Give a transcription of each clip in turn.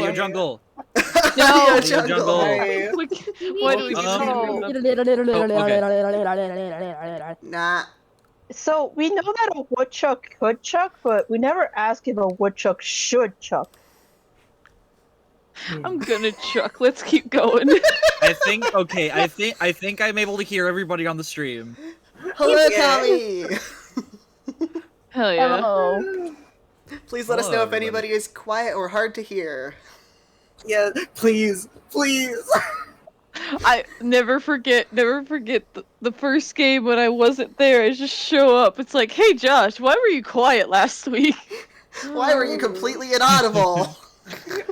Audio jungle. No. Audio jungle. jungle. Hi. What do we Nah. So we know that a woodchuck could chuck, but we never ask if a woodchuck should chuck. I'm gonna chuck. Let's keep going. I think I'm able to hear everybody on the stream. Hello, Yeah. Tommy. Hell yeah. Hello. Please let us know Hello, if anybody is quiet or hard to hear. Yeah, please, please. I never forget the first game when I wasn't there. I just show up. It's like, hey Josh, why were you quiet last week? Why were you completely inaudible?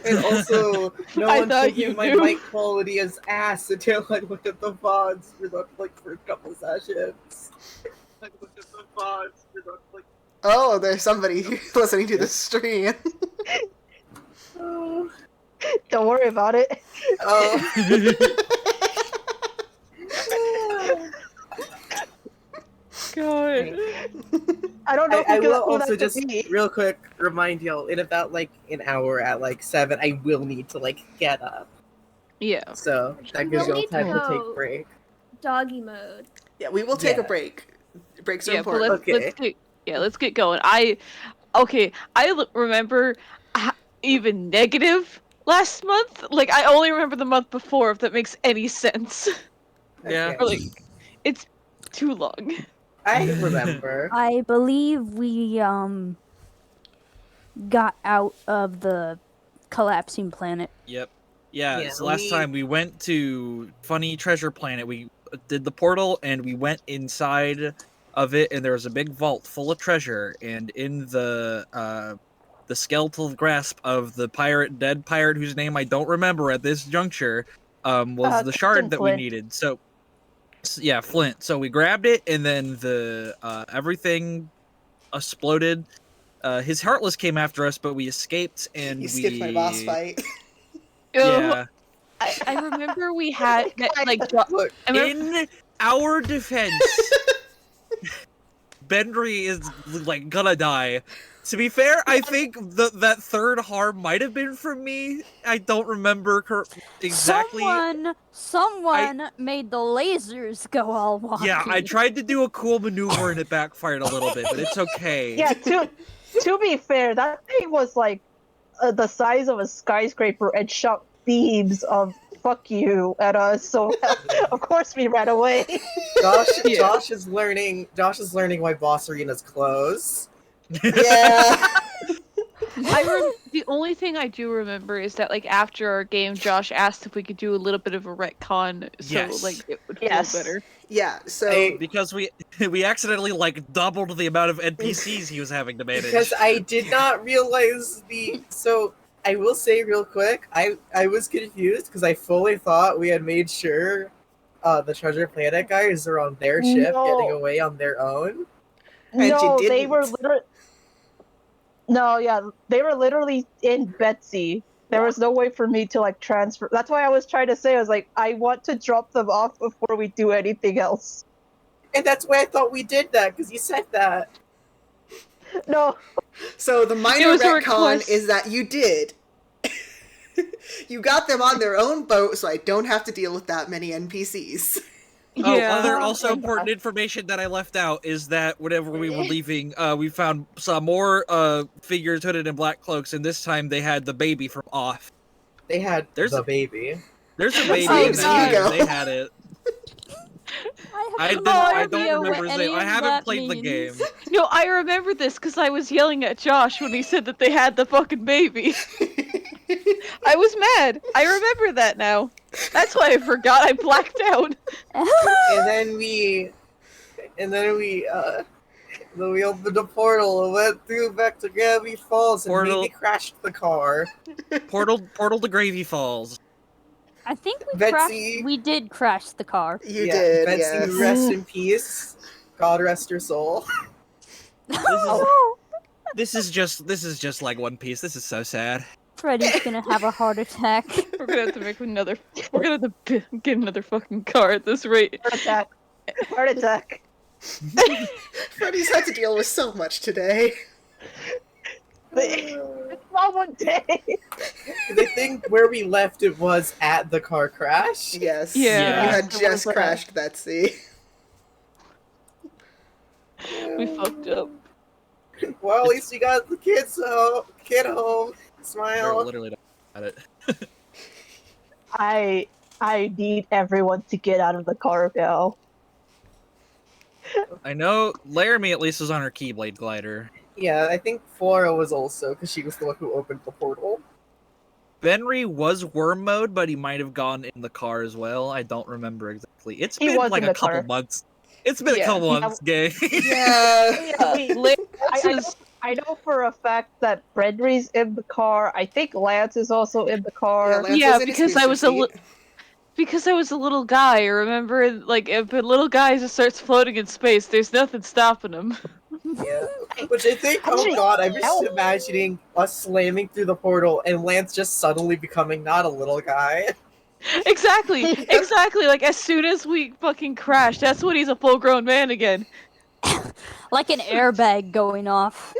And also, no I one thought told me you my knew. mic quality is ass until I looked at the VODs for the first couple sessions. I looked at the VODs for the Oh, there's somebody listening to the stream. Oh. Don't worry about it. God. I don't know. I who will who also that just could be. real quick remind y'all in about an hour at 7 I will need to get up. Yeah. So that You gives will y'all need to time to go. take a break. Doggy mode. Yeah, we will take a Yeah. break. Breaks are Yeah, but important. let's get going. I remember even negative last month. Like I only remember the month before, if that makes any sense. Yeah. Okay. Or, like, it's too long. I remember. I believe we got out of the collapsing planet. Yep. Yeah, Yeah, so last time we went to Funny Treasure Planet. We did the portal and we went inside of it, and there was a big vault full of treasure. And in the skeletal grasp of the dead pirate whose name I don't remember at this juncture, was the shard Captain that we Flint. needed. So yeah, Flint. So we grabbed it, and then the everything exploded. His Heartless came after us, but we escaped, and You skipped my boss fight. Yeah. I remember we had Look, In our defense, Bendry is gonna die. To be fair, I think that third harm might have been from me. I don't remember exactly. Someone made the lasers go all wonky. Yeah, I tried to do a cool maneuver and it backfired a little bit, but it's okay. Yeah. To be fair, that thing was the size of a skyscraper and shot beams of "fuck you" at us. So of course we ran away. Josh is learning why Boss Arena's closed. Yeah. the only thing I do remember is that after our game, Josh asked if we could do a little bit of a retcon, so Yes. it would Yes. feel better. Yeah, so Because we accidentally doubled the amount of NPCs he was having to manage. Because I did not realize so I will say real quick, I was confused because I fully thought we had made sure the Treasure Planet guys are on their ship No. getting away on their own. And No, you they were didn't. literally. No, yeah, they were literally in Betsy. There was no way for me to transfer. That's why I was trying to say, I was like, I want to drop them off before we do anything else. And that's why I thought we did that, because you said that. No, So the minor was a retcon request. is that you did. You got them on their own boat, so I don't have to deal with that many NPCs. Oh, Yeah. other also important information that I left out is that whenever we were leaving, we found some more figures hooded in black cloaks, and this time they had the baby from Off. They had There's the a- baby. There's a baby Oh, in that Hugo. game. They had it. I don't remember his name. I haven't played the game. No, I remember this because I was yelling at Josh when he said that they had the fucking baby. I was mad. I remember that now. That's why I forgot. I blacked out. And then we opened the portal and went through back to Gravity Falls and Portal. maybe crashed the car. Portal to Gravy Falls. I think Betsy. we did crash the car. You did, Betsy, yes. rest in peace. God rest her soul. This is just like One Piece. This is so sad. Freddy's gonna have a heart attack. We're gonna have to make another. We're gonna have to get another fucking car at this rate. heart attack. Heart attack. Freddy's had to deal with so much today. It's on one day. I think where we left it was at the car crash. Yes. Yeah. You had It was just that. crashed Betsy. We fucked up. Well, at least you got the kid home. They're Smile. literally not at it. I need everyone to get out of the car now. I know Laramie at least was on her Keyblade glider. Yeah, I think Flora was also, because she was the one who opened the portal. Benry was worm mode, but he might have gone in the car as well. I don't remember exactly. It's He been was like in a the couple car. months. It's been a Yeah. couple Yeah. months, gang. Yeah. I know for a fact that Brenry's in the car. I think Lance is also in the Yeah, car. Lance Yeah, was in his because I booster was seat. because I was a little guy. Remember, like, if a little guy just starts floating in space, there's nothing stopping him. Yeah. Which I think, oh Actually, god, I'm just help. imagining us slamming through the portal and Lance just suddenly becoming not a little guy. Exactly, exactly. Like, as soon as we fucking crash, that's when he's a full-grown man again. Like an airbag going off.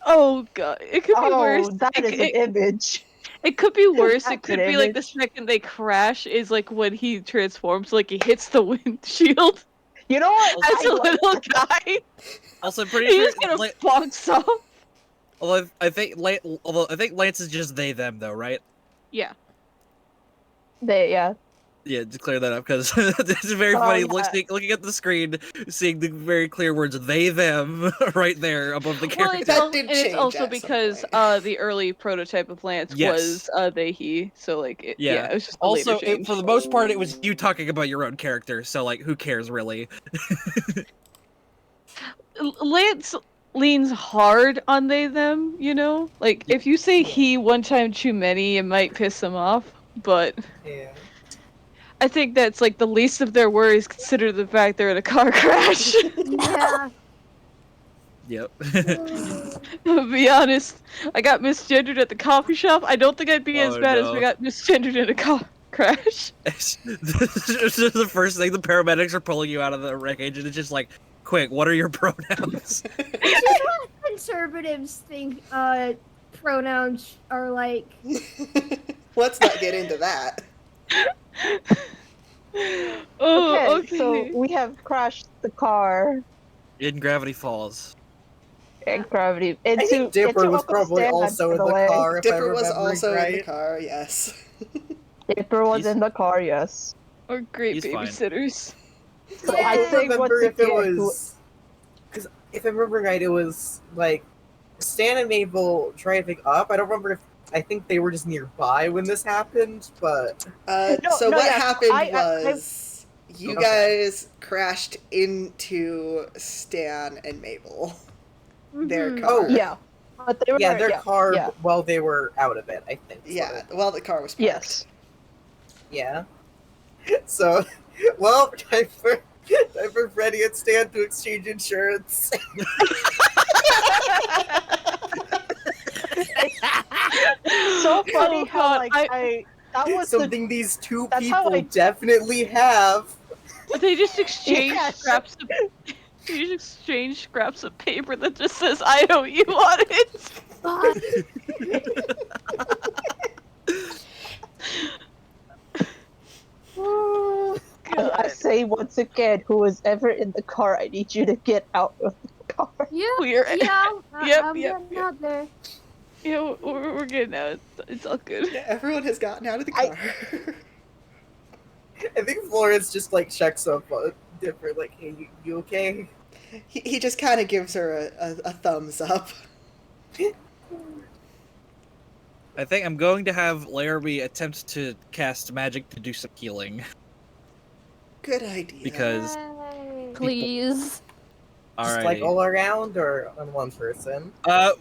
Oh god, it could be worse. Oh, that is an image. It could be worse. It That's could an be like the image. second they crash is like when he transforms, like he hits the windshield You know what? as a little guy. Also, I'm pretty He sure. just kind of bonks off. Although I think Lance is just they them though, right? Yeah. Yeah. Yeah, to clear that up because it's very Oh, funny yeah. looking at the screen, seeing the very clear words "they them" right there above the Well, character. it's, That did and it's change also at some because point. the early prototype of Lance Yes. was they he, so like Yeah. it was just a Also, later change. for the most part, it was you talking about your own character, so like, who cares really? Lance leans hard on they them, you know? Like if you say he one time too many, it might piss him off, but Yeah. I think that's like the least of their worries consider the fact they're in a car crash. Yeah. Yep. To be honest, I got misgendered at the coffee shop. I don't think I'd be as Oh, bad as no. we got misgendered in a car crash. This is the first thing the paramedics are pulling you out of the wreckage, and it's just like, quick, what are your pronouns? You know what conservatives think pronouns are like? Let's not get into that. Oh, Okay, so we have crashed the car In Gravity Falls. and gravity I into think Dipper into was Uncle probably Stan also in for the leg. car, if Dipper I was remember also right. in the car, yes. Dipper was He's- in the car, yes. or great He's fine. babysitters. So Yeah. I'd I say don't once remember if it again, was... Because if I remember right, it was like Stan and Mabel driving up. I don't remember if... I think they were just nearby when this happened, but... So what yeah, happened was you Okay. guys crashed into Stan and Mabel. Their Mhm. car. Oh. yeah. But they were Yeah, their car yeah. while they were out of it, I think. so. Yeah, well, the car was parked. Yes. Yeah. So, well, time for Freddy and Stan to exchange insurance. It's so funny Oh, how God, like I that was the Something these two that's how people I- definitely have. They just exchange Yes. scraps of they just exchange scraps of paper that just says I owe you on it. Oh, I say once again, who is ever in the car, I need you to get out of the car. Yeah, We're yeah. Yep, I'm yep, getting yep. out there. yeah, we're good now. It's all good. Yeah, everyone has gotten out of the car. I think Florence just like checks up Dipper, like, hey, you okay? he just kind of gives her a thumbs up. I think I'm going to have Laramie attempt to cast magic to do some healing. Good idea. Because, Yay. Please. Just alrighty. like all around or on one person? I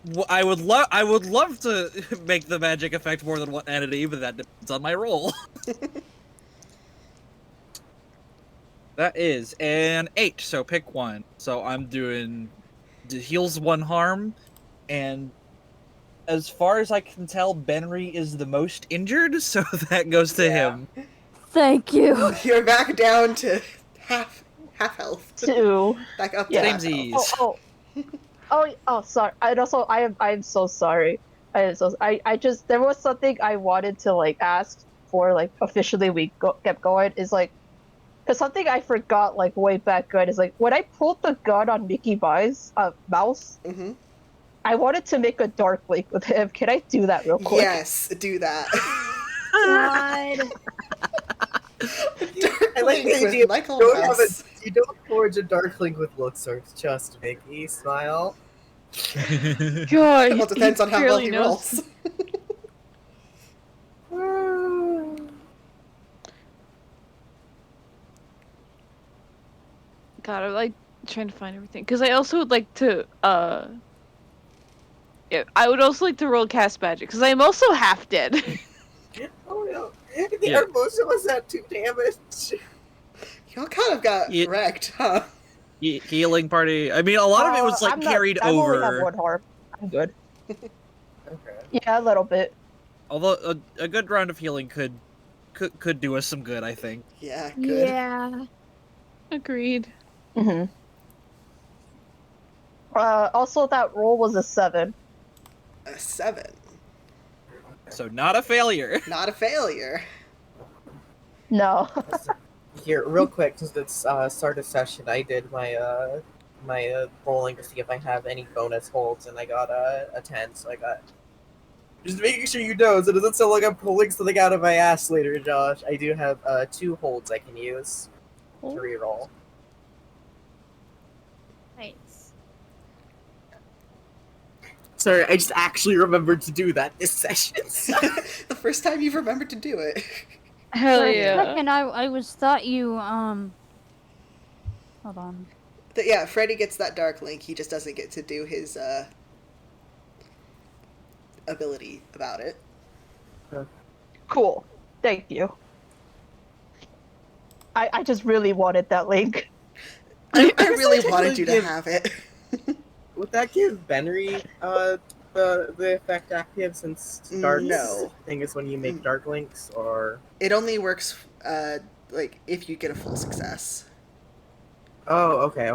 would love to make the magic affect more than one entity, but that depends on my roll. That is an 8, so pick one. So I'm doing heals 1 harm, and as far as I can tell, Benry is the most injured, so that goes to Yeah. him. Thank you. You're back down to half health. 2. Back up to Yeah. half Samesies. health. Oh, sorry. And also, I'm so sorry. I just there was something I wanted to like ask for like officially kept going is like because something I forgot like way back good is like when I pulled the gun on Mickey Mouse, Mm-hmm. I wanted to make a dark link with him. Can I do that real quick? Yes, do that. God. I like Dark the with idea. Michael You don't have Mouse. you don't forge a dark link with Luxor, just Mickey. Smile. God, Well, it depends on how well barely he knows. rolls. God, I'm like trying to find everything because I also would like to. Yeah, I would also like to roll cast magic because I am also half dead. Oh no! Yeah. Most of us had 2 damage. Y'all kind of got Yeah. wrecked, huh? Healing party. I mean, a lot of it was like I'm not- carried I only have over. one harm. I'm good. Okay. Yeah, a little bit. Although a good round of healing could do us some good, I think. Yeah, good. Yeah. Agreed. Mm-hmm. Also, that roll was a 7. A 7. So not a failure. Not a failure. No. Here, real quick, since it's start of session, I did my rolling to see if I have any bonus holds, and I got a 10. So I got. Just making sure you know, so it doesn't sound like I'm pulling something out of my ass later, Josh. I do have 2 holds I can use to reroll. Nice. Sorry, I just actually remembered to do that this session. The first time you've remembered to do it. Hell For a yeah. second, I was thought you hold on. But yeah, Freddy gets that dark link. He just doesn't get to do his ability about it. Cool. Thank you. I just really wanted that link. I really wanted you to have it. Would that give Benry the effect active since dark No. thing is when you make dark links, or It only works like if you get a full success. oh okay.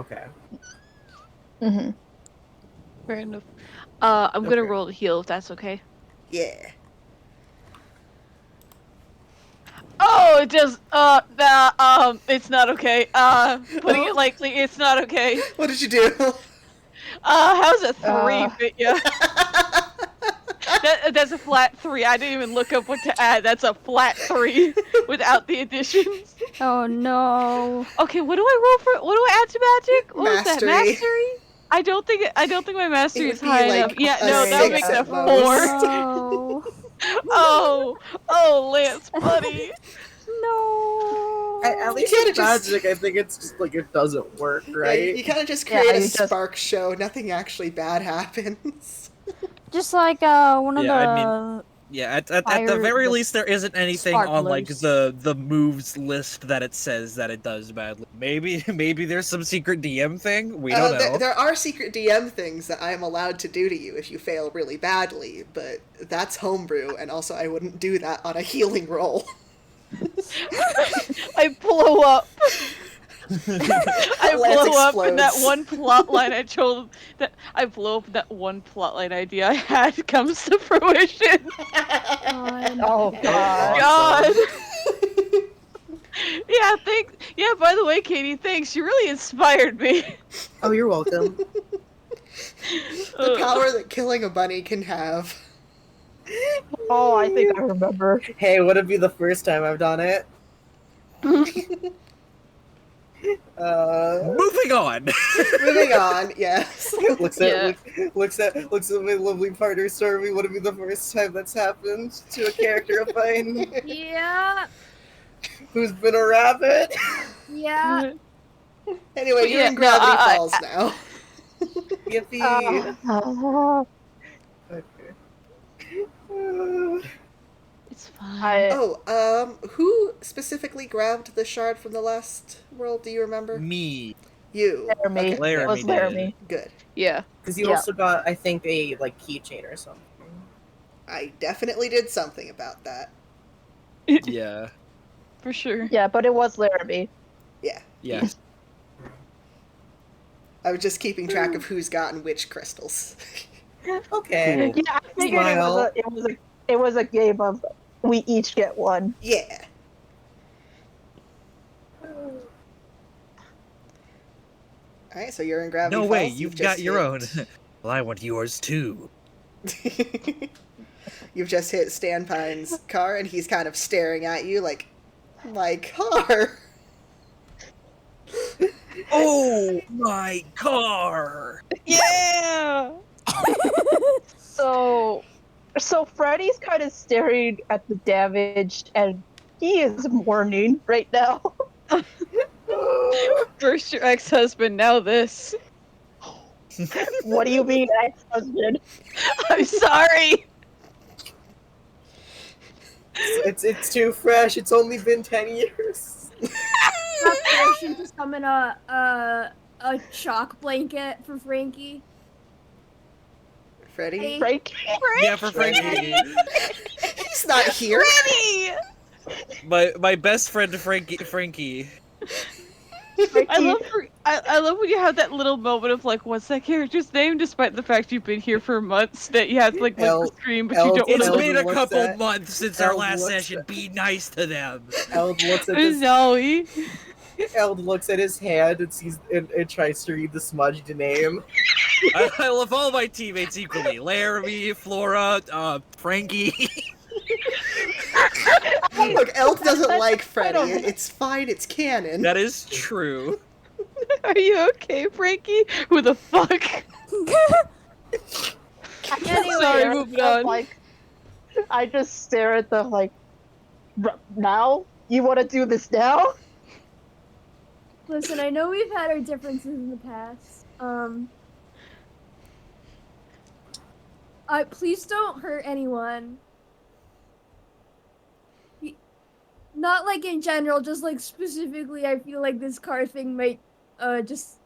Mm-hmm. Fair enough. I'm gonna Okay. roll to heal if that's okay. Yeah. Oh, it does. It's not okay. Putting it lightly, it's not okay. What did you do? How's a 3 Uh. fit ya? That's a flat 3. I didn't even look up what to add. That's a flat 3 without the additions. Oh no. Okay, what do I roll for? What do I add to magic? What was that? Mastery. Mastery? I don't think my mastery It is would be high like enough. Yeah, a no, that would make 6 that at 4. most. No. Oh, Lance, buddy. No. At least can't with just- magic, I think it's just like it doesn't work, Yeah, right? you kind of just Yeah, create a you just- spark show. Nothing actually bad happens. Just like one of Yeah, I the Yeah, at the Fire- very the least, there isn't anything on like sparklers. the moves list that it says that it does badly. Maybe there's some secret DM thing. We don't know. There are secret DM things that I am allowed to do to you if you fail really badly, but that's homebrew, and also I wouldn't do that on a healing roll. I blow up. I Lance blow up, and that explodes. one plot line I told that I blow up. That one plot line idea I had comes to fruition. God. Oh god. God. Yeah, thanks. Yeah, by the way, Katie, thanks. You really inspired me. Oh, you're welcome. The power that killing a bunny can have. Oh, I think I remember. Hey, would it be the first time I've done it? Moving on. Moving on, yes. looks at my lovely partner Stormy. Would it be the first time that's happened to a character of mine Yeah. who's been a rabbit? Yeah. Anyway, you're Yeah, in Gravity no, Falls now. Yippee! Okay. It's fine. I Who specifically grabbed the shard from the last world? Do you remember? Me. You. Laramie. Okay, Laramie It was did. Laramie. good. Yeah. Because you Yeah. also got, I think, a like keychain or something. I definitely did something about that. Yeah. For sure. Yeah, but it was Laramie. Yeah. Yeah. I was just keeping track of who's gotten which crystals. Okay. Cool. Yeah, I figured Smile. it was a game of we each get one. Yeah. Alright, so you're in Gravity No Falls. way, you've got just your own. hit- Well, I want yours too. You've just hit Stan Pine's car, and he's kind of staring at you like, my car. Oh my car! Yeah. So Freddy's kind of staring at the damage, and he is mourning right now. First your ex-husband, now this. What do you mean, ex-husband? I'm sorry. It's too fresh. It's only been 10 years. Not permission to summon a shock blanket for Frankie. Freddy? Hey. Frank? Yeah, for Frankie. He's not here. my best friend Frankie. I love when you have that little moment of like, what's that character's name? Despite the fact you've been here for months, that you have to like look the screen, but you don't It's want to. been a looks couple at- months since our Eld last looks session. at- Be nice to them. Eld looks at his Zoe. Eld looks at his hand and sees and tries to read the smudged name. I love all my teammates equally. Laramie, Flora, Frankie. Look, Elf doesn't like I Freddy. don't- It's fine, it's canon. That is true. Are you okay, Frankie? Who the fuck? Anyway, Sorry, moving on. Like, I just stare at the like. Now you want to do this now? Listen, I know we've had our differences in the past. Please don't hurt anyone. Not like in general, just like specifically, I feel like this car thing might, this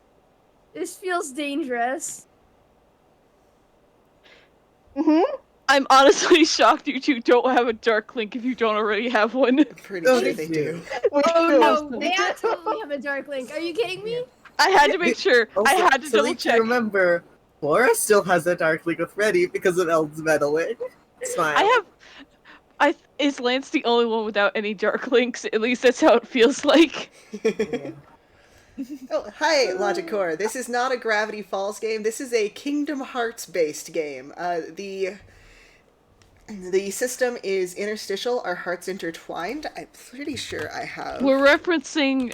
feels dangerous. Mm-hmm. I'm honestly shocked you two don't have a dark link if you don't already have one. I'm pretty Oh, sure they they do. Oh no, they absolutely have a dark link. Are you kidding me? I had to make sure. Also, I had to so double need to check. remember, Flora still has a dark link with Freddy because of Eld's meddling. Smile. Is Lance the only one without any dark links? At least that's how it feels like. Oh, hi, Logic Core. This is not a Gravity Falls game. This is a Kingdom Hearts based game. The system is Interstitial, Our Hearts Intertwined. I'm pretty sure I have. We're referencing.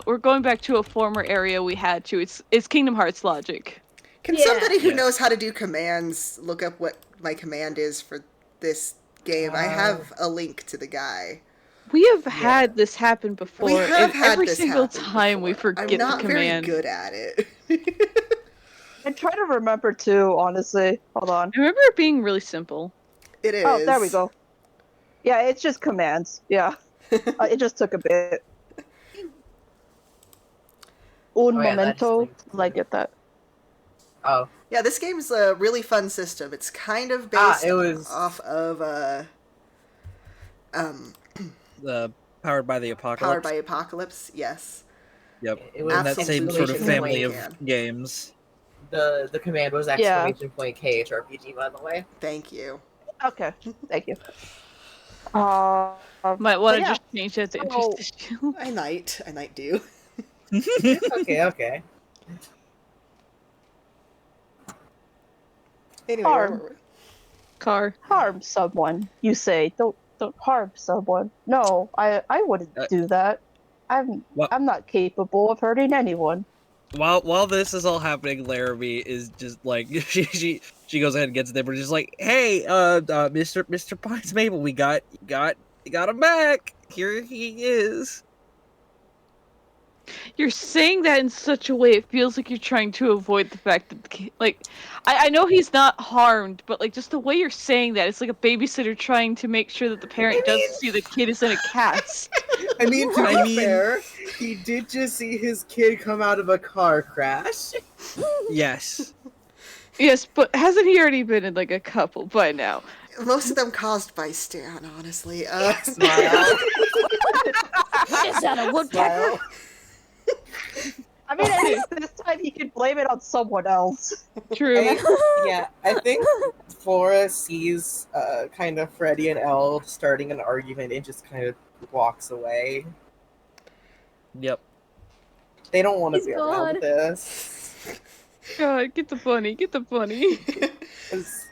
We're going back to a former area we had to. It's Kingdom Hearts logic. Can Yeah. somebody who Yes. knows how to do commands look up what my command is for this game? I have a link to the guy. We have had this happen before, We have and had every this single happen time we before. forget I'm not the command. very good at it. I try to remember too, honestly. Hold on. I remember it being really simple. It is. Oh, there we go. Yeah, it's just commands. Yeah. It just took a bit. Un Oh, yeah, momento. that's- I get that. Oh, Yeah, this game's a really fun system. It's kind of based it was- off of Powered by the Apocalypse. Powered by Apocalypse. Yes. Yep. it was And that same sort of Absolutely family of can. games. the command was exclamation point KHRPG, by the way. Thank you. Okay, thank you. Might want to yeah. just change that to So- interstitial. I might do. Okay. Anyway, Harm. where were we? Car. Harm someone. You say don't harm someone. No, I wouldn't do that. I'm not capable of hurting anyone. While this is all happening, Laramie is just like she goes ahead and gets them. We're just like, hey, Mr. Pines Mabel, we got him back. Here he is. You're saying that in such a way it feels like you're trying to avoid the fact that the kid, like, I know he's not harmed, but like just the way you're saying that, it's like a babysitter trying to make sure that the parent doesn't see the kid is in a cast. I mean, to I be mean- fair, he did just see his kid come out of a car crash. Yes. Yes, but hasn't he already been in like a couple by now? Most of them caused by Stan, honestly. Smile. Is that a woodpecker? Smile. I mean, at least this time he could blame it on someone else. True. I think Flora sees kind of Freddy and Elle starting an argument and just kind of walks away. Yep. They don't want to He's be gone. around this. God, get the bunny, get the bunny. 'Cause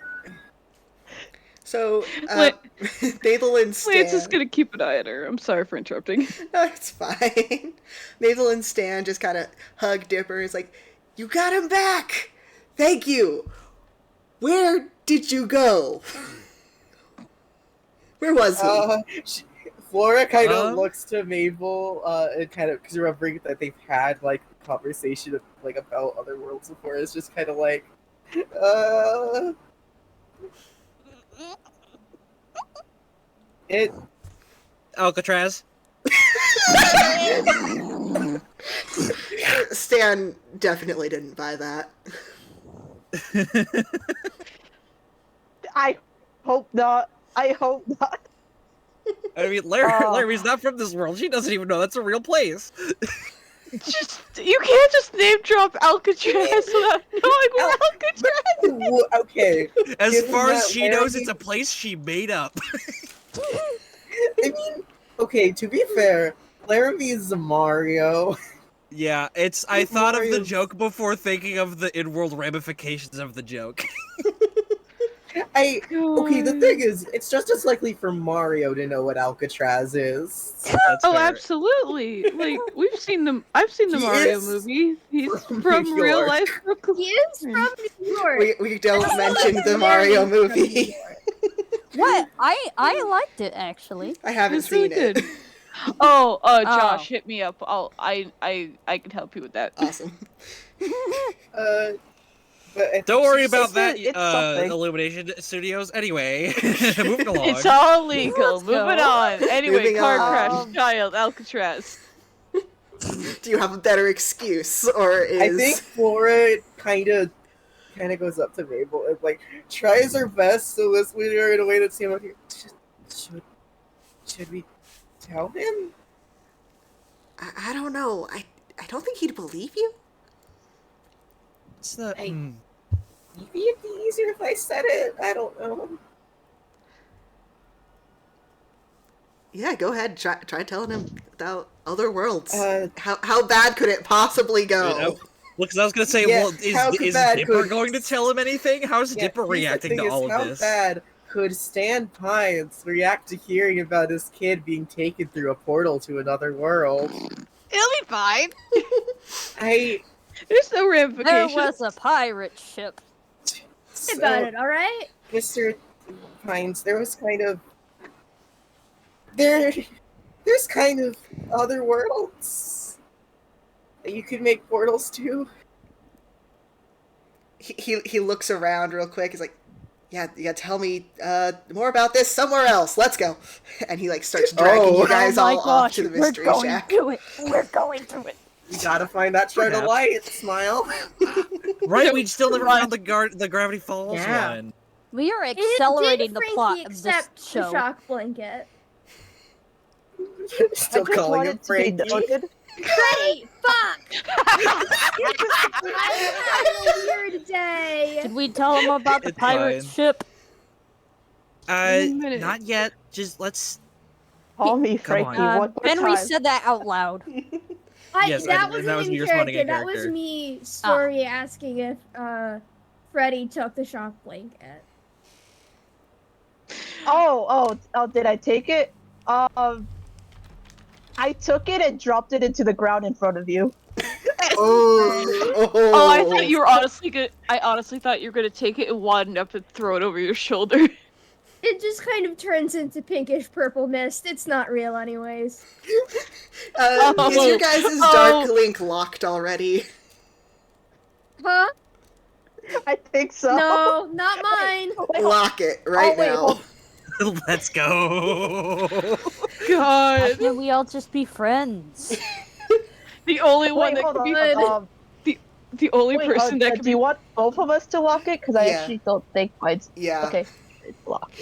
So, Wait. Mabel and Stan. Lance is gonna keep an eye on her. I'm sorry for interrupting. No, it's fine. Mabel and Stan just kind of hug Dipper. It's like, you got him back! Thank you! Where did you go? Where was he? Flora kind of looks to Mabel and kind of, because remembering that they've had like a conversation like about other worlds before, it's just kind of like, it. Alcatraz. Stan definitely didn't buy that. I hope not. I hope not. I mean, Laramie's not from this world. She doesn't even know that's a real place. Just you can't just name drop Alcatraz without knowing where Alcatraz. Okay. As Given far as that she knows, Laramie- it's a place she made up. I mean, okay, to be fair, Laramie is a Mario. Yeah, I thought of the Mario's- joke before thinking of the in-world ramifications of the joke. Okay, the thing is, it's just as likely for Mario to know what Alcatraz is. That's Oh, fair. absolutely! Like I've seen the He Mario is movie. He's from from New real York. life Brooklyn. He is from New York. We don't mention the Mario movie. What? I liked it actually. I haven't It's really seen it. good. Oh, Oh. Josh, hit me up. I can help you with that. Awesome. But I Don't think worry she about says that, it's something. Illumination Studios. Anyway, moving along. It's all legal. Let's go. Moving on. Anyway, Moving car on. crash, child, Alcatraz. Do you have a better excuse, or is I think Flora kind of goes up to Mabel and like tries her best to listen to her in a way that seems like should we tell him? I don't know. I don't think he'd believe you. It's the, Maybe it'd be easier if I said it. I don't know. Yeah, go ahead. Try telling him about other worlds. Uh, how bad could it possibly go? Look, I was gonna say, Yeah, well, how is bad Dipper could- going to tell him anything? How's Yeah, Dipper here's the reacting thing to is, all of how this? bad could Stan Pines react to hearing about his kid being taken through a portal to another world? It'll be fine. There's no There ramifications. was a pirate ship. Think about it, all right? Mr. Pines, there was kind of there's kind of other worlds that you could make portals to. He looks around real quick. He's like, yeah, tell me more about this somewhere else. Let's go. And he like starts dragging you guys oh my all off gosh, to the we're mystery going shack. to it. We're going to it. You gotta find that shard of Perhaps. light. Smile. Right, we still never found the Gravity Falls Yeah. one. We are It accelerating did the Frankie plot of this accept the show. shock blanket. Still I just calling wanted him to be Frankie. noted. Freddy, fuck! I'm having a weird day. Did we tell him about the It's pirate fine. ship? Wait a minute. Not yet. Just let's. Call me Come on. Frankie one more Henry time. said that out loud. Yes, that and wasn't that was in me responding character. in That was character. me story asking if Freddy took the shock blanket. Oh, did I take it? I took it and dropped it into the ground in front of you. Oh, I thought you were honestly good. I honestly thought you were gonna take it and wad up and throw it over your shoulder. It just kind of turns into pinkish purple mist. It's not real, anyways. Is your guys' Dark Link locked already? Huh? I think so. No, not mine. Wait, Lock it right wait, now. hold- Let's go. Why God, can't we all just be friends? the only one wait, that hold could be on. the only Wait, person that do could you be want both of us to lock it? Because I Yeah. actually don't think mine's Yeah. okay. It's locked.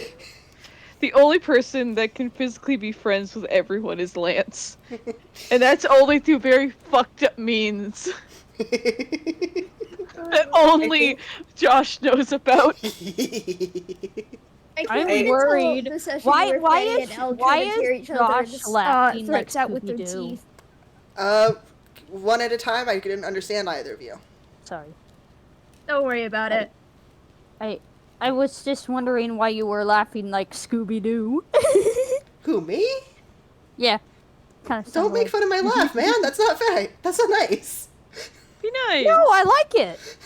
the only person that can physically be friends with everyone is Lance. And that's only through very fucked up means that only Josh knows about. I can't I'm wait until worried. the session Why where why Fanny is and Elle why try to tear is each other Josh laughing like throats out with their Scooby-Doo? teeth. One at a time. I didn't understand either of you. Sorry. Don't worry about it. I was just wondering why you were laughing like Scooby-Doo. Who, me? Yeah. Kind of Don't make fun of my laugh, man. That's not fair. That's not nice. Be nice. No, I like it.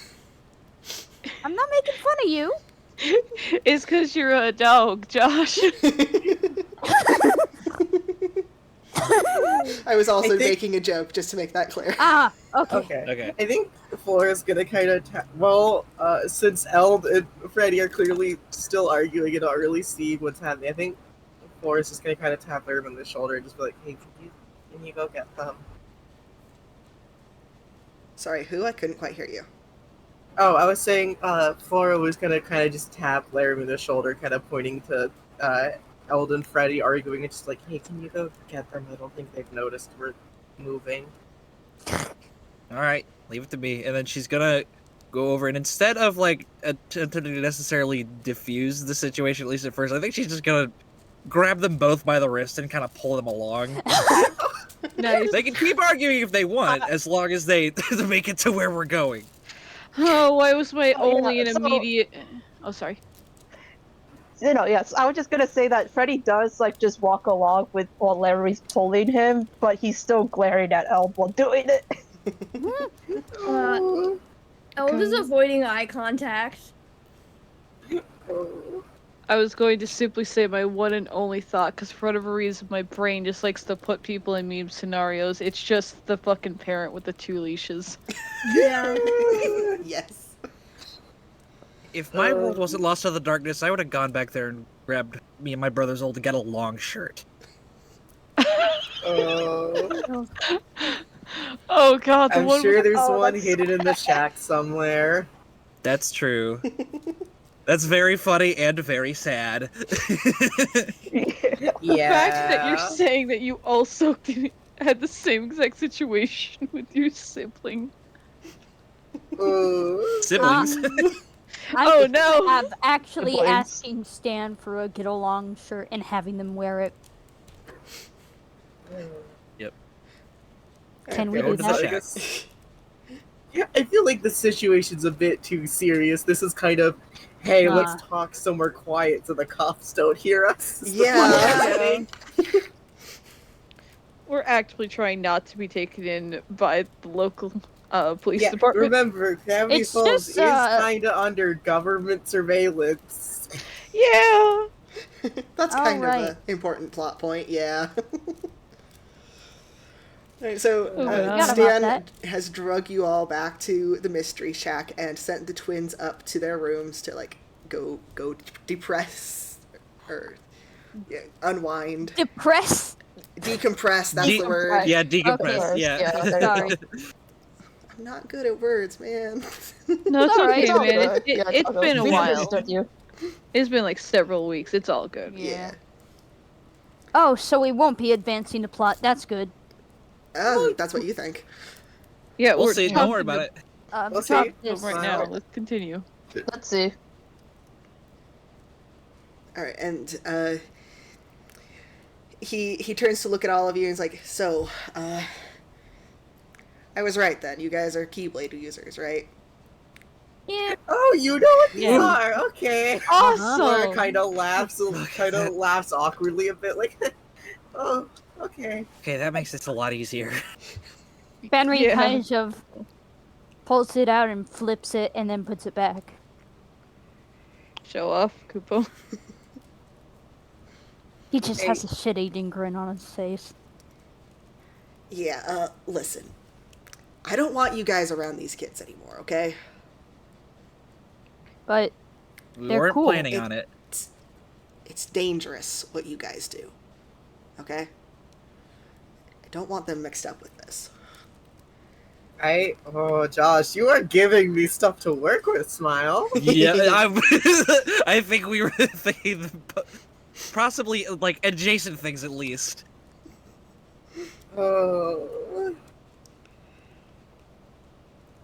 I'm not making fun of you. It's because you're a dog, Josh. I was also I think- making a joke, just to make that clear. Ah, okay. Okay. I think Flora's gonna kind of since Eld and Freddy are clearly still arguing and not really seeing what's happening, I think Flora's just gonna kind of tap Lerm on the shoulder and just be like, "Hey, can you go get them?" Sorry, who? I couldn't quite hear you. Oh, I was saying, Flora was gonna kind of just tap Lerm on the shoulder, kind of pointing to Eld and Freddy arguing, and just like, "Hey, can you go get them? I don't think they've noticed we're moving." All right, leave it to me. And then she's gonna go over and instead of like attempting to necessarily diffuse the situation, at least at first, I think she's just gonna grab them both by the wrist and kind of pull them along. Nice. They can keep arguing if they want, as long as they make it to where we're going. Oh, why was my Oh, yeah, only an so- immediate... Oh, sorry. Yes, I was just gonna say that Freddy does like just walk along with while Larry's pulling him, but he's still glaring at Elle while doing it. Elle is avoiding eye contact. I was going to simply say my one and only thought, because for whatever reason my brain just likes to put people in meme scenarios. It's just the fucking parent with the 2 leashes. Yeah. Yes. If my world wasn't lost to the darkness, I would have gone back there and grabbed me and my brother's old get along shirt. Oh god, the I'm one sure with... there's Oh, one that's hidden in the shack somewhere. That's true. That's very funny and very sad. The Yeah. fact that you're saying that you also had the same exact situation with your sibling. Siblings. I'm Oh, thinking no. of actually Siblings. asking Stan for a get along shirt and having them wear it. Can we Go do to the that? shack. Yeah, I feel like the situation's a bit too serious. This is kind of, hey, let's talk somewhere quiet so the cops don't hear us. Yeah. We're actively trying not to be taken in by the local police Yeah, department. remember, Gravity It's Falls just, is kind of under government surveillance. Yeah. That's All kind of right. an important plot point, yeah. Alright, so Oh, I forgot about Stan that. has drug you all back to the mystery shack and sent the twins up to their rooms to like go depress or unwind, Depressed? decompress. That's the word. Yeah, decompress. Okay. Yeah. Yeah, there you Sorry. I'm not good at words, man. No, it's It's alright. okay, It's all man. good. Yeah, It's all good. been a We while. understood you. It's been like several weeks. It's all good. Yeah. Oh, so we won't be advancing the plot. That's good. Oh, that's what you think. Yeah, We'll we're see. Don't talking worry about it. We'll see. Drop about this. right now. Let's continue. Let's see. All right, and he turns to look at all of you and he's like, "So, I was right then. You guys are Keyblade users, right?" Yeah. Oh, you know what these Yeah. are? Okay. Awesome. Flora kind of laughs awkwardly a bit, like, oh, okay. Okay, that makes this a lot easier. Benry Yeah. kind of pulls it out and flips it and then puts it back. Show off, Kupo. He just has a shit-eating grin on his face. Yeah. Listen, I don't want you guys around these kids anymore. Okay. But We They're weren't cool. planning on it. It's dangerous what you guys do. Okay. I don't want them mixed up with this. Oh, Josh, you are giving me stuff to work with, Smile. Yeah, I think we were thinking. possibly like adjacent things at least. Oh.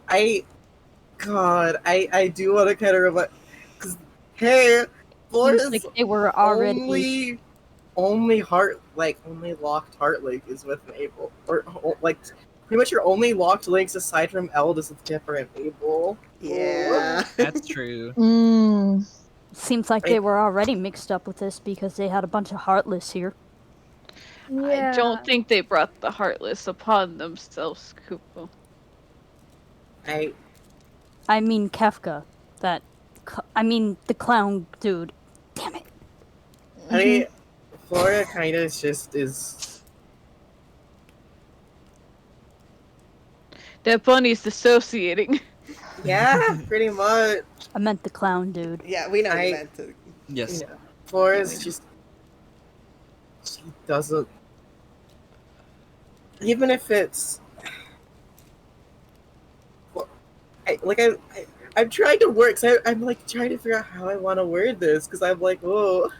I do want to kind of remind, because hey, Seems Florida's like they were already. only locked heart link is with Mabel, or like pretty much your only locked links aside from Eldest with Kipper and Mabel. Yeah. That's true. Mm. Seems like they were already mixed up with this because they had a bunch of heartless here. I don't think they brought the Heartless upon themselves, Kupo. I mean Kefka. The clown dude. Damn it. I mean, Florida kind of just is. That bunny's dissociating. Yeah, pretty much. I meant the clown dude. Yeah, we know you meant to. Yes. Yeah, Florida's just. She doesn't. Even if it's. Well, I'm trying to work, so I'm like trying to figure out how I want to word this, because I'm like, oh.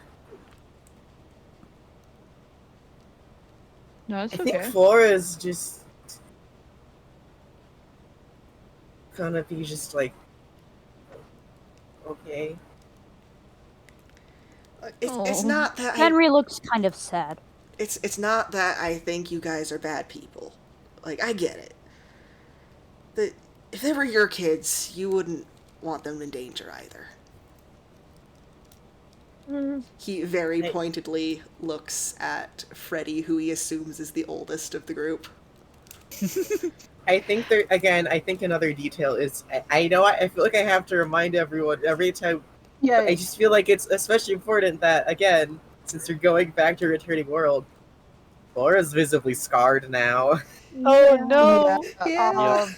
No, it's I okay. think Flora's just gonna be just like, okay. It's not that Henry looks kind of sad. it's not that I think you guys are bad people. Like, I get it. That if they were your kids, you wouldn't want them in danger either. He very pointedly looks at Freddy, who he assumes is the oldest of the group. I think I think another detail is, I know I feel like I have to remind everyone every time. Yeah. I just feel like it's especially important that, again, since you're going back to Returning World, Laura's visibly scarred now. Oh no! Yeah.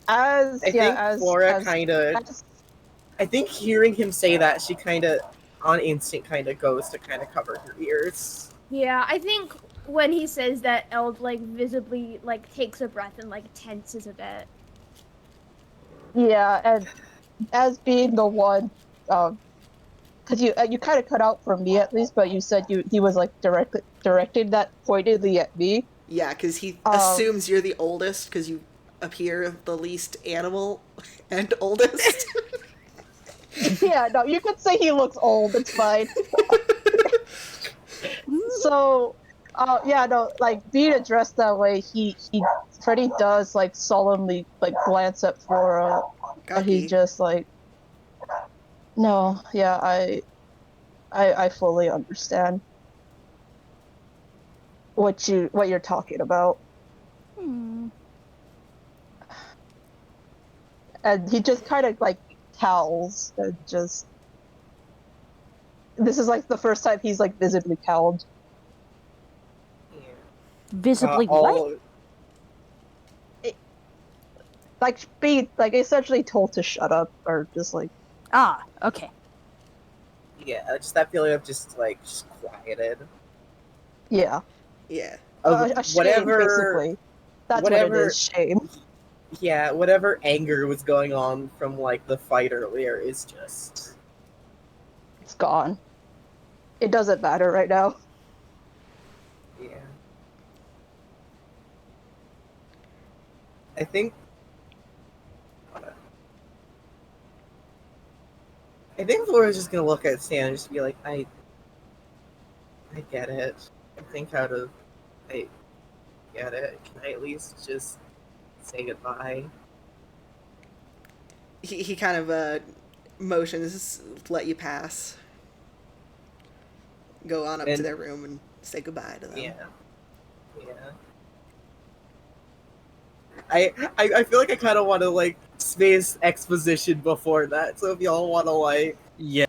As I think Flora kind of. I think hearing him say that, she kind of, on instinct, kind of goes to kind of cover her ears. Yeah, I think when he says that, Eld like visibly like takes a breath and like tenses a bit. Yeah, and as being the one, because you kind of cut out for me at least, but you said he was like directed that pointedly at me. Yeah, because he assumes you're the oldest because you appear the least animal and oldest. Yeah, no, you could say he looks old. It's fine. So, yeah, no, like being addressed that way, Freddy does like solemnly like glance at Flora, and he just like, no, yeah, I fully understand what you're talking about. And he just kind of like cowls and just. This is like the first time he's like visibly cowled. Visibly what? Like being like essentially told to shut up or just like. Ah, okay. Yeah, just that feeling of just quieted. Yeah. Yeah. A shame, basically. That's what it is, shame. Yeah, whatever anger was going on from like the fight earlier is just. It's gone. It doesn't matter right now. Yeah. I think Flora's just gonna look at Stan and just be like, I get it. I get it. Can I at least just say goodbye? He kind of motions to let you pass. Go on up to their room and say goodbye to them. Yeah. I feel like I kind of want to like space exposition before that. So if y'all want to like, yeah.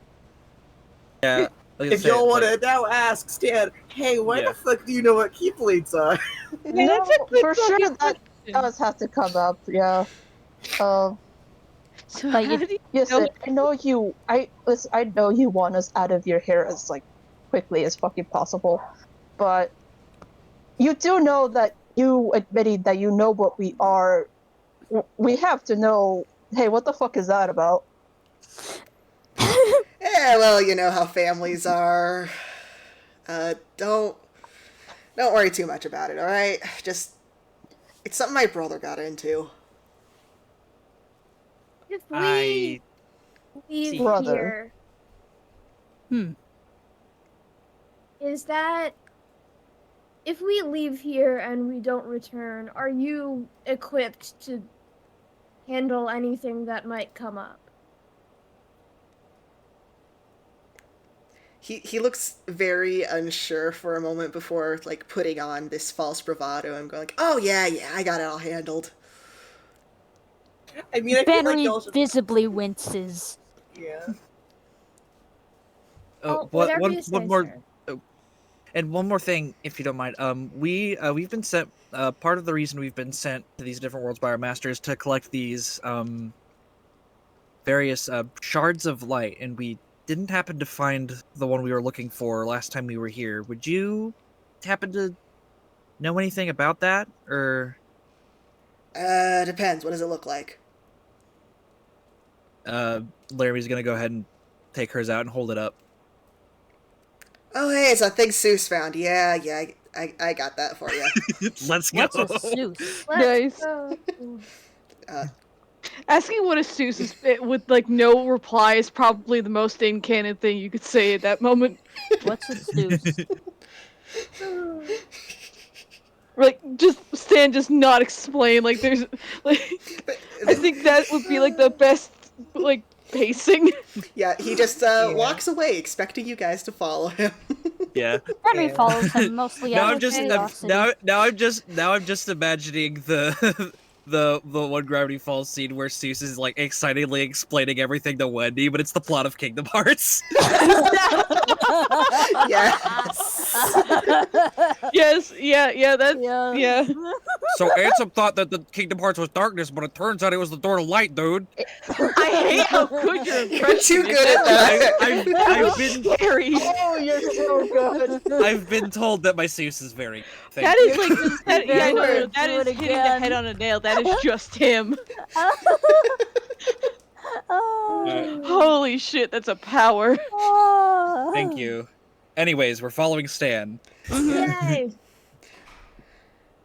Like if y'all want to now ask Stan, hey, why the fuck do you know what keyblades are? No, for sure that does have to come up. Yeah. So yes, I know you. I know you want us out of your hair as like quickly as fucking possible, but you do know that you admitting that you know what we are. We have to know. Hey, what the fuck is that about? Hey, Yeah, well, you know how families are. Don't worry too much about it, alright? Just, it's something my brother got into. If we I leave Brother. here, is that if we leave here and we don't return, are you equipped to handle anything that might come up? He looks very unsure for a moment before, like, putting on this false bravado and going like, oh yeah, I got it all handled. I mean, I feel like Benry y'all should. visibly winces. Yeah. Oh, whatever you say, one more, sir. and one more thing, if you don't mind. We've been sent. Part of the reason we've been sent to these different worlds by our masters to collect these various shards of light, and we didn't happen to find the one we were looking for last time we were here. Would you happen to know anything about that, or? Depends. What does it look like? Laramie's gonna go ahead and take hers out and hold it up. Oh, hey, it's that thing Seuss found. Yeah, I got that for you. Let's go. What's a Seuss? Nice. go. Asking what a Seuss is with like no reply is probably the most in-canon thing you could say at that moment. What's a Seuss? Like just Stan just not explain. Like there's like I think that would be like the best like pacing. Yeah, he just walks away, expecting you guys to follow him. Yeah. Henry Yeah. follows him mostly Now out I'm of just curiosity. now I'm just imagining the the one Gravity Falls scene where Seuss is like excitedly explaining everything to Wendy, but it's the plot of Kingdom Hearts. Yes. Yes, yeah, that's yeah. So Ansem thought that the Kingdom Hearts was darkness, but it turns out it was the door to light, dude. I hate how good your You're impression too is. good at that. I've been Scary. Oh, you're so good. I've been told that my Seuss is very. Thank That you. is like that, yeah, no, Very that do is it hitting the again. head on a nail. That is just him. Oh. Holy shit, that's a power. Oh. Thank you. Anyways, we're following Stan. Yay!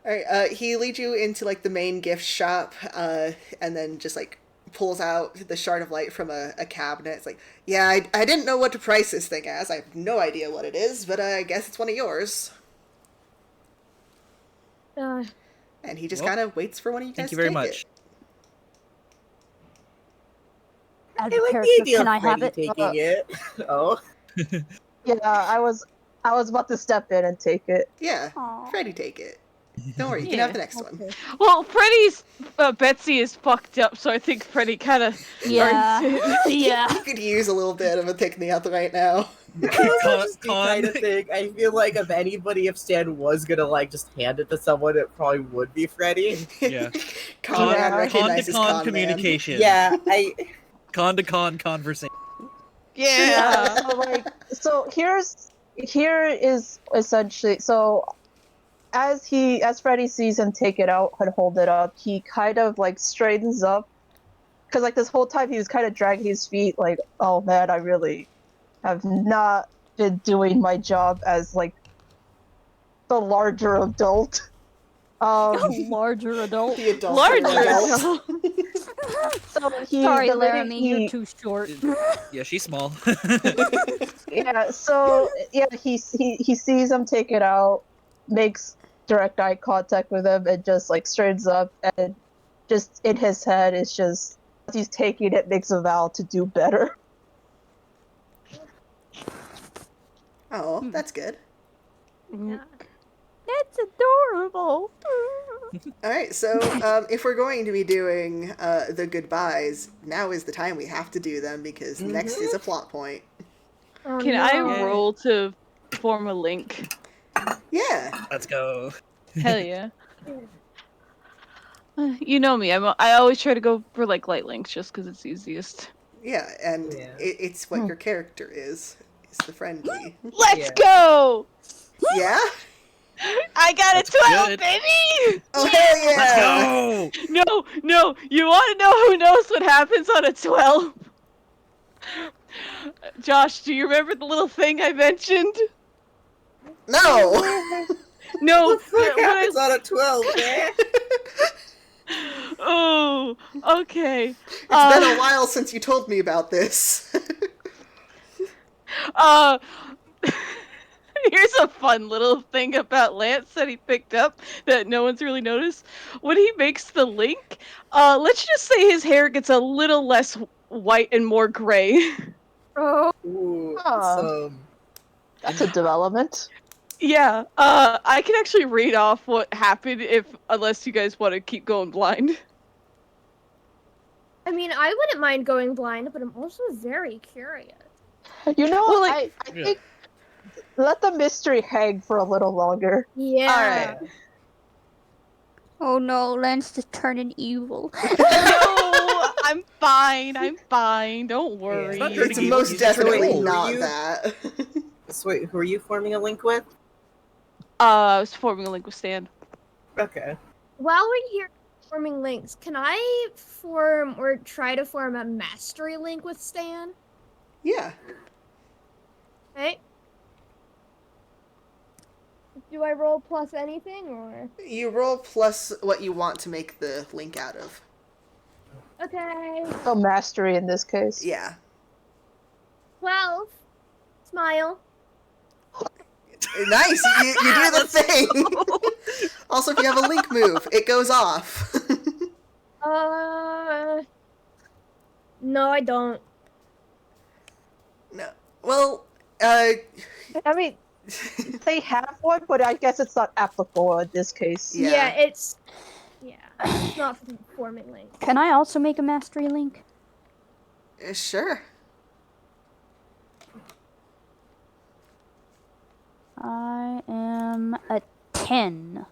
Alright, he leads you into, like, the main gift shop, and then just, like, pulls out the shard of light from a cabinet. It's like, yeah, I didn't know what to price this thing as. I have no idea what it is, but I guess it's one of yours. Uh, And he just Well, kind of waits for one of you guys Thank you to very take much. As I a like the character, idea can of I have Freddy it? taking it. Oh. Yeah, I was about to step in and take it. Yeah, Aw. Freddy, take it. Don't worry, you can Yeah. have the next one. Well, Freddy's Betsy is fucked up, so I think Freddy kind of Yeah. Yeah. You could use a little bit of a pick-me-up right now. Kind of thing. I feel like if anybody, if Stan was gonna like just hand it to someone, it probably would be Freddy. Yeah. Con man Yeah. recognizes Con-to-con con man. communication. Yeah, I. Con-to-con conversation. Yeah. So here is essentially as Freddy sees him take it out and hold it up, he kind of like straightens up because like this whole time he was kind of dragging his feet, like, oh man, I really have not been doing my job as like the larger adult. Larger adult. The adult. Larger. adult. So Sorry, the lady- Laramie, you're too short. Yeah, she's small. Yeah, so yeah, he sees him take it out, makes direct eye contact with him, and just like straightens up, and just in his head, it's just as he's taking it, makes a vow to do better. Oh, that's good. yeah. That's adorable. Alright, so if we're going to be doing the goodbyes, now is the time we have to do them because next is a plot point. Oh, Can no. I roll to form a link? Yeah. Let's go. Hell yeah. You know me. I always try to go for like light links just because it's easiest. Yeah, and Yeah. it's what your character is. It's the friendly. Let's Yeah. go! Yeah? I got That's a 12, good. baby! Oh, hell yeah! Let's go. No, you want to know who knows what happens on a 12? Josh, do you remember the little thing I mentioned? No. No. What the fuck when happens on a 12, man? Oh, okay. It's been a while since you told me about this. Here's a fun little thing about Lance that he picked up that no one's really noticed. When he makes the link, let's just say his hair gets a little less white and more gray. Oh, Ooh, Huh. That's a development. Yeah, I can actually read off what happened unless you guys want to keep going blind. I mean, I wouldn't mind going blind, but I'm also very curious. You know, Well, like- I think let the mystery hang for a little longer. Yeah. Alright. Oh no, Lance is turning evil. No, I'm fine. Don't worry. not It's turning evil, most he's just definitely old. not You- that. So wait, who are you forming a link with? I was forming a link with Stan. Okay. While we're here forming links, can I form or try to form a mastery link with Stan? Yeah. Okay. Do I roll plus anything or? You roll plus what you want to make the link out of. Okay. Oh, mastery in this case. Yeah. 12. Smile. Nice. You do the thing. Also, if you have a link move, it goes off. No, I don't. No. Well, I mean, they have one, but I guess it's not applicable in this case. Yeah. It's not for forming links. Can I also make a mastery link? Sure. I am a 10.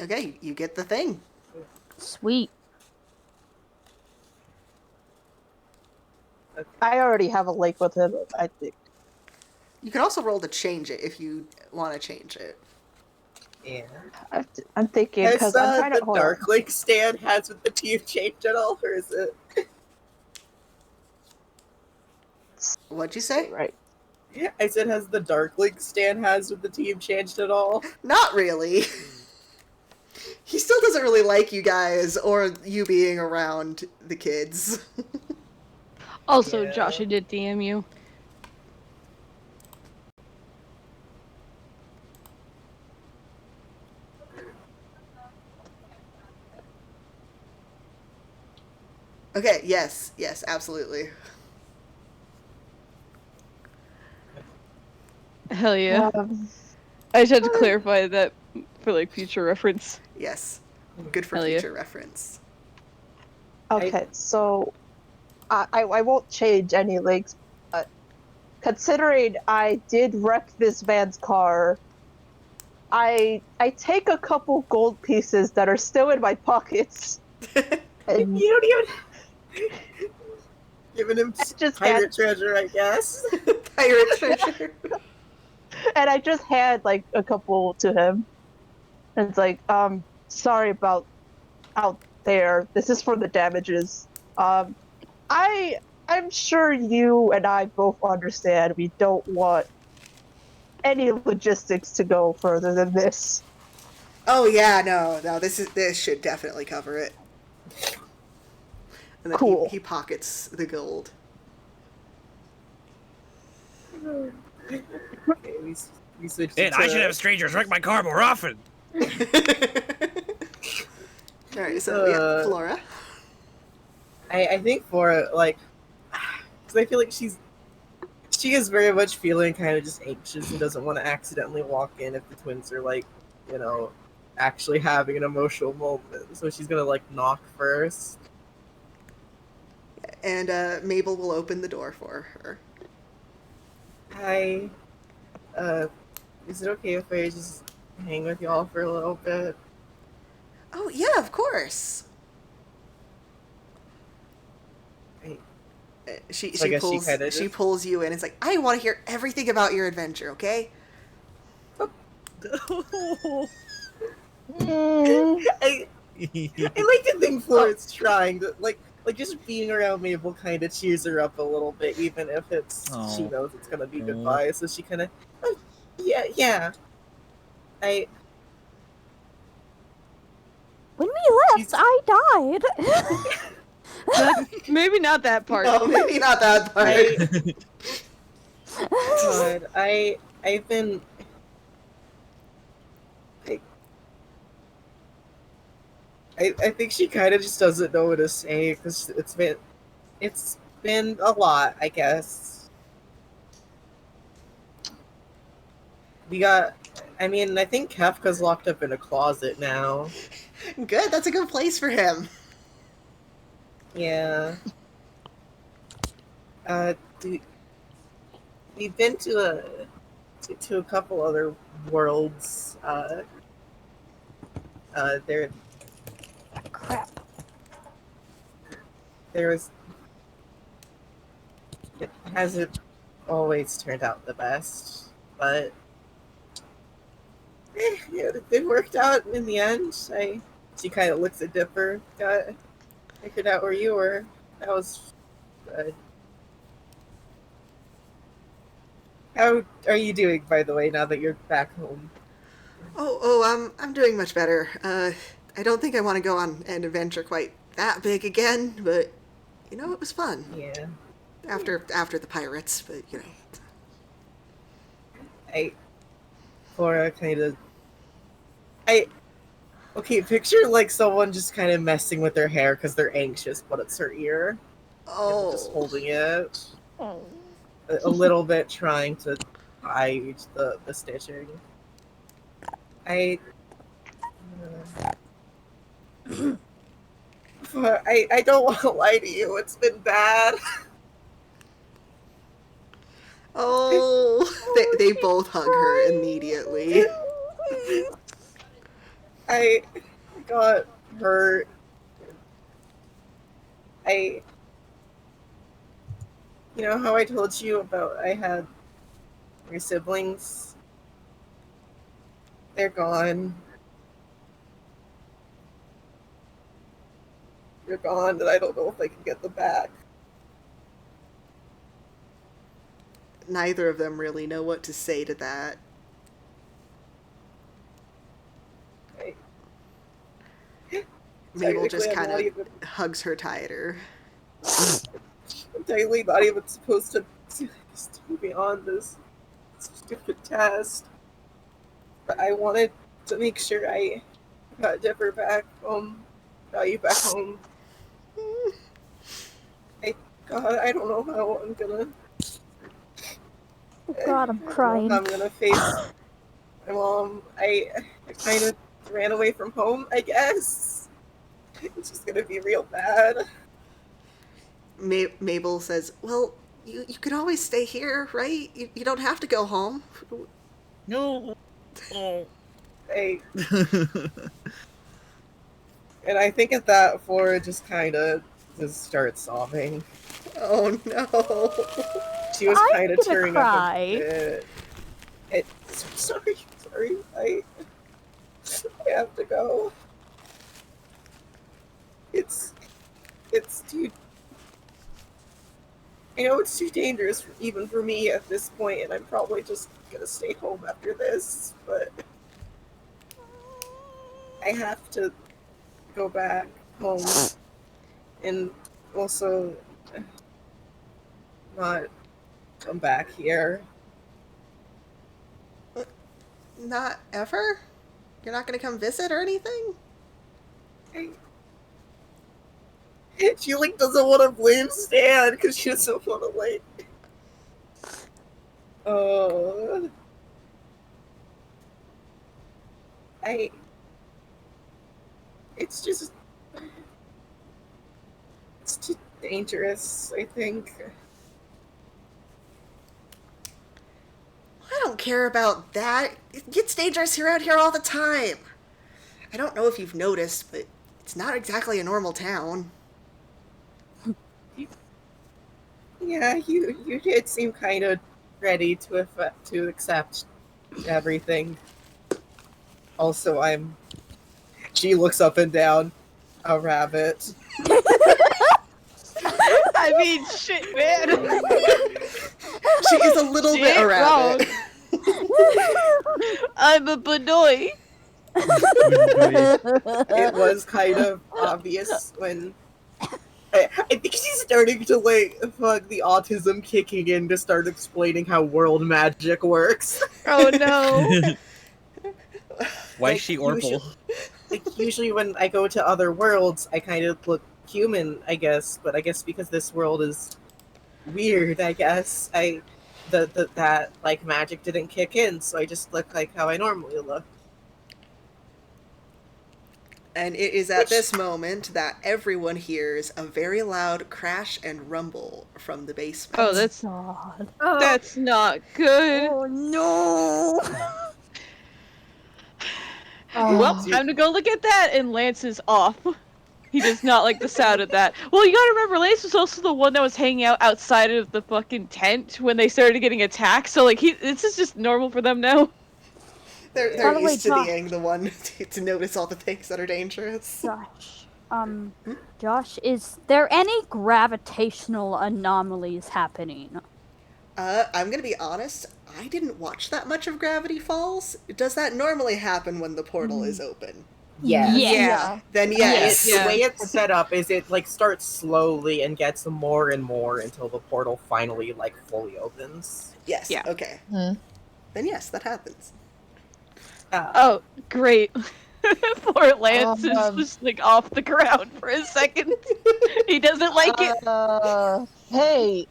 Okay, you get the thing. Sweet. I already have a link with him, I think. You can also roll to change it if you want to change it. Yeah. I'm thinking, Has because I'm trying to the hold on. Dark Link stand has with the team changed at all, or is it? What'd you say? Right. Yeah, I said, has the Dark Link stand has with the team changed at all? Not really. He still doesn't really like you guys or you being around the kids. Also, Yeah. Josh, I did DM you. Okay, yes, absolutely. Hell yeah. Um, I just had to clarify that for like future reference. Yes. Good for Hell yeah. future reference. okay, so I won't change any links, but considering I did wreck this man's car, I take a couple gold pieces that are still in my pockets. And You don't even giving him just pirate treasure, I guess. Pirate treasure. and I just had like a couple to him. And it's like, sorry about out there. This is for the damages. I'm sure you and I both understand we don't want any logistics to go further than this. Oh yeah, no, this should definitely cover it. And then Cool. he pockets the gold. Okay, we switched And to I should have strangers wreck my car more often. Alright, so yeah, Flora. I think for like, because I feel like she is very much feeling kind of just anxious and doesn't want to accidentally walk in if the twins are like, you know, actually having an emotional moment. So she's gonna like knock first. And Mabel will open the door for her. Hi. Is it okay if I just hang with y'all for a little bit? Oh yeah, of course. Right. She So I guess she pulls kinda she just- pulls you in. It's like, I want to hear everything about your adventure, okay? Mm, I like to think Flora's trying to like like just being around Mabel kind of cheers her up a little bit, even if she Oh. knows it's gonna be Oh. goodbye. So she kind of, yeah. I When we left, She's- I died. Maybe not that part. No, maybe not that part. God, I've been. I think she kind of just doesn't know what to say because it's been a lot, I guess. I think Kefka's locked up in a closet now. Good, that's a good place for him. Yeah. Uh, we've been to a couple other worlds. There Crap. was. It hasn't always turned out the best, but it worked out in the end. She kind of looks at Dipper. Got figured out where you were. That was good. How are you doing, by the way, now that you're back home? I'm doing much better. I don't think I want to go on an adventure quite that big again, but it was fun. Yeah. After the pirates, but Cora kind of. Okay, picture like someone just kind of messing with their hair because they're anxious, but it's her ear. Oh. Just holding it. A little bit trying to hide the stitching. I don't want to lie to you. It's been bad. Oh, they both hug her immediately. I got hurt. You know how I told you about I had 3 siblings? They're gone. They're gone, and I don't know if I can get them back. Neither of them really know what to say to that. Mabel just kind of hugs her tighter. I'm technically not even supposed to be on this stupid test. But I wanted to make sure I got Dipper back home. Got you back home. God, I don't know how I'm gonna. Oh God, I'm crying. I'm gonna face my mom. I kind of ran away from home, I guess. It's just gonna be real bad. Mabel says, "Well, you can always stay here, right? You don't have to go home." No. Oh. And I think at that, Flora just kind of just starts sobbing. Oh no. She was kind of I'm gonna tearing cry. up a bit. Sorry. I have to go. It's too. I know it's too dangerous even for me at this point, and I'm probably just gonna stay home after this. But I have to go back home, and also not come back here. Not ever? You're not gonna come visit or anything? She like doesn't want to blame Stan because she doesn't want to like. Oh, it's just it's too dangerous. I think. I don't care about that. It gets dangerous here out here all the time. I don't know if you've noticed, but it's not exactly a normal town. Yeah, you did seem kind of ready to accept everything. Also, She looks up and down. A rabbit. mean, shit, man. She is a little bit Shit a rabbit. I'm a Benoy. It was kind of obvious when I think she's starting to like fuck the autism kicking in to start explaining how world magic works. Oh no. Why Like, is she Orpal? Usually when I go to other worlds, I kind of look human, I guess. But I guess because this world is weird, I guess that like magic didn't kick in, so I just look like how I normally look. And it is at this moment that everyone hears a very loud crash and rumble from the basement. Oh, God. Oh, that's not good. Oh no. Well, time to go look at that, and Lance is off. He does not like the sound of that. Well, you gotta remember, Lance was also the one that was hanging out outside of the fucking tent when they started getting attacked, so like this is just normal for them now. They're By the way, used to Josh- being the one to notice all the things that are dangerous. Josh, Josh, is there any gravitational anomalies happening? I'm gonna be honest, I didn't watch that much of Gravity Falls. Does that normally happen when the portal is open? Yes. Yeah. Then yes. Yeah. The way it's set up is it like starts slowly and gets more and more until the portal finally like fully opens. Yes. Yeah. Okay. Hmm. Then yes, that happens. Oh, great. Poor Lance is Um, just like off the ground for a second. He doesn't like it. Hey,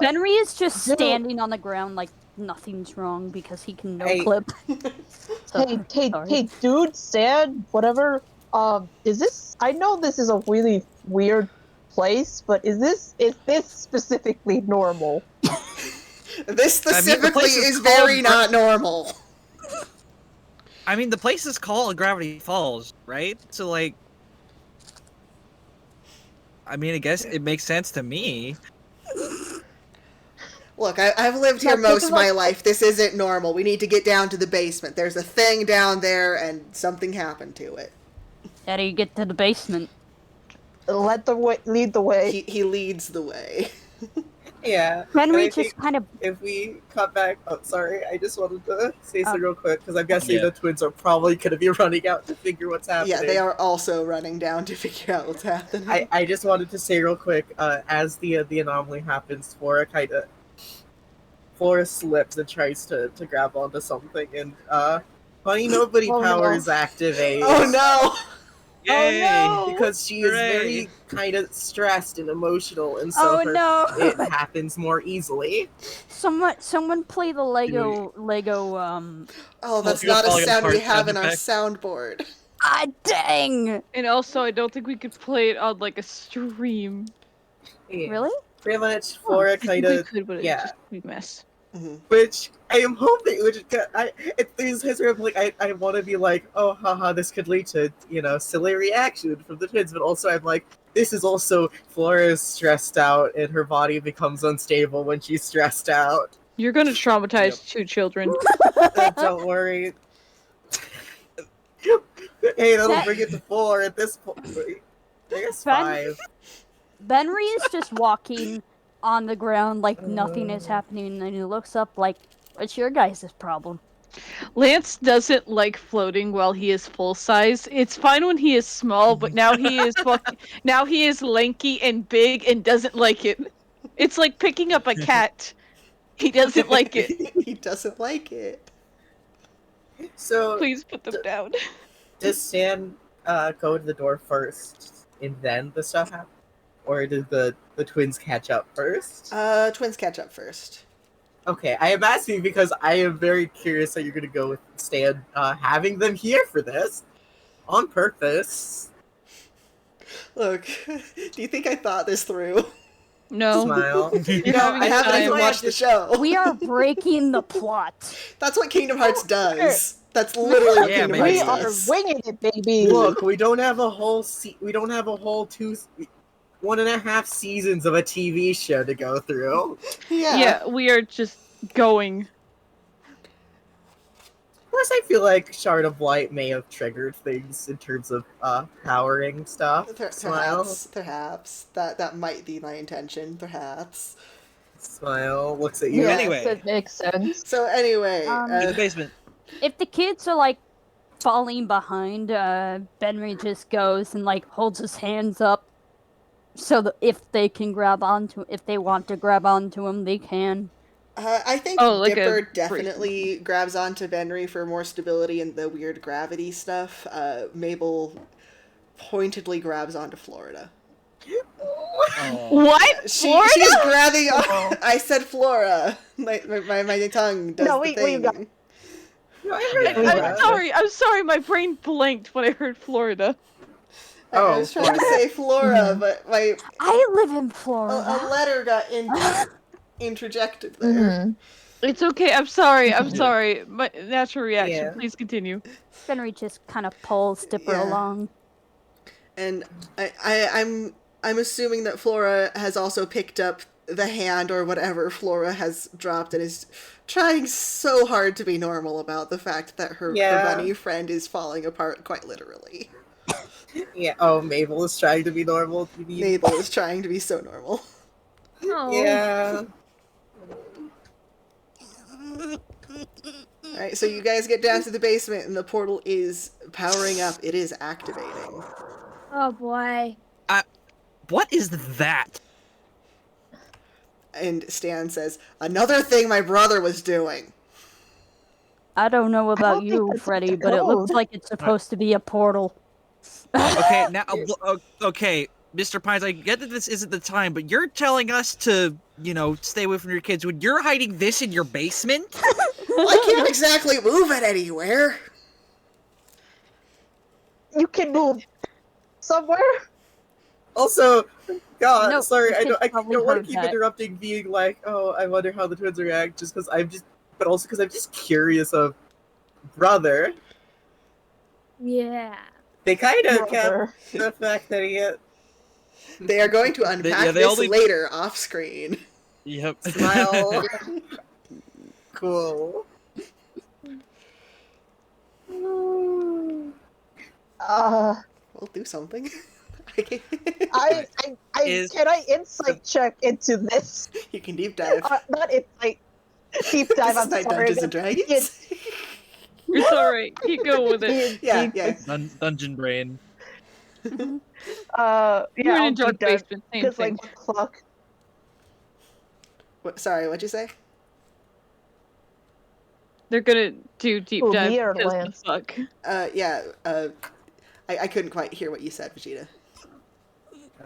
Henry is just Dude. standing on the ground like nothing's wrong because he can no Hey. clip. So, hey, sorry. dude, Stan, whatever. Is this? I know this is a really weird place, but is this specifically normal? This specifically place is is very called not normal. I mean, the place is called Gravity Falls, right? So, like, I mean, I guess it makes sense to me. Look, I've lived here That's most of my like- life. This isn't normal. We need to get down to the basement. There's a thing down there, and something happened to it. How do you get to the basement? Lead the way. He leads the way. Yeah. Henry and I just kind of. If we cut back, oh sorry, I just wanted to say something Oh. real quick because I'm guessing Yeah. the twins are probably going to be running out to figure what's happening. Yeah, they are also running down to figure out what's happening. I just wanted to say real quick, as the anomaly happens, Flora slips and tries to grab onto something, and funny nobody Oh, no. powers activate. Oh no! Yay! Oh no! Because she is Hooray. very kind of stressed and emotional, and so Oh no! it happens more easily. Someone play the Lego. Oh, that's you're not a falling sound we apart have sound in our effect. soundboard. Ah, dang! And also, I don't think we could play it on like a stream. Yeah. Really? Pretty much, Flora I think kind we of, could, but it'd yeah. just be a mess. which I am hoping, it's his way of like, I want to be like, oh, haha, this could lead to, silly reaction from the twins, but also I'm like, this is also, Flora is stressed out, and her body becomes unstable when she's stressed out. You're gonna traumatize 2 children. Don't worry. Hey, that'll That- bring it to 4 at this point. I guess Ben- 5. Benry is just walking on the ground like nothing is happening, and he looks up like, "What's your guys' problem?" Lance doesn't like floating while he is full size. It's fine when he is small, but now he is now he is lanky and big and doesn't like it. It's like picking up a cat. He doesn't like it. He doesn't like it. So, Please put them down. does Stan go to the door first, and then the stuff happens? Or did the twins catch up first? Twins catch up first. Okay, I am asking because I am very curious how you're going to go with Stan having them here for this. On purpose. Look, do you think I thought this through? No. Smile. You're No, having I a haven't time. even watched the show. We are breaking the plot. That's what Kingdom Hearts does. That's literally what Yeah, Kingdom baby. We Hearts are does. winging it, baby. Look, we don't have a whole 1.5 seasons of a TV show to go through. Yeah. Yeah, we are just going. Plus, I feel like Shard of Light may have triggered things in terms of powering stuff. Smile. Perhaps that might be my intention. Perhaps. Smile. Looks at you. Yeah, Anyway. that makes sense. So anyway, In the basement. If the kids are like falling behind, Benry just goes and like holds his hands up so that if they want to grab onto him, they can. I think like Dipper a definitely grabs onto Benry for more stability and the weird gravity stuff. Mabel pointedly grabs onto Florida. Oh. What? Florida? She's grabbing. I said Flora. My tongue does No, the we thing. got- I'm sorry, my brain blanked when I heard Florida. I was trying to say Flora, but I live in a Florida. letter got interjected there. It's okay, I'm sorry, My natural reaction, Yeah. please continue. Benry just kind of pulls Dipper Yeah. along. And I'm assuming that Flora has also picked up the hand or whatever Flora has dropped and is trying so hard to be normal about the fact that her bunny friend is falling apart quite literally. Yeah. Oh, Mabel is trying to be normal. You mean? Mabel is trying to be so normal. Oh. Yeah. Alright, so you guys get down to the basement and the portal is powering up. It is activating. Oh boy. What is that? And Stan says, "Another thing my brother was doing." I don't know about don't think you, that's Freddy, the but it looks code. like it's supposed to be a portal. Okay, now, okay, Mr. Pines, I get that this isn't the time, but you're telling us to, stay away from your kids when you're hiding this in your basement? Well, I can't exactly move it anywhere. You can move somewhere. Also, God, No, sorry, the I kids don't probably want to heard keep that. interrupting, being like, oh, I wonder how the twins react, but also because I'm just curious of brother. Yeah. They kind of Brother. kept the fact that he They are going to unpack they this only- later off screen. Yep. smile. Cool. We'll do something. I Is- can I insight check into this? You can deep dive. Not insight. Deep dive. This I'm is not sorry. Dungeons and Dragons. It's alright, keep going with it. Yeah. Dungeon brain. You're Yeah, in I'll a dark deep dive basement, same because thing. like what the fuck? Sorry, what'd you say? They're gonna do deep Ooh, dive me or because Lance? the fuck. I couldn't quite hear what you said, Vegeta.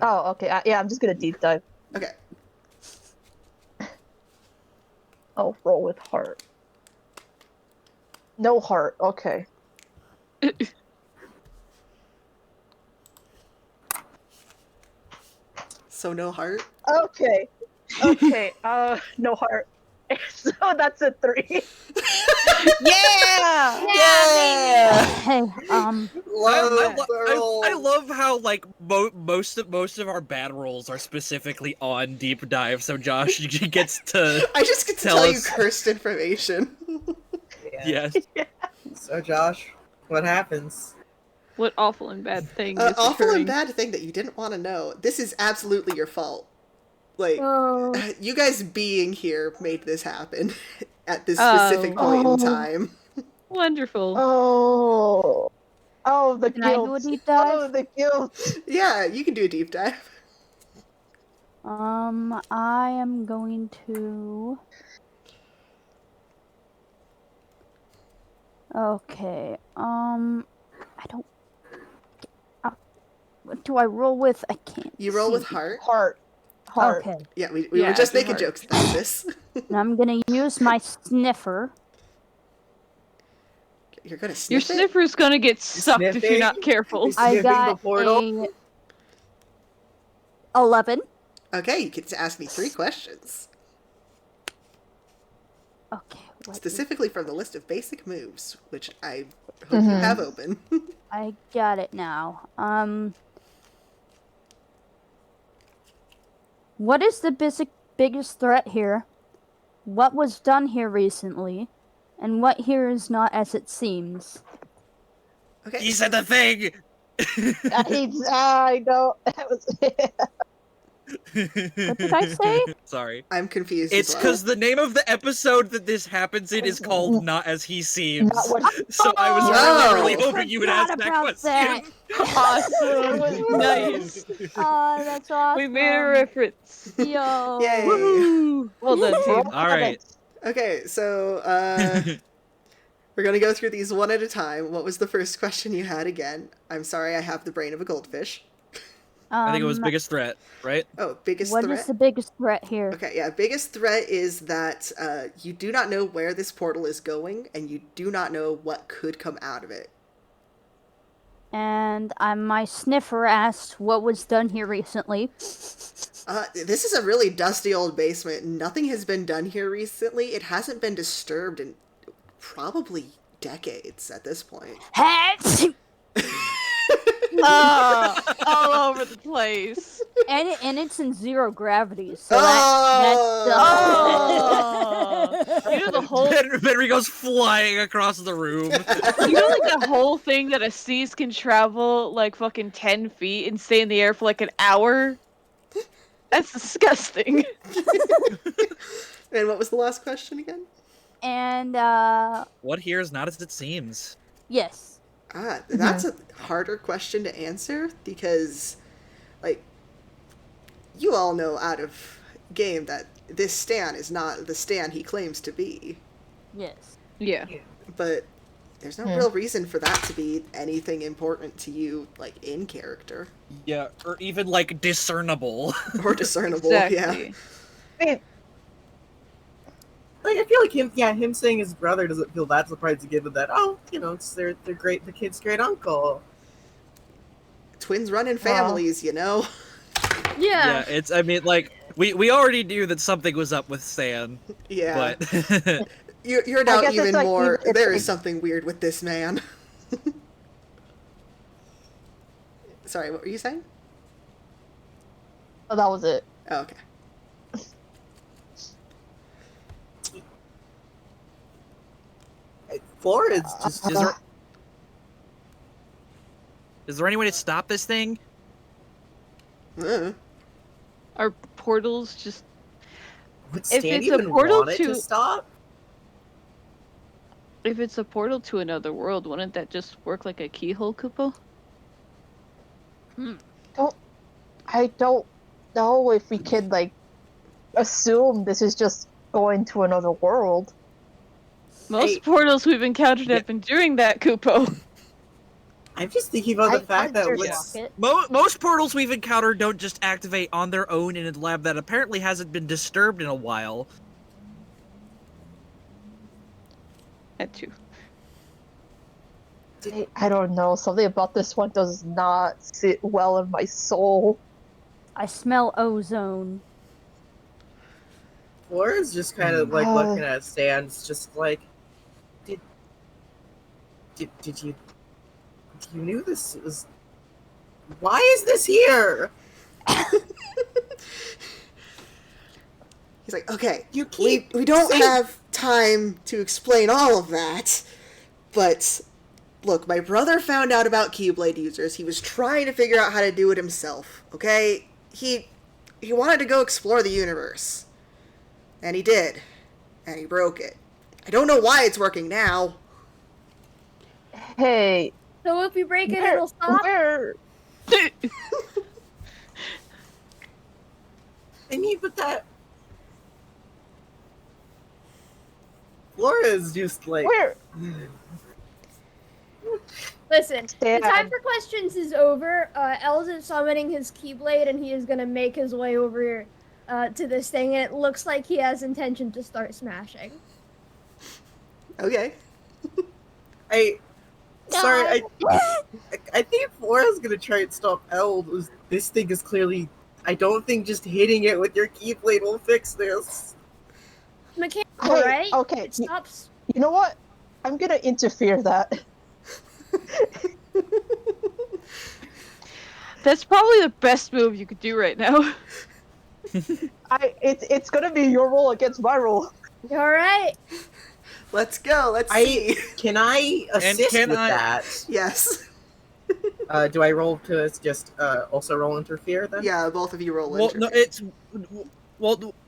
Oh, okay. Yeah, I'm just gonna deep dive. Okay. Oh, roll with heart. No heart. Okay. So no heart? Okay. Okay. No heart. So that's a 3. Yeah! Yeah! Hey, I love how like most of our bad rolls are specifically on deep dive, so Josh gets to I just get to Tell tell you us. cursed information. yes. So, Josh, what happens? What awful and bad thing is Awful occurring? and bad thing that you didn't want to know. This is absolutely your fault. Like, Oh. you guys being here made this happen at this specific point in time. Wonderful. Oh, the Can I do a guilt. deep dive? Oh, the guilt. Yeah, you can do a deep dive. I am going to. Okay. I don't. What do I roll with? I can't. You roll with see. heart. Heart. Heart. Okay. Yeah, we Yeah, were just do making heart. jokes about this. And I'm gonna use my sniffer. You're gonna Your sniff it? sniffer's gonna get sucked if you're not sniffing? careful. Is- I Sniffing the got portal? a 11. Okay, you get to ask me 3 questions. Okay. what is- Specifically from the list of basic moves, which I hope you have open. I got it now. What is the biggest threat here? What was done here recently? And what here is not as it seems. Okay. He said the thing. I know. What did I say? Sorry. I'm confused. It's as well. because the name of the episode that this happens in is called Not As He Seems. Not what- So I was Oh. really hoping you would ask that Forgot about question. Awesome. Nice. Oh, that's awesome. We made a reference. Yo. Yay. Woohoo! Well done, team. All right. Okay, so we're gonna go through these one at a time. What was the first question you had again? I'm sorry, I have the brain of a goldfish. I think it was biggest threat, right? Oh, biggest What threat. is the biggest threat here? Okay, yeah, biggest threat is that you do not know where this portal is going, and you do not know what could come out of it. And my sniffer asked what was done here recently. This is a really dusty old basement. Nothing has been done here recently. It hasn't been disturbed in probably decades at this point. All over the place. And it's in zero gravity, so Oh. You know the whole Henry goes flying across the room. you know like the whole thing that a Seas can travel like fucking 10 feet and stay in the air for like an hour? That's disgusting. And what was the last question again? And What here is not as it seems. yes. That's a harder question to answer because, like, you all know out of game that this Stan is not the Stan he claims to be. Yes. Yeah. But there's no real reason for that to be anything important to you, like, in character. Yeah, or even like discernible. Or discernible, Exactly. yeah. Like, I feel like him saying his brother doesn't feel that surprising given that, it's their great, the kid's great uncle. Twins run in families, you know? Yeah. Yeah, I mean, like, we already knew that something was up with Stan, Yeah. but You're now guess it's even like more, it's there like- is something weird with this man. Sorry, what were you saying? Oh, that was it. Oh, okay. Florida's just is there any way to stop this thing? Are portals just would if Stan it's a even portal want it to- to stop? if it's a portal to another world, wouldn't that just work like a keyhole, Kupo? I don't know if we could, like, assume this is just going to another world. Most portals we've encountered have been doing that, Kupo. I'm just thinking about the fact that sure what's Rocket. Most portals we've encountered don't just activate on their own in a lab that apparently hasn't been disturbed in a while. That too. I don't know. Something about this one does not sit well in my soul. I smell ozone. Florida's just kind of like looking at Stan's just like, did you knew this was, why is this here? He's like, okay, You keep we don't saying- have time to explain all of that, but look, my brother found out about Keyblade users. He was trying to figure out how to do it himself, okay? He wanted to go explore the universe. And he did. And he broke it. I don't know why it's working now. Hey, So if we break it, it'll stop. where? I mean, but that Florida's just like, Where? Listen, the Stan. time for questions is over. Els is summoning his Keyblade, and he is gonna make his way over here to this thing. And it looks like he has intention to start smashing. Okay. Sorry, I think Florida's gonna try and stop Elle. This thing is clearly, I don't think just hitting it with your Keyblade will fix this. Mechanical, Hey, right? okay, It stops. You know what? I'm gonna interfere that. That's probably the best move you could do right now. It's gonna be your rule against my rule. All right. Let's go. Let's see. Can I assist can with I- that? Yes. Do I roll to just also roll interfere then? Yeah, both of you roll Well, no, interfere. it's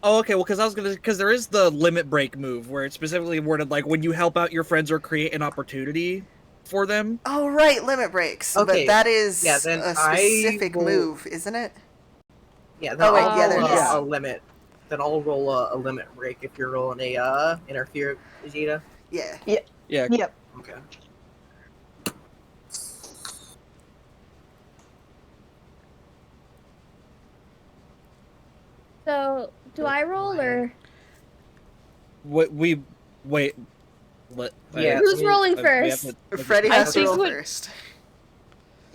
okay. Well, because there is the limit break move where it's specifically worded like when you help out your friends or create an opportunity for them. Oh, right, limit breaks. Okay, But that is yeah, then a I specific will- move, isn't it? Yeah, then Oh, wait, I'll yeah, there roll it is. a limit. Then I'll roll a limit break if you're rolling a interfere, Vegeta. Yeah. Yeah. Yep. Okay. So, do I roll or What we wait. Let Yeah, who's rolling we have first? Freddy I has to think roll what- first.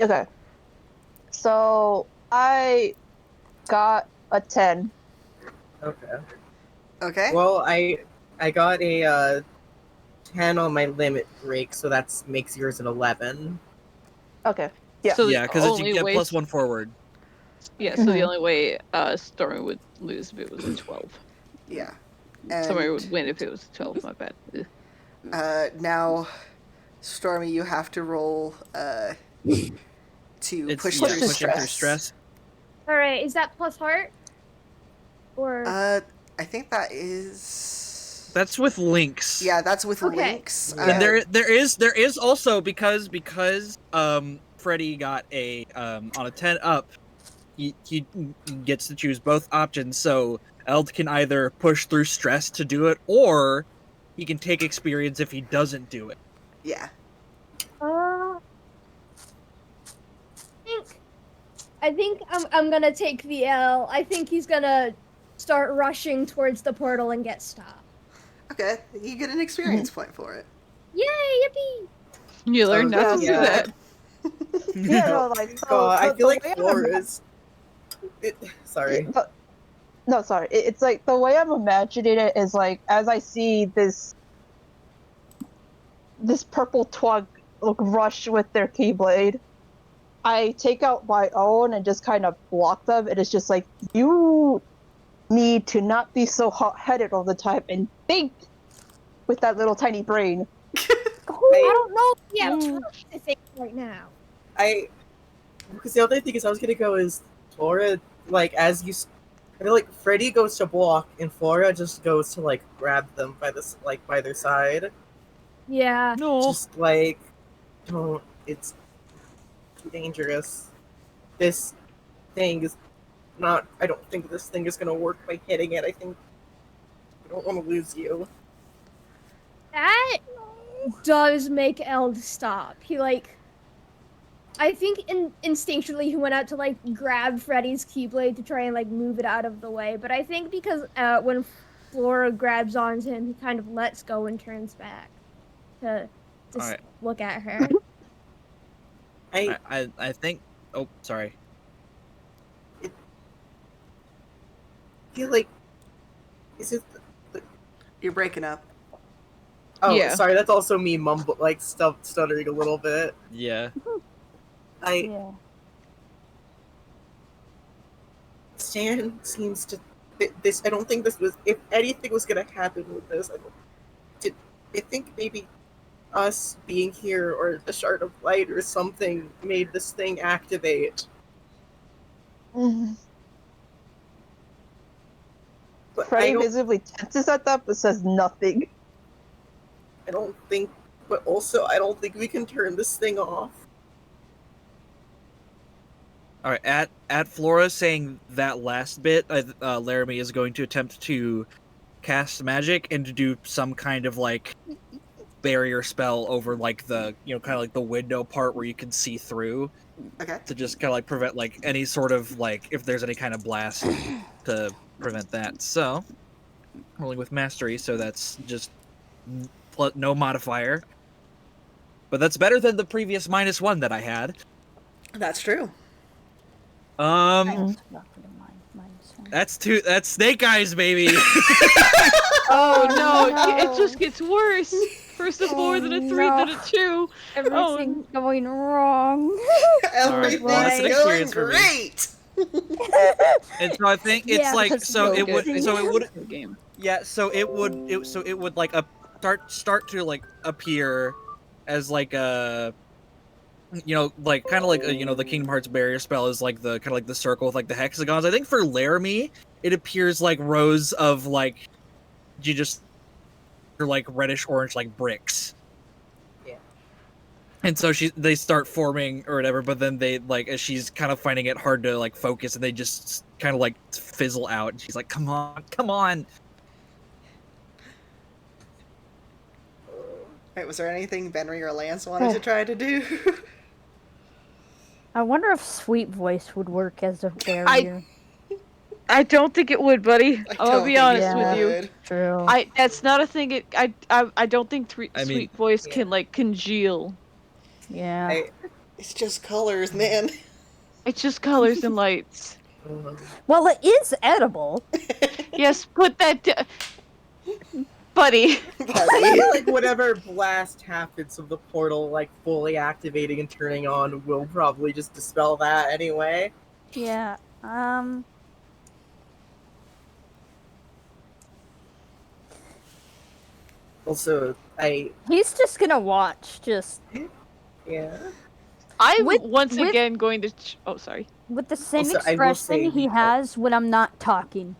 Okay. So I got a 10. Okay. Okay. Well, I got a 10 on my limit break, so that makes yours an 11. Okay. Yeah. So the Yeah, because you only get way- plus one forward. Yeah, so the Mhm. only way Stormy would lose if it was a 12. Yeah. Stormy And would win if it was a 12, my bad. Ugh. now, Stormy, you have to roll to It's push yeah, through pushing through stress. All right, is that plus heart? Or I think that is. That's with links. Yeah, that's with Okay. links. Yeah. And there is also because Freddy got a on a 10 up, he gets to choose both options. So Eld can either push through stress to do it, or he can take experience if he doesn't do it. Yeah. I think I'm gonna take the L. I think he's gonna start rushing towards the portal and get stopped. Okay, you get an experience point for it. Yay! Yippee! You learn not to do yeah. that. Yeah, no, like so, God, I so feel the like way I'm Flora's. Sorry. No, sorry. It's like the way I'm imagining it is like as I see this purple twug rush with their keyblade, I take out my own and just kind of block them. And it's just like you need to not be so hot-headed all the time and think with that little tiny brain. I don't know if we have time to think right now. Because the other thing is, I was gonna go is Flora, like as you, I feel like Freddy goes to block and Flora just goes to like grab them by this, like by their side. Yeah. No. Just like, don't. It's too dangerous. This thing is not. I don't think this thing is gonna work by hitting it. I think I don't want to lose you. That does make Eld stop. He I think instinctually he went out to like grab Freddy's keyblade to try and like move it out of the way. But I think because when Flora grabs onto him, he kind of lets go and turns back to just Alright. look at her. I think. Oh, sorry. Feel like, is it? You're breaking up. Oh, Yeah. sorry. That's also me stuttering a little bit. Yeah. Yeah. Stan seems to this. I don't think this was. If anything was gonna happen with this, I think maybe us being here or the shard of light or something made this thing activate. Mhm. But Freddy visibly tenses at that, but says nothing. I don't think. But also, I don't think we can turn this thing off. All right. At Flora saying that last bit, Laramie is going to attempt to cast magic and to do some kind of like barrier spell over like the kind of like the window part where you can see through, Okay. to just kind of like prevent like any sort of like if there's any kind of blast to prevent that. So rolling with mastery, so that's just no modifier, but that's better than the previous -1 that I had. That's true. Mhm. That's Snake Eyes, baby. Oh no, no. it just gets worse. First a 4, then a 3, no. then a 2. Everything's going wrong. Everything's well, that's an going experience for me. great. And so I think it's Yeah, like that's so real it would good. so it would Good game. yeah so it would like start to like appear as like a like kind of like the Kingdom Hearts barrier spell is like the kind of like the circle with like the hexagons. I think for Laramie it appears like rows of like you just like reddish orange like bricks. Yeah. And so they start forming or whatever, but then they like as she's kind of finding it hard to like focus, and they just kind of like fizzle out. And she's like, "Come on, come on!" Right, was there anything Benry or Lance wanted to try to do? I wonder if Sweet Voice would work as a barrier. I don't think it would, buddy. I'll be honest it with you. would. True. That's not a thing. I don't think I mean, Sweet Voice can like congeal. Yeah. It's just colors, man. It's just colors and lights. Well, it is edible. Yes, put that buddy. I feel like whatever blast happens of the portal, like fully activating and turning on, will probably just dispel that anyway. Yeah. Also, He's just gonna watch. Just yeah. I'm With- once with- again going to. Oh, sorry. with the same Also, I will say expression he the- has when I'm not talking.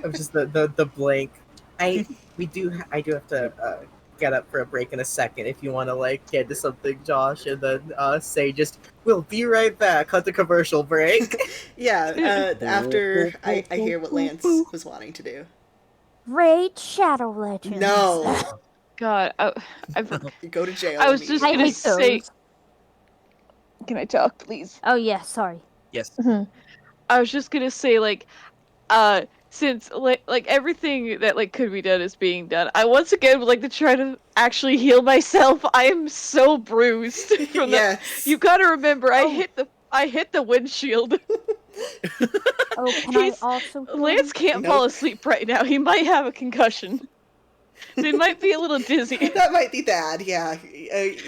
Of just the blank. I do have to get up for a break in a second if you want to like get into something, Josh, and then say just we'll be right back. Cut the commercial break. Yeah, after I hear what Lance was wanting to do. Raid Shadow Legends. No, God, you go to jail. I was just I gonna hate say. those. Can I talk, please? Oh yeah, sorry. Yes. I was just gonna say, like, since like everything that like could be done is being done, I once again would like to try to actually heal myself. I am so bruised from that. Yes. You gotta remember, I hit the windshield. Oh, can I also? heal Lance him? can't Nope. fall asleep right now. He might have a concussion. They might be a little dizzy. That might be bad. Yeah,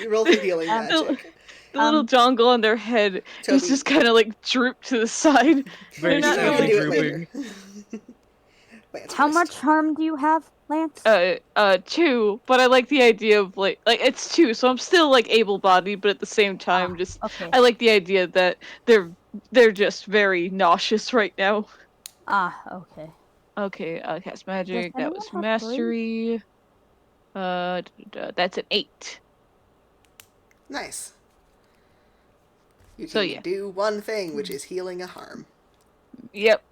roll for healing magic. The little dongle on their head Toby. is just kind of like drooped to the side. Very They're not You can sadly do it drooping. later. Lance How first. much harm do you have, Lance? 2, but I like the idea of like it's 2, so I'm still like able-bodied, but at the same time, just Okay. I like the idea that they're just very nauseous right now. Okay. Okay, cast magic. That anyone was have mastery. That's an 8. Nice. You So, can yeah. do one thing, which is healing a harm. Yep.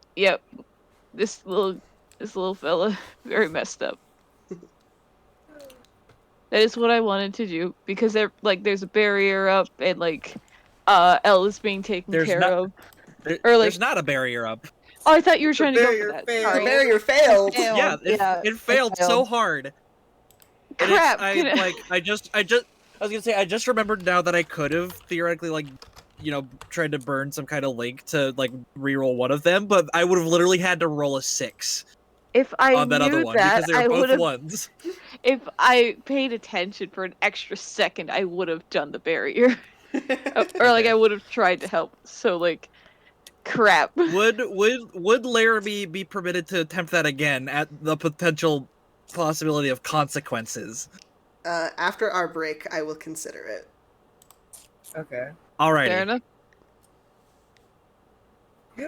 This little fella, very messed up. That is what I wanted to do because there's a barrier up and like Elle is being taken There's care not- of. There- Or, like- there's not a barrier up. Oh, I thought you were trying to go barrier for that. failed. The Sorry. barrier failed. Yeah, it failed so failed. hard. And Crap. I was gonna say I just remembered now that I could have theoretically like tried to burn some kind of link to like reroll one of them, but I would have literally had to roll a 6 If I on that knew other one that, because they I were would both have. ones. If I paid attention for an extra second, I would have done the barrier, or like I would have tried to help. So like, crap. Would Laramie be permitted to attempt that again at the potential possibility of consequences? After our break, I will consider it. Okay. Alrighty. Fair enough.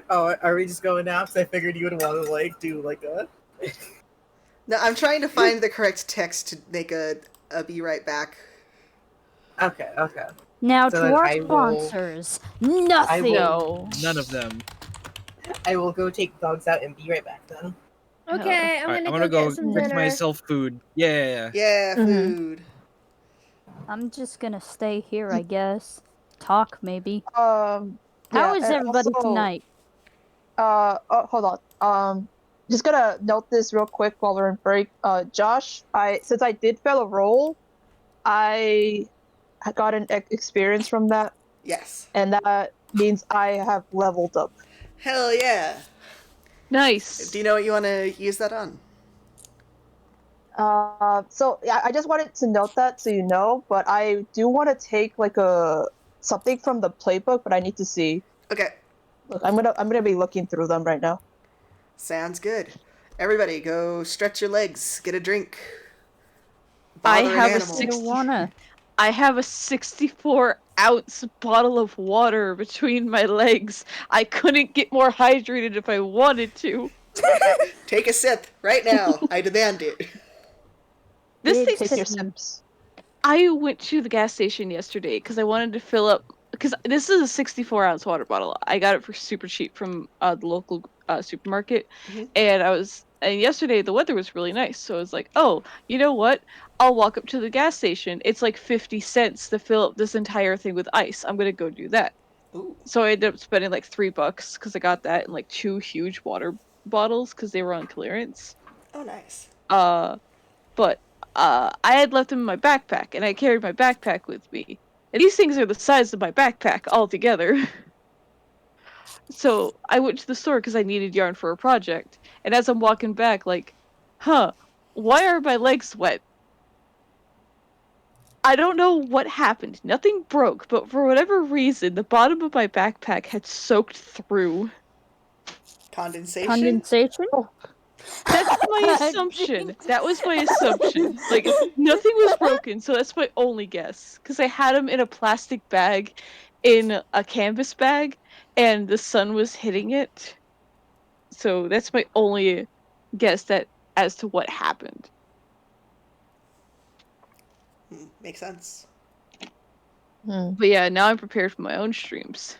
Oh, are we just going now? Because I figured you would want to like do like a. No, I'm trying to find the correct text to make a be right back. Okay. Now So to then our I will- sponsors, nothing. No. None of them. I will go take dogs out and be right back then. Okay, I'm Alright, gonna go get some fix dinner. myself food. Yeah. Yeah, Mhm. food. I'm just gonna stay here, I guess. Talk maybe. Yeah, How is and everybody also, tonight? Hold on. Just gonna note this real quick while we're in break. Josh, since I did fail a roll, I got an experience from that, Yes. and that means I have leveled up. Hell yeah. Nice. Do you know what you want to use that on? So yeah, I just wanted to note that so you know, but I do want to take like something from the playbook, but I need to see. Okay. Look, I'm gonna be looking through them right now. Sounds good. Everybody, go stretch your legs. Get a drink. I Bother an have a animal. I don't wanna. I have a 64-ounce bottle of water between my legs. I couldn't get more hydrated if I wanted to. Take a sip right now. I demand it. This Big thing's Take your sissy. sips. I went to the gas station yesterday because I wanted to fill up. Because this is a 64-ounce water bottle. I got it for super cheap from the local supermarket, Mhm. and yesterday the weather was really nice, so I was like, oh, you know what? I'll walk up to the gas station. It's like 50 cents to fill up this entire thing with ice. I'm gonna go do that. Ooh. So I ended up spending like $3 because I got that and like 2 huge water bottles because they were on clearance. Oh, nice. But I had left them in my backpack, and I carried my backpack with me. And these things are the size of my backpack altogether. So I went to the store because I needed yarn for a project. And as I'm walking back, like, huh, why are my legs wet? I don't know what happened. Nothing broke, but for whatever reason, the bottom of my backpack had soaked through. Condensation? Condensation? That's my assumption. That was my assumption. Like, nothing was broken, so that's my only guess. Because I had them in a plastic bag, in a canvas bag, and the sun was hitting it. So that's my only guess that as to what happened. Makes sense. But yeah, now I'm prepared for my own streams.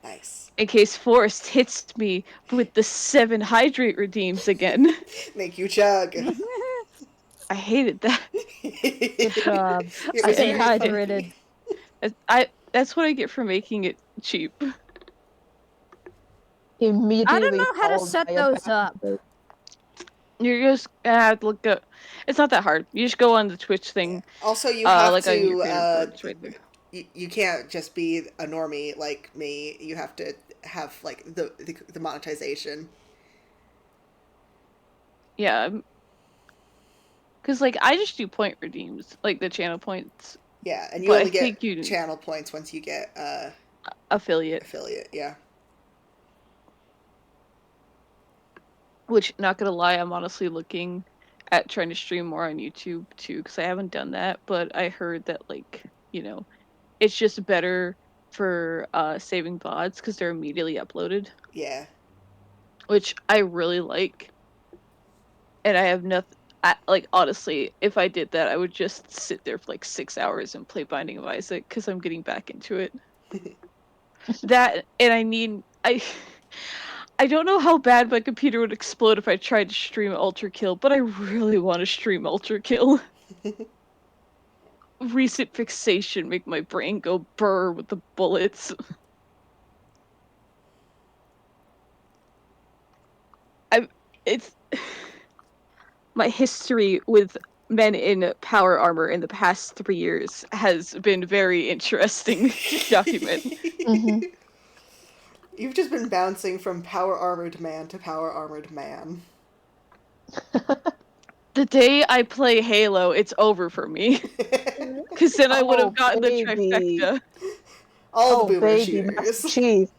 Nice. In case Forrest hits me with the 7 hydrate redeems again. Make you chug. I hated that. Good job. It was Stay very funny. hydrated. That's what I get for making it cheap. Immediately I don't know how to followed set by a those back- up. You're just gonna have to look up. It's not that hard. You just go on the Twitch thing. Also, you have like on your to. creator report, it's right there. You can't just be a normie like me. You have to have like the monetization. Yeah. Because like I just do point redeems, like the channel points. Yeah, and you But only I think get you channel points once you get affiliate. affiliate. Yeah. Which, not gonna lie, I'm honestly looking at trying to stream more on YouTube too, because I haven't done that. But I heard that like it's just better for saving VODs because they're immediately uploaded, Yeah. which I really like. And I have nothing. Like honestly, if I did that, I would just sit there for like 6 hours and play Binding of Isaac because I'm getting back into it. That and I don't know how bad my computer would explode if I tried to stream Ultra Kill, but I really want to stream Ultra Kill. Recent fixation make my brain go burr with the bullets. It's my history with men in power armor in the past 3 years has been very interesting to document. Mhm. You've just been bouncing from power armored man to power armored man. The day I play Halo, it's over for me. Because then I would have gotten the baby. trifecta. All the boomer baby, shooters. Master Chief.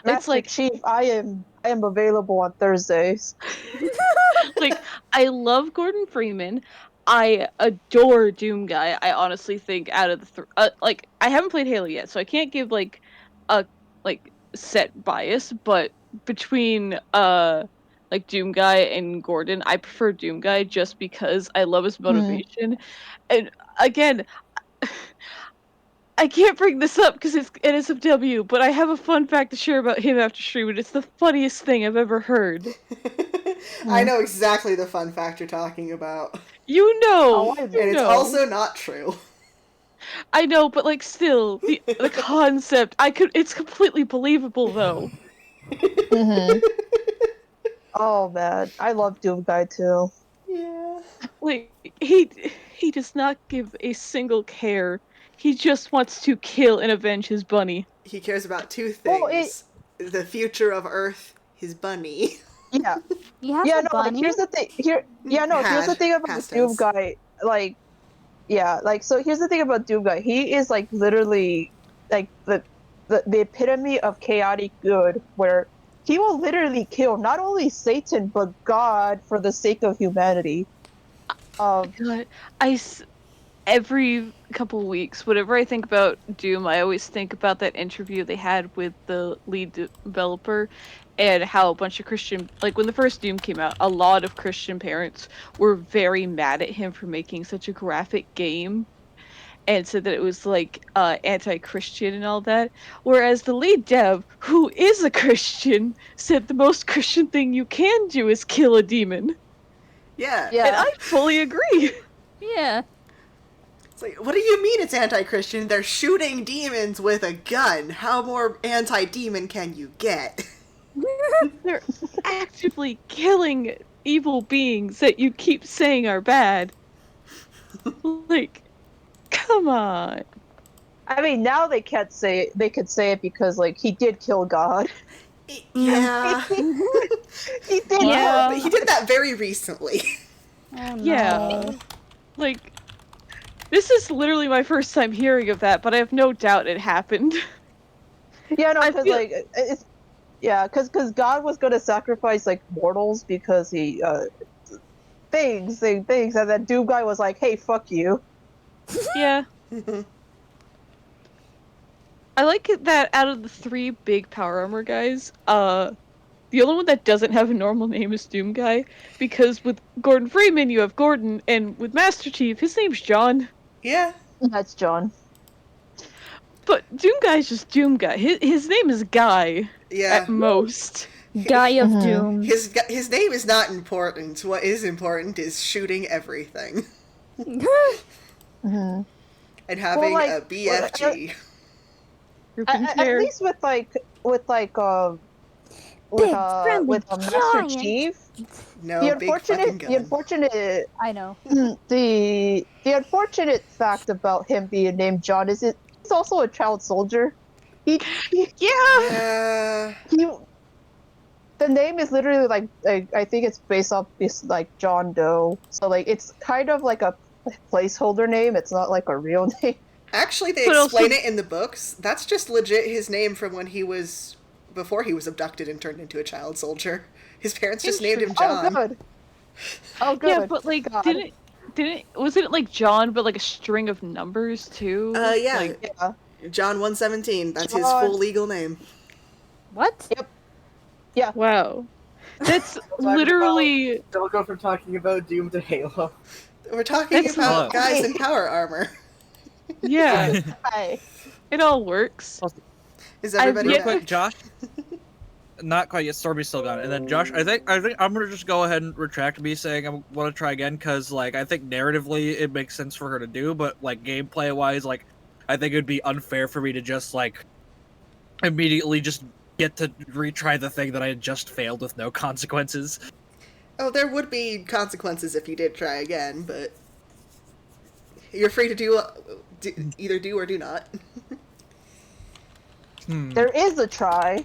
Master like- Chief, I am available on Thursdays. Like, I love Gordon Freeman. I adore Doom Guy. I honestly think out of the like, I haven't played Halo yet, so I can't give like a set bias, but between like Doom Guy and Gordon, I prefer Doom Guy just because I love his motivation. And again, I can't bring this up because it's NSFW, but I have a fun fact to share about him after stream, and it's the funniest thing I've ever heard. I know exactly the fun fact you're talking about. You know, Oh, I And do. it's know. also not true. I know, but like still, the concept, it's completely believable though. Mhm. Oh man, I love Doom Guy too. Yeah. Like he does not give a single care. He just wants to kill and avenge his bunny. He cares about two Well, things. The future of Earth, his bunny. Yeah, He has yeah. a No, bunny. like here's the thing. Here's the thing about past Doom tense. Guy. Like, yeah, like so. Here's the thing about Doom Guy. He is like literally like the epitome of chaotic good, where he will literally kill not only Satan but God for the sake of humanity. God, every couple of weeks, whenever I think about Doom, I always think about that interview they had with the lead developer and how a bunch of Christian, like when the first Doom came out, a lot of Christian parents were very mad at him for making such a graphic game and said that it was like anti-Christian and all that. Whereas the lead dev, who is a Christian, said the most Christian thing you can do is kill a demon. Yeah. And Yeah. I fully agree. Yeah. It's like, what do you mean it's anti-Christian? They're shooting demons with a gun. How more anti-demon can you get? They're actively killing evil beings that you keep saying are bad. Like, come on. I mean, now they can't say it. They could say it because, like, he did kill God. Yeah. He did. Yeah. But he did that very recently. Oh no. Yeah. Like, this is literally my first time hearing of that, but I have no doubt it happened. Yeah, no, I because feel- like it's because God was gonna sacrifice like mortals because he things, and then Doom guy was like, "Hey, fuck you." Yeah. I like it that out of the 3 big power armor guys, the only one that doesn't have a normal name is Doom Guy, because with Gordon Freeman you have Gordon, and with Master Chief, his name's John. Yeah. That's John. But Doom Guy's just Doom Guy. His name is Guy, Yeah. at most. Guy of Mhm. Doom. His name is not important. What is important is shooting everything Hmm. and having like, a BFG. Ripping At tear. least with Big friendly with Master giant. Chief. No big fucking The gun. unfortunate I know. the unfortunate fact about him being named John is he's also a child soldier. He Yeah! Yeah. he the name is literally like I think it's based off this like John Doe. So like it's kind of like a placeholder name. It's not like a real name. Actually, they But explain also- it in the books. That's just legit his name from when he was before he was abducted and turned into a child soldier. His parents just named him John. Oh good. Oh good. Yeah, but like, God. wasn't it like John, but like a string of numbers too? Yeah. Like, Yeah. John 117. That's his John. full legal name. What? wow. That's talking literally. Don't go from talking about Doom to Halo. We're talking That's about not- guys in power armor. Yeah, Hi. it all works. Is I've everybody Real yet- back? quick, Josh. Not quite yet. Stormy's still gone. And then Josh, I think I'm gonna just go ahead and retract me saying I want to try again because like I think narratively it makes sense for her to do, but like gameplay wise, like I think it would be unfair for me to just like immediately just get to retry the thing that I had just failed with no consequences. Oh, there would be consequences if you did try again, but you're free to either do or do not. There is a try.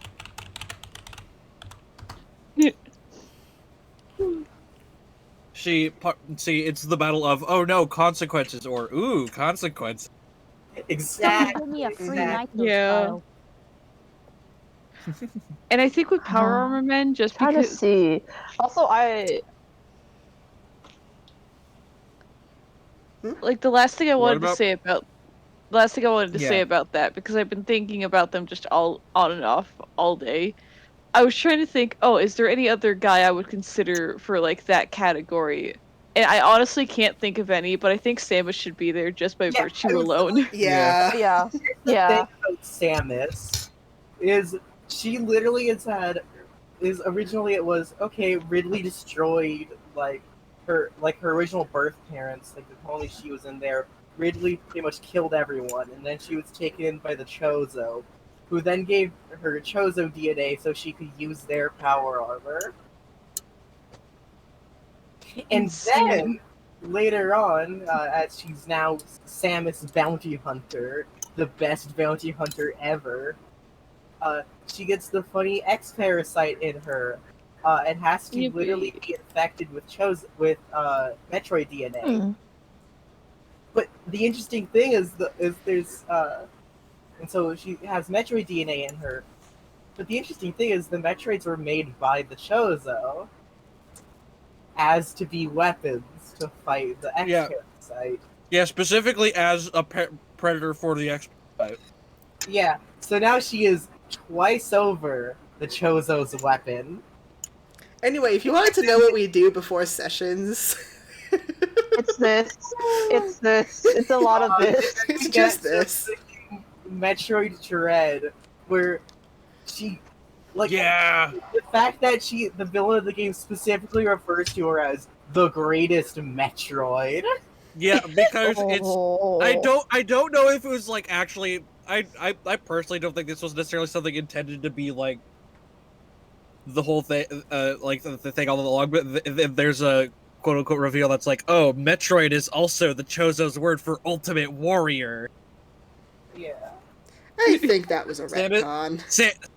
See, it's the battle of oh no consequences or ooh consequences. Exactly. Give me a free Exactly. Nitro Yeah. trial. And I think with Power Armor Men, just Trying to because see. Also, like the last thing I What wanted about- to say about say Yeah. about that, because I've been thinking about them just all on and off all day. I was trying to think, oh, is there any other guy I would consider for like that category? And I honestly can't think of any, but I think Samus should be there just by Yeah, virtue I was- alone. Yeah. yeah, The yeah. thing about Samus is she literally is originally it was okay. Ridley destroyed her original birth parents, like the colony she was in there. Ridley pretty much killed everyone, and then she was taken by the Chozo, who then gave her Chozo DNA so she could use their power armor. And then later on, as she's now Samus Bounty Hunter, the best bounty hunter ever, she gets the funny X parasite in her, and has to Yippee. literally be infected with Metroid DNA. Hmm. But the interesting thing is there's and so she has Metroid DNA in her, But the interesting thing is the Metroids were made by the Chozo as to be weapons to fight the Yeah. X-Parasite. Yeah, specifically as a predator for the X. Yeah, so now she is twice over the Chozo's weapon. Anyway, if you wanted to know what we do before sessions, It's this. It's this. It's a lot of this. it's We just get to this. freaking Metroid Dread, where she, like, Yeah. the fact that the villain of the game specifically refers to her as the greatest Metroid. Yeah, because it's Oh. I don't know if it was like actually I personally don't think this was necessarily something intended to be like the whole thing like the thing all along, but there's a quote unquote reveal that's like, oh, Metroid is also the Chozo's word for ultimate warrior. Yeah. I think that was a Damn it. retcon.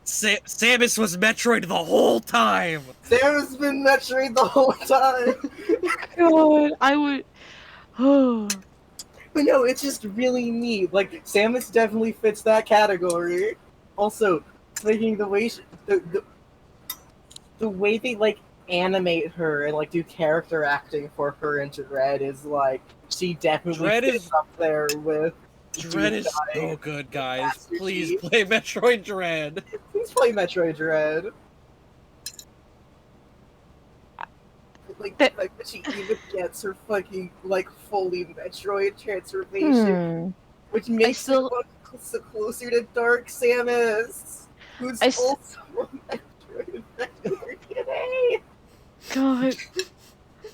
Samus was Metroid the whole time. Samus been Metroid the whole time. God, I would. Oh, But no, it's just really neat. Like, Samus definitely fits that category. Also, thinking the way the way they like animate her and like do character acting for her in Dread is like she definitely Dread fits is- up there with Dread is Duke so good, guys. Master Please Chief. play Metroid Dread. Please play Metroid Dread. Like the fact that she even gets her fucking like fully Metroid transformation, which makes still- her look so closer to Dark Samus, who's I s- also a Metroid infected DNA. God.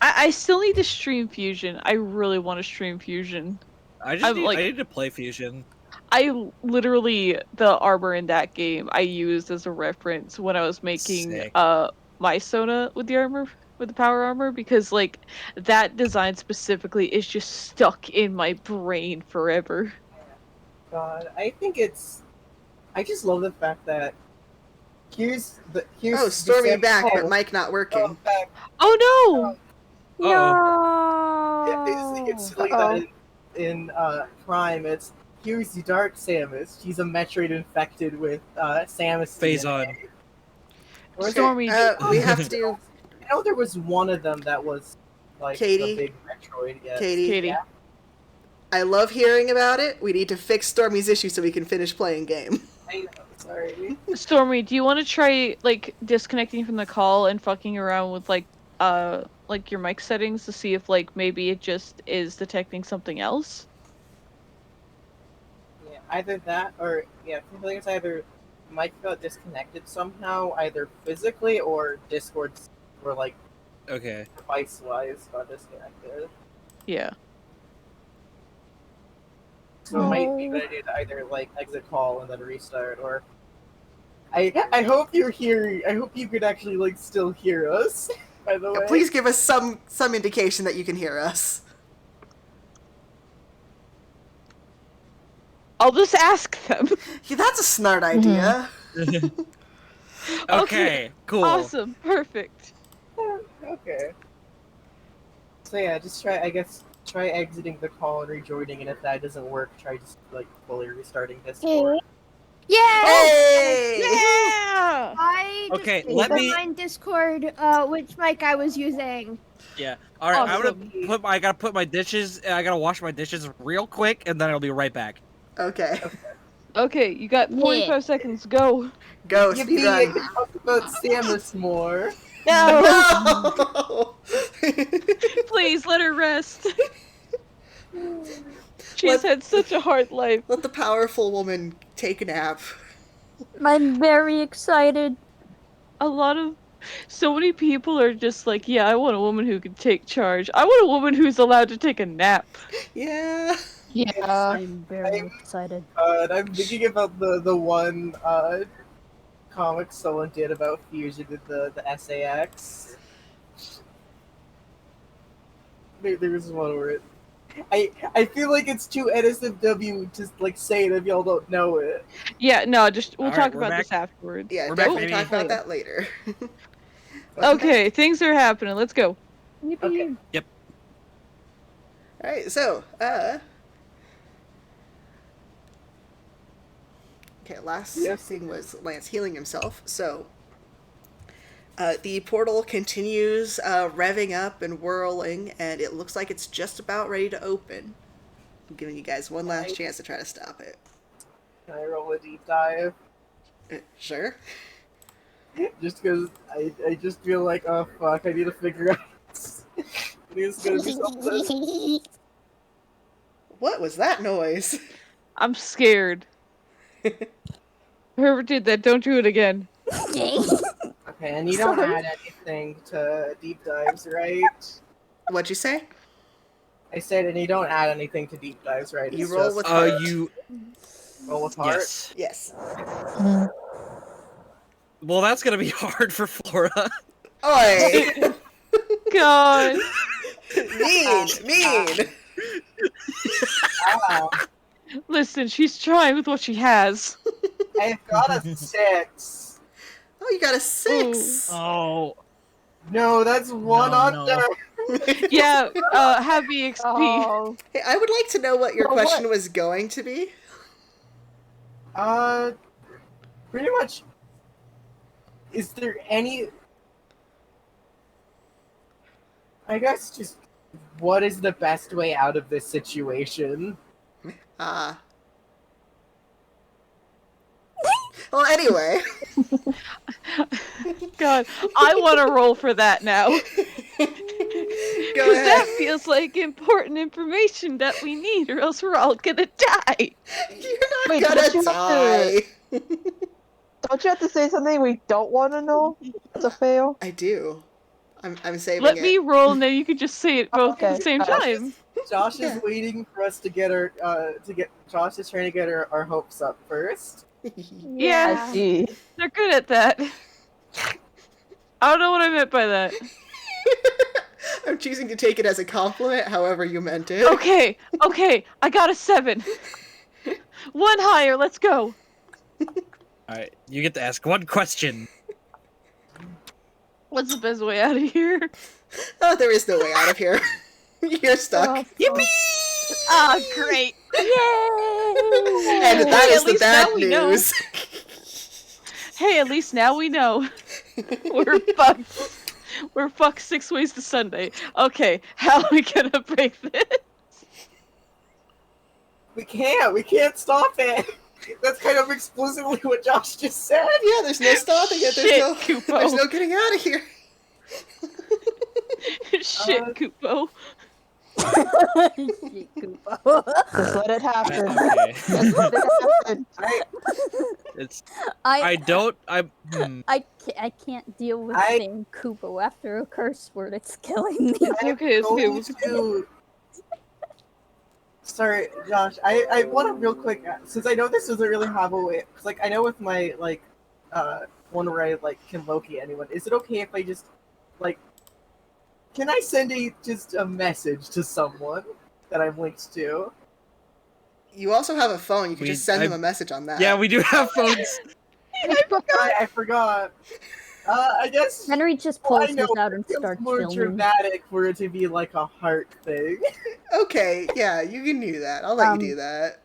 I still need to stream Fusion. I really want to stream Fusion. I I'm like- need to play Fusion. I literally, the armor in that game I used as a reference when I was making Sick. my Sona with the armor, with the power armor, because like that design specifically is just stuck in my brain forever. God, I think it's. I just love the fact that here's Oh, Stormy the back, but oh, Mike not working. back. Oh no! Uh-oh. It's like Uh-oh. that in Prime. It's here's the Dark Samus. She's a Metroid infected with Samus Phase DNA. on. Or is it- Stormy, We have to do I know there was one of them that was like Katie? the big Metroid. Yes. Katie. Katie. Yeah. I love hearing about it. We need to fix Stormy's issue so we can finish playing game. I know. Sorry. Stormy, do you want to try like disconnecting from the call and fucking around with like your mic settings to see if like maybe it just is detecting something else? Yeah, either that or yeah, I think it's either Mike got disconnected somehow, either physically or Discord or like Okay. device wise got disconnected. Yeah. So it might be a good idea to either like exit call and then restart, or I hope you're hearing. I hope you could actually like still hear us. By the way, Please give us some indication that you can hear us. I'll just ask them. Yeah, that's a smart idea. Okay, cool. Awesome. Perfect. Okay. So yeah, just try. I guess try exiting the call and rejoining, and if that doesn't work, try just like fully restarting Discord. Yeah. Hey! Yeah. I just Okay, changed let my me- mind Discord, which mic I was using. Yeah. All right. Awesome. I gotta put my dishes. I gotta wash my dishes real quick, and then I'll be right back. Okay. Okay, you got 45 seconds. Go. Go, Yippee! speed I run. can talk about Samus more. No. No! Please let her rest. She's Let- had such a hard life. Let the powerful woman take a nap. I'm very excited. So many people are just like, yeah, I want a woman who can take charge. I want a woman who's allowed to take a nap. Yeah. Yeah. I'm very excited. And I'm thinking about the one comic someone did about Fusion with the SAX. There was one where it. I feel like it's too NSFW to like say it if y'all don't know it. Yeah, no, we'll All talk right, we're about back. this afterwards. Yeah, We're back, definitely baby. talk about that later. Okay, things are happening. Let's go. Yippee. Okay. Alright, so, Okay, last Yes. thing was Lance healing himself. So the portal continues revving up and whirling, and it looks like it's just about ready to open. I'm giving you guys one last chance to try to stop it. Can I roll a deep dive? Sure. Just because I just feel like, oh fuck, I need to figure out. I think it's gonna be something. What was that noise? I'm scared. Whoever did that, don't do it again. Okay, and you don't Sorry. add anything to deep dives, right? What'd you say? I said, and you don't add anything to deep dives, right? You It's roll just with heart. You roll with heart. yes. Yes. Well, that's gonna be hard for Flora. Oi! God. mean! Ah, Listen, she's trying with what she has. I've got a 6. Oh, you got a 6! Oh No, that's one No, under. no. Yeah, happy XP. Oh, Hey, I would like to know what your Well, what- question was going to be. Pretty much. Is there any? I guess just what is the best way out of this situation? Well, anyway. God, I want to roll for that now. Go Because ahead. that feels like important information that we need, or else we're all gonna die. You're not Wait, gonna don't you have die. don't you have to say something we don't want to know? It's a fail. I do. I'm saving Let it. me roll, and then you can just say it both at Okay, the same gotcha. time. Josh Yeah. is waiting for us to get her. Josh is trying to get our hopes up first. Yeah. I see. They're good at that. I don't know what I meant by that. I'm choosing to take it as a compliment, however you meant it. Okay, I got a 7. One higher, let's go. Alright, you get to ask one question. What's the best way out of here? Oh, there is no way out of here. You're stuck. Yippee! Ah, great. Yay! And that Hey, is at the least bad now we know. news. Hey, at least now we know. We're fucked. We're fucked 6 ways to Sunday. Okay, how are we gonna break this? We can't stop it. That's kind of explicitly what Josh just said. Yeah, there's no stopping it. Shit, Kupo. There's no getting out of here. Shit, Kupo. Shit, Koopa. Just let it happen. Okay. Just let it happen. It's I I can't deal with I- saying Koopa after a curse word. It's killing me. It's okay, it's okay. Going to- Sorry, Josh. I want to real quick, since I know this doesn't really have a way. Cause I know with my one where I can locate anyone. Is it okay if I just can I send just a message to someone that I'm linked to? You also have a phone. You can just send them I- a message on that. yeah, we do have phones. I forgot. I guess. Henry just Well, I pulls know, his out and it's starts more filming. dramatic for it to be like a heart thing. Okay, yeah, you can do that. I'll let you do that.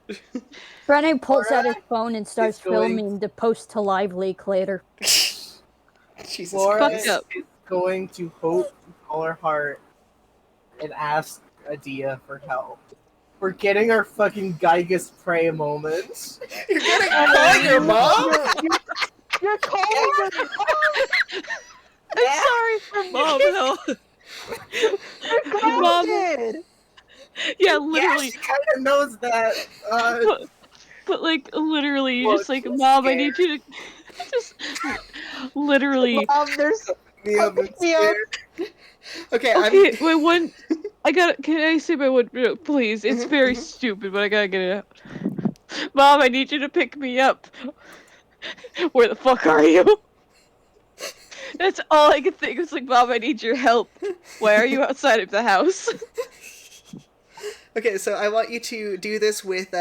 Brennan pulls out his Alright. phone and starts He's going- filming to post to Live Leak later. Jesus Flora Christ. Fucked up. is going to hope with all her heart and ask Adia for help. We're getting our fucking Gygus prey moment. You're gonna call your mom? You're calling her I'm sorry for Mom, mom. help. Mom. grounded. Yeah, Yeah, literally. she kind of knows that. But like literally, you're Well, just like, she's Mom, I need you to just literally. There's Me up and me up. scared. Okay, Okay, my one. I gotta. Can I say my one? Please, it's Mhm, very mhm. stupid, but I gotta get it out. Mom, I need you to pick me up. Where the fuck are you? That's all I could think. It was like, Mom, I need your help. Why are you outside of the house? Okay, so I want you to do this with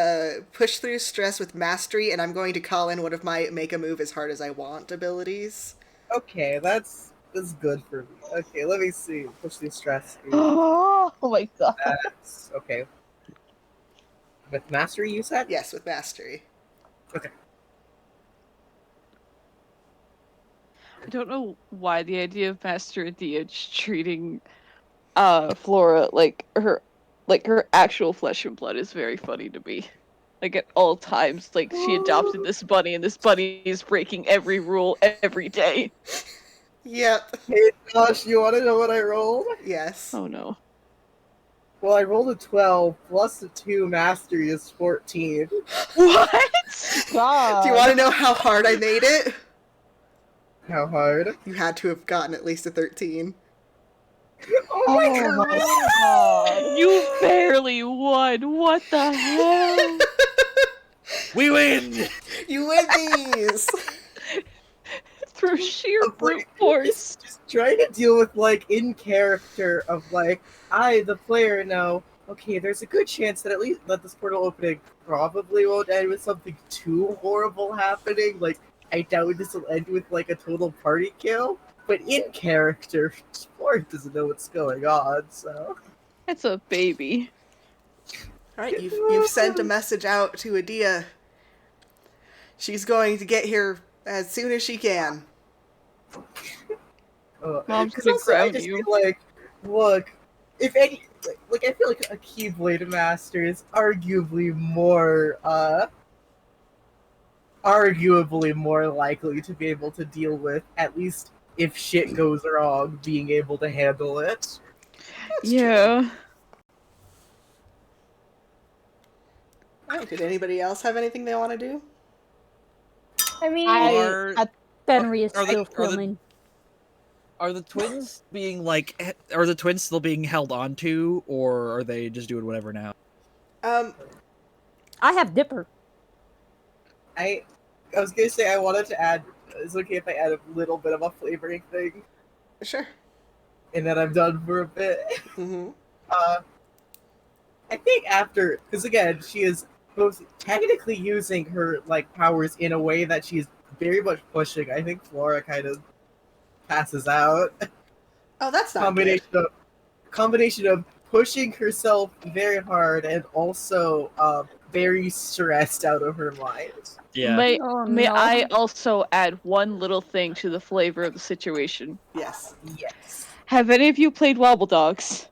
push through stress with mastery, and I'm going to call in one of my make a move as hard as I want abilities. Okay, that's good for me. Okay, let me see. Push the stress. Oh my god. That's okay. With mastery, you said? Yes, with mastery. I don't know why the idea of Master Adia just treating Flora like her actual flesh and blood is very funny to me. Like at all times, like she adopted this bunny and this bunny is breaking every rule every day. Yep. Hey, Josh, you want to know what I rolled? Yes. Oh no. Well, I rolled a 12 plus a 2 mastery is 14. What? God. Do you want to know how hard I made it? How hard? You had to have gotten at least a 13. Oh my Oh god! my god. You barely won. What the hell? We win! You win these! Through sheer Of, brute like, force. just trying to deal with, like, in character of, like, I, the player, know, okay, there's a good chance that at least that this portal opening probably won't end with something too horrible happening. Like, I doubt this will end with, like, a total party kill. But in character, Sport doesn't know what's going on, so... That's a baby. Alright, you've sent a message out to Adia. She's going to get here as soon as she can. Mom's 'cause gonna also, I ground just you. feel like, look, if any... Like, I feel like a Keyblade Master is arguably more likely to be able to deal with, at least if shit goes wrong, being able to handle it. Yeah. Alright, did anybody else have anything they want to do? I mean, Are- Benry is Are still the- filming. Are the twins being like? Are the twins still being held onto, or are they just doing whatever now? I have Dipper. I was gonna say I wanted to add. It's okay if I add a little bit of a flavoring thing, Sure. and then I'm done for a bit. Mm-hmm. I think after, because again, she is both technically using her like powers in a way that she's very much pushing. I think Flora kind of passes out. Oh, that's not good. Combination of pushing herself very hard and also very stressed out of her mind. Yeah. May Oh, may no. I also add one little thing to the flavor of the situation? Yes. Yes. Have any of you played Wobble Dogs?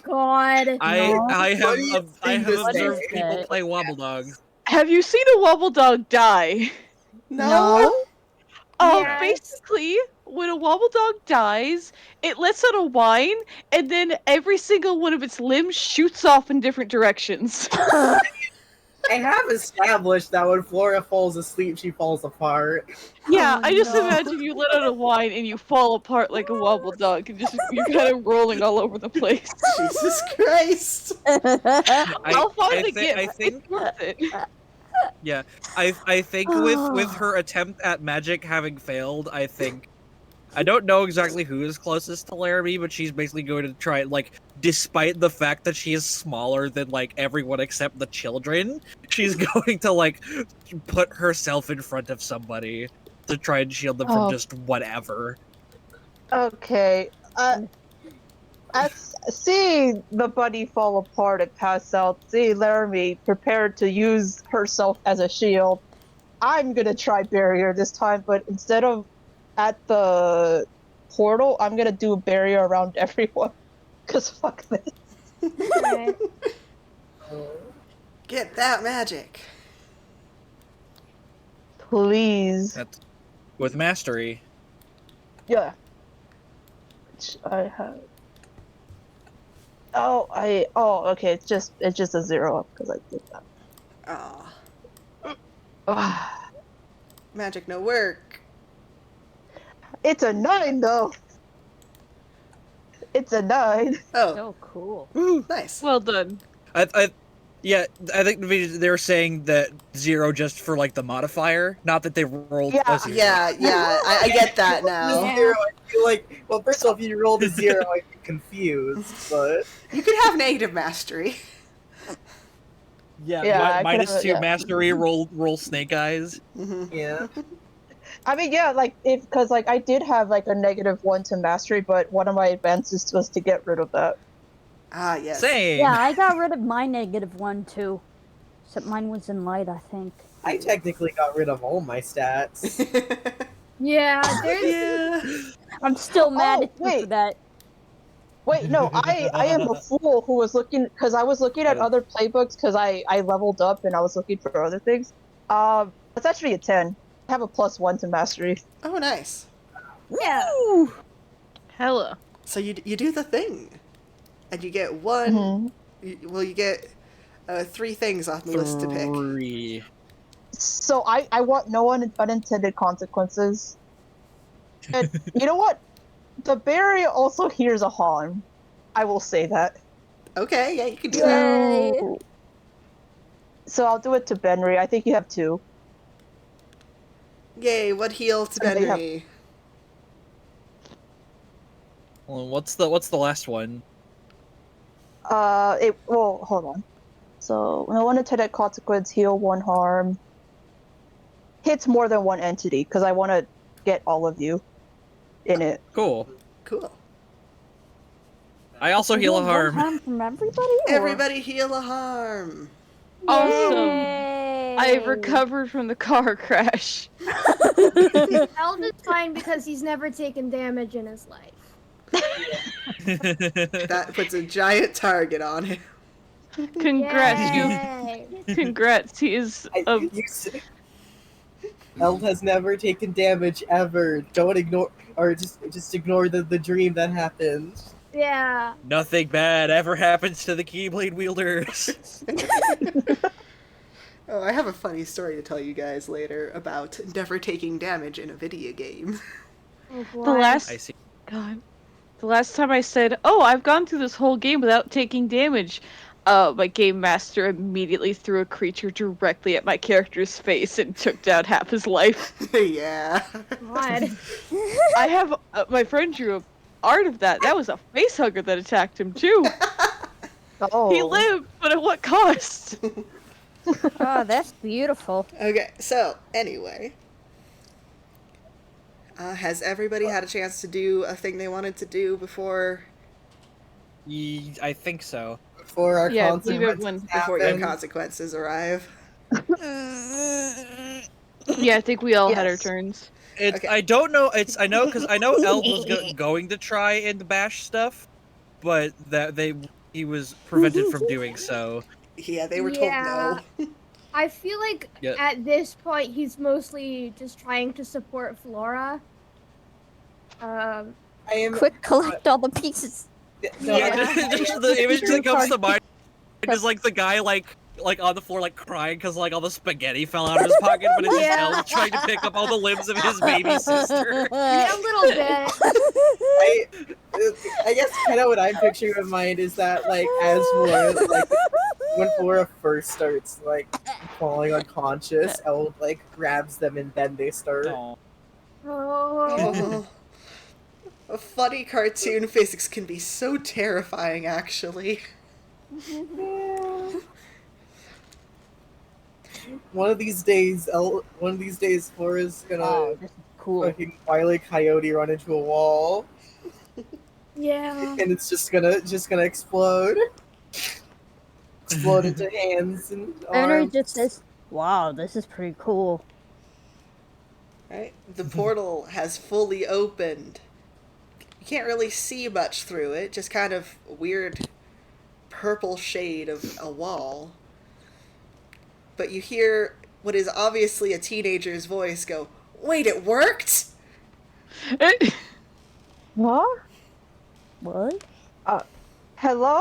God. I No. have What do you think observed this people is? play Wobble Dogs. Have you seen a Wobble Dog die? No? Yes. Basically, when a Wobble Dog dies, it lets out a whine, and then every single one of its limbs shoots off in different directions. I have established that when Flora falls asleep, she falls apart. Yeah, Oh, I just no. imagine you let out a whine and you fall apart like a Wobble Dog, and you're kind of rolling all over the place. Jesus Christ. I'll find the thi- gift. I think It's worth it. Yeah, I think with her attempt at magic having failed, I don't know exactly who is closest to Laramie, but she's basically going to try, like, despite the fact that she is smaller than, like, everyone except the children, she's going to, like, put herself in front of somebody to try and shield them from Oh. just whatever. Okay. Seeing the bunny fall apart and pass out, seeing Laramie prepared to use herself as a shield, I'm gonna try barrier this time, but instead of at the portal, I'm gonna do a barrier around everyone. Cause fuck this. Okay. Get that magic. Please. That's with mastery. Yeah. Which I have. Oh, okay. It's just a 0 because I did that. Aw. Magic no work. It's a 9 though. It's a 9. Oh, Oh, cool. Woo! nice. Well done. Yeah, I think they're saying that 0 just for, like, the modifier, not that they rolled Yeah. a 0. Yeah, I get that now. Yeah. Zero, I feel like, well, first off, if you rolled a 0, I'd be confused, but... You could have negative mastery. Yeah, Yeah, I minus could've- 2 yeah. mastery, roll snake eyes. Mm-hmm. Yeah. I mean, yeah, like because like I did have like a -1 to mastery, but one of my advances was to get rid of that. Ah, yes. Same. Yeah, I got rid of my -1 too. Except mine was in light, I think. I technically got rid of all my stats. Yeah, there's Yeah. I'm still mad Oh, at you for wait. that. Wait, no, I am a fool who was looking because I was looking at other playbooks because I leveled up and I was looking for other things. It's actually a 10. I have a +1 to mastery. Oh, nice. yeah. Woo! Hella. So you do the thing, and you get one. Mhm. You get 3 things off the list to pick. 3. So I want no unintended consequences. And you know what? The berry also hears a harm. I will say that. Okay, yeah, you can do that. Yay. So I'll do it to Benry. I think you have 2. Yay! What heal to And they have- Benry? Well, what's the last one? Well, hold on. So no unintended consequence, heal 1 harm. Hits more than 1 entity because I want to get all of you in it. Cool. Cool. I also heal a One harm. harm from everybody? Or? Everybody heal a harm. Awesome. Yay. I recovered from the car crash. Eld is fine because he's never taken damage in his life. That puts a giant target on him. Congrats, Yay. Congrats, he is Eld has never taken damage ever. Don't ignore, or just ignore the dream that happened. Yeah. Nothing bad ever happens to the Keyblade wielders. Oh, I have a funny story to tell you guys later about never taking damage in a video game. Oh, the boy. last I see. God. The last time I said, "Oh, I've gone through this whole game without taking damage," my game master immediately threw a creature directly at my character's face and took down half his life. Yeah. God. I have my friend drew a art of that. That was a face hugger that attacked him too. Oh, He lived, but at what cost? Oh, that's beautiful. Okay, so anyway. Has everybody had a chance to do a thing they wanted to do before I think so. Before our Yeah, I believe consequences everyone- before the happen. consequences arrive? Yeah, I think we all had our Yes. turns. Okay. I don't know. I know because I know Eld was going to try and bash stuff, but he was prevented from doing so. Yeah, they were Yeah. told no. I feel like Yeah. at this point he's mostly just trying to support Flora. I am. Quick, collect all the pieces. No, Yeah, Yeah. just the image that comes to mind is like the guy like on the floor like crying because like all the spaghetti fell out of his pocket, but it's just Yeah. Eld trying to pick up all the limbs of his baby sister. Yeah, a little bit. I guess kind of what I'm picturing in mind is that like as when Flora first starts like falling unconscious, Eld like grabs them and then they start. Aw. Oh. A funny cartoon physics can be so terrifying, actually. One of these days, Flora's gonna Oh, this is cool. fucking Wile E. Coyote run into a wall, Yeah. and it's just gonna explode. Explode into hands and Henry arms. just says, "Wow, this is pretty cool." Right? The portal has fully opened. You can't really see much through it, just kind of weird purple shade of a wall. But you hear what is obviously a teenager's voice go, "Wait, it worked?" what? What? Hello?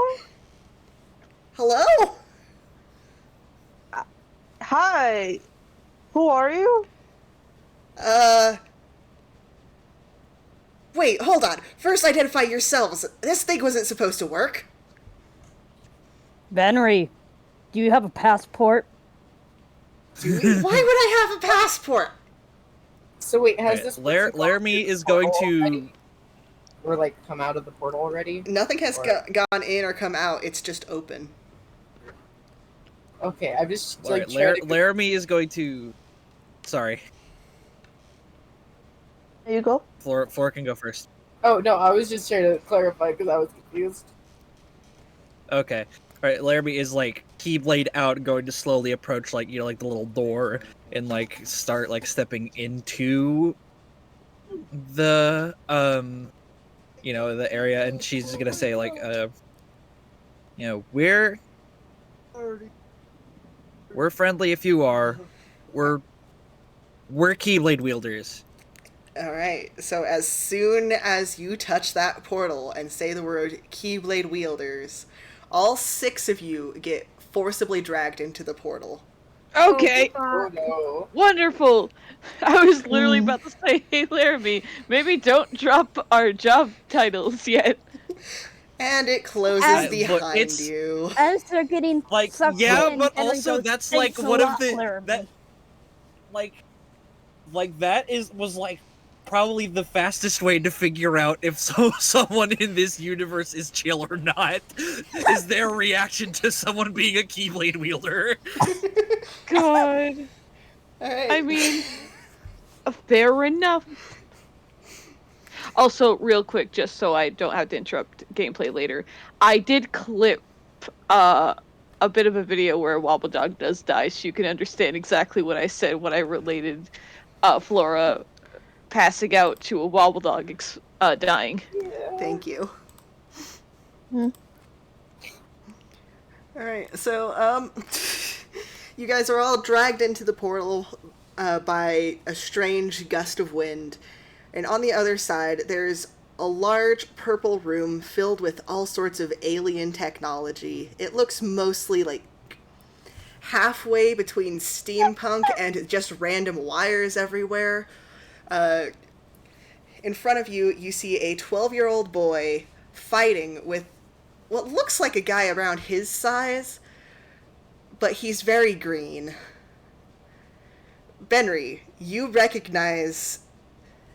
Hello? Hi. Who are you? Wait, hold on. First identify yourselves. This thing wasn't supposed to work. Henry, do you have a passport? Why would I have a passport? So wait, has Right, this Laramie is going to. or like come out of the portal already? Nothing has Or- gone in or come out. It's just open. Okay, I'm just like Alright, trying to. Laramie is going to. Sorry, There you go. Flora can go first. Oh no, I was just trying to clarify because I was confused. Okay. Alright, Laramie is like keyblade out, going to slowly approach like like the little door and like start like stepping into the the area, and she's gonna say like we're friendly if you are. We're Keyblade wielders. All right. So as soon as you touch that portal and say the word Keyblade wielders, all 6 of you get forcibly dragged into the portal. Okay. Oh, no. Wonderful. I was literally about to say, hey, Laramie, maybe don't drop our job titles yet. And it closes As- behind it's- you. As they're getting Like, sucked yeah, in, but Henry also goes, that's "Thanks like a one of lot, the Laramie." that like that was like probably the fastest way to figure out if someone in this universe is chill or not. Is their reaction to someone being a Keyblade wielder. God. All right. I mean, fair enough. Also, real quick, just so I don't have to interrupt gameplay later, I did clip a bit of a video where Wobble Dog does die, so you can understand exactly what I said when I related Flora passing out to a Wobble Dog dying. Thank you. Hmm. All right. So you guys are all dragged into the portal by a strange gust of wind. And on the other side, there's a large purple room filled with all sorts of alien technology. It looks mostly like halfway between steampunk and just random wires everywhere. In front of you, you see a 12-year-old boy fighting with what looks like a guy around his size, but he's very green. Benry, you recognize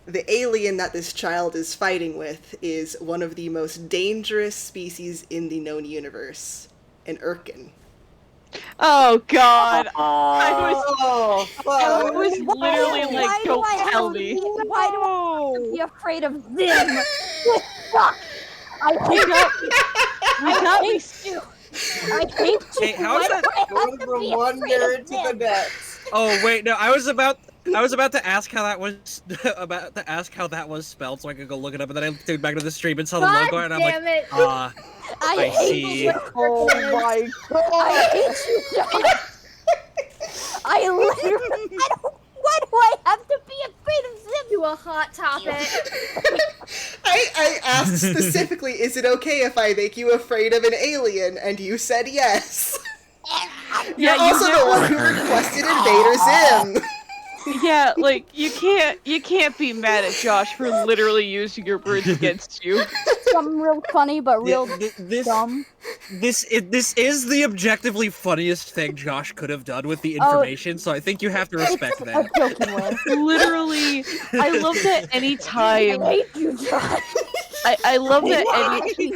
the alien that this child is fighting with is one of the most dangerous species in the known universe, an Urkin. Oh God! I Oh, was fuck. literally Why like, do don't I have tell to me. be- Why do I have to be afraid of them? This sucks. I You hate got me. You got me. you. I hate you. Hey, how is Why do that- I have Going to from be one afraid nerd of to the them? next. Oh wait, no, I was about to ask how that was spelled, so I could go look it up, and then I tuned back to the stream and saw the God logo, and I'm like, damn it. I hate see. you. Oh my god! I hate you, Josh. I literally. Why do I have to be afraid of them? To a hot topic. I asked specifically, is it okay if I make you afraid of an alien? And you said yes. Yeah, You're also the one who requested Invader Zim. Yeah, like you can't be mad at Josh for literally using your words against you. Something real funny, but real this dumb. this is the objectively funniest thing Josh could have done with the Oh, information, so I think you have to respect A that. joking way. Literally, I love that any I time. hate you, Josh. I love that Why? any.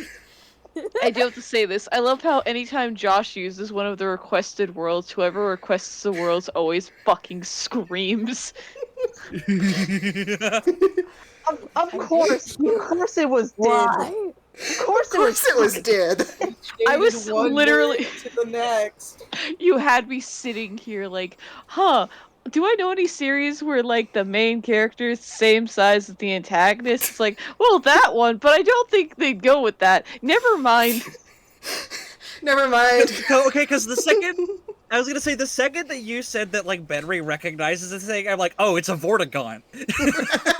I do have to say this. I love how anytime Josh uses one of the requested worlds, whoever requests the worlds always fucking screams. Of course it was did. Why? Of course It was did. I was Shaded one literally- nerd to the next. You had me sitting here like, huh, do I know any series where like the main character is the same size as the antagonist? It's like, well, that one, but I don't think they'd go with that. Never mind. Never mind. Okay, because the second that you said that like Benry recognizes the thing, I'm like, oh, it's a Vortigaunt.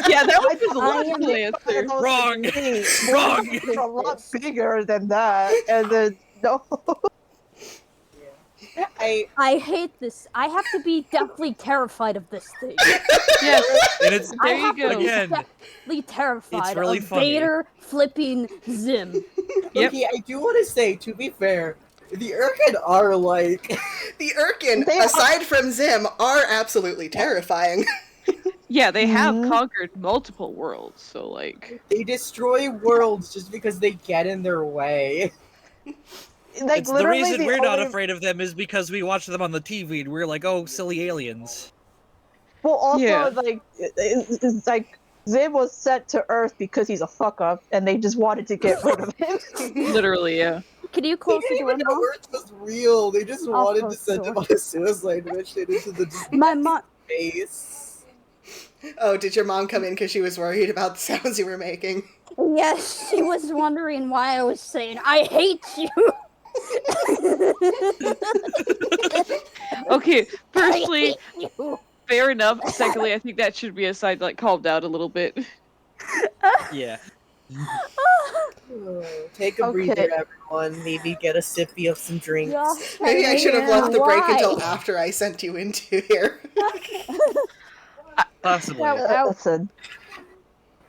Yeah, that was the I logical am- answer. Wrong. It's Wrong. a lot bigger than that, and then no. I hate this. I have to be deathly terrified of this thing. Yes, And it's there I you have to go. be Again, deathly terrified it's really of funny. Vader flipping Zim. Yep. Okay, I do want to say, to be fair, the Urkin are like... The Urkin, They are- aside from Zim, are absolutely terrifying. Yeah, they have Mhm. conquered multiple worlds, so like, They destroy worlds just because they get in their way. Like it's the literally reason we're not only- afraid of them is because we watch them on the TV and we're like, oh, silly aliens. Well, also Yeah. like it's like Zim was sent to Earth because he's a fuck up, and they just wanted to get rid of him. literally, yeah. Can you They close the didn't door, even know Mom? Earth was real. They just I'll wanted to close send the him door. on a suicide mission into the My mom. space. Oh, did your mom come in because she was worried about the sounds you were making? Yes, she was wondering why I was saying, I hate you! Okay, I firstly, hate you! fair enough. Secondly, I think that should be a sign to like calm down a little bit. Yeah. Take a Okay. breather, everyone. Maybe get a sippy of some drinks. Gosh, Maybe I hate should have you. left the break Why? until after I sent you into here. Possibly. Listen.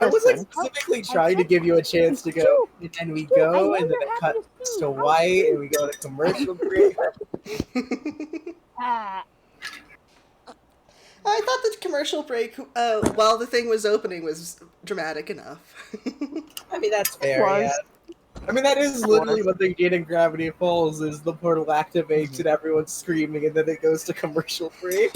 I was like Listen. specifically trying to give you a chance to go, and we I go, know and then you're it happy cuts see to me. white, and we go to commercial break. Ah, I thought the commercial break, while the thing was opening, was dramatic enough. I mean, that's fair, Was. yeah. I mean, that is literally what they did in Gravity Falls, is the portal activates and everyone's screaming, and then it goes to commercial break.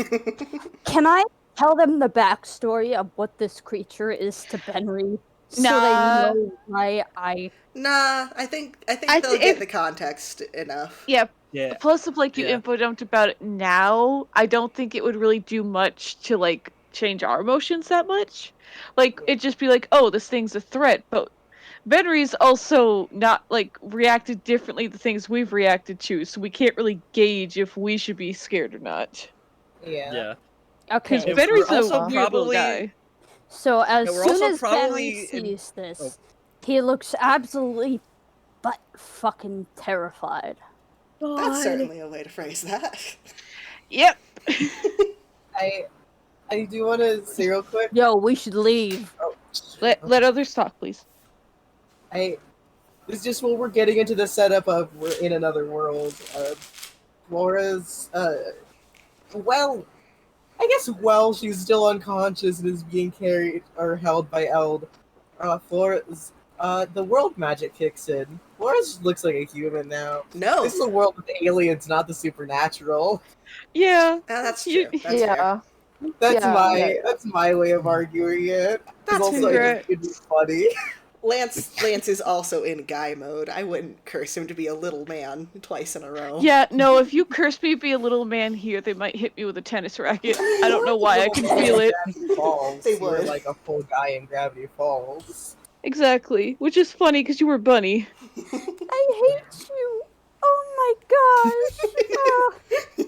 can I tell them the backstory of what this creature is to Benry? So Nah. they know why I... Nah, I think I they'll thi- get if- the context enough. Yeah. Yeah. Plus, if like you Yeah. info dumped about it now, I don't think it would really do much to like change our emotions that much. Like it'd just be like, oh, this thing's a threat, but Benry's also not like reacted differently to things we've reacted to, so we can't really gauge if we should be scared or not. Yeah. Yeah. Because Okay, We're Benry's a also weird little probably- guy. so as Yeah, we're soon also as Benry probably in- sees this, oh. he looks absolutely but fucking terrified. That's God. certainly a way to phrase that. Yep. I do want to say real quick. Yo, we should leave. Oh, Let others talk, please. It's just when we're getting into the setup of we're in another world. Laura's, well, I guess while she's still unconscious and is being carried or held by Eld, Flora's, the world magic kicks in. Flora looks like a human now. No, This is a world with aliens, not the supernatural. Yeah. that's You- true. That's fair. Yeah. That's Yeah. that's my way of arguing it. 'Cause That's also fair. it'd be funny. Lance is also in guy mode. I wouldn't curse him to be a little man twice in a row. Yeah, no, if you curse me be a little man here, they might hit me with a tennis racket. I don't know why, I can feel it. Gravity Falls. They You were would. like a full guy in Gravity Falls. Exactly. Which is funny because you were bunny. I hate you. Oh my gosh.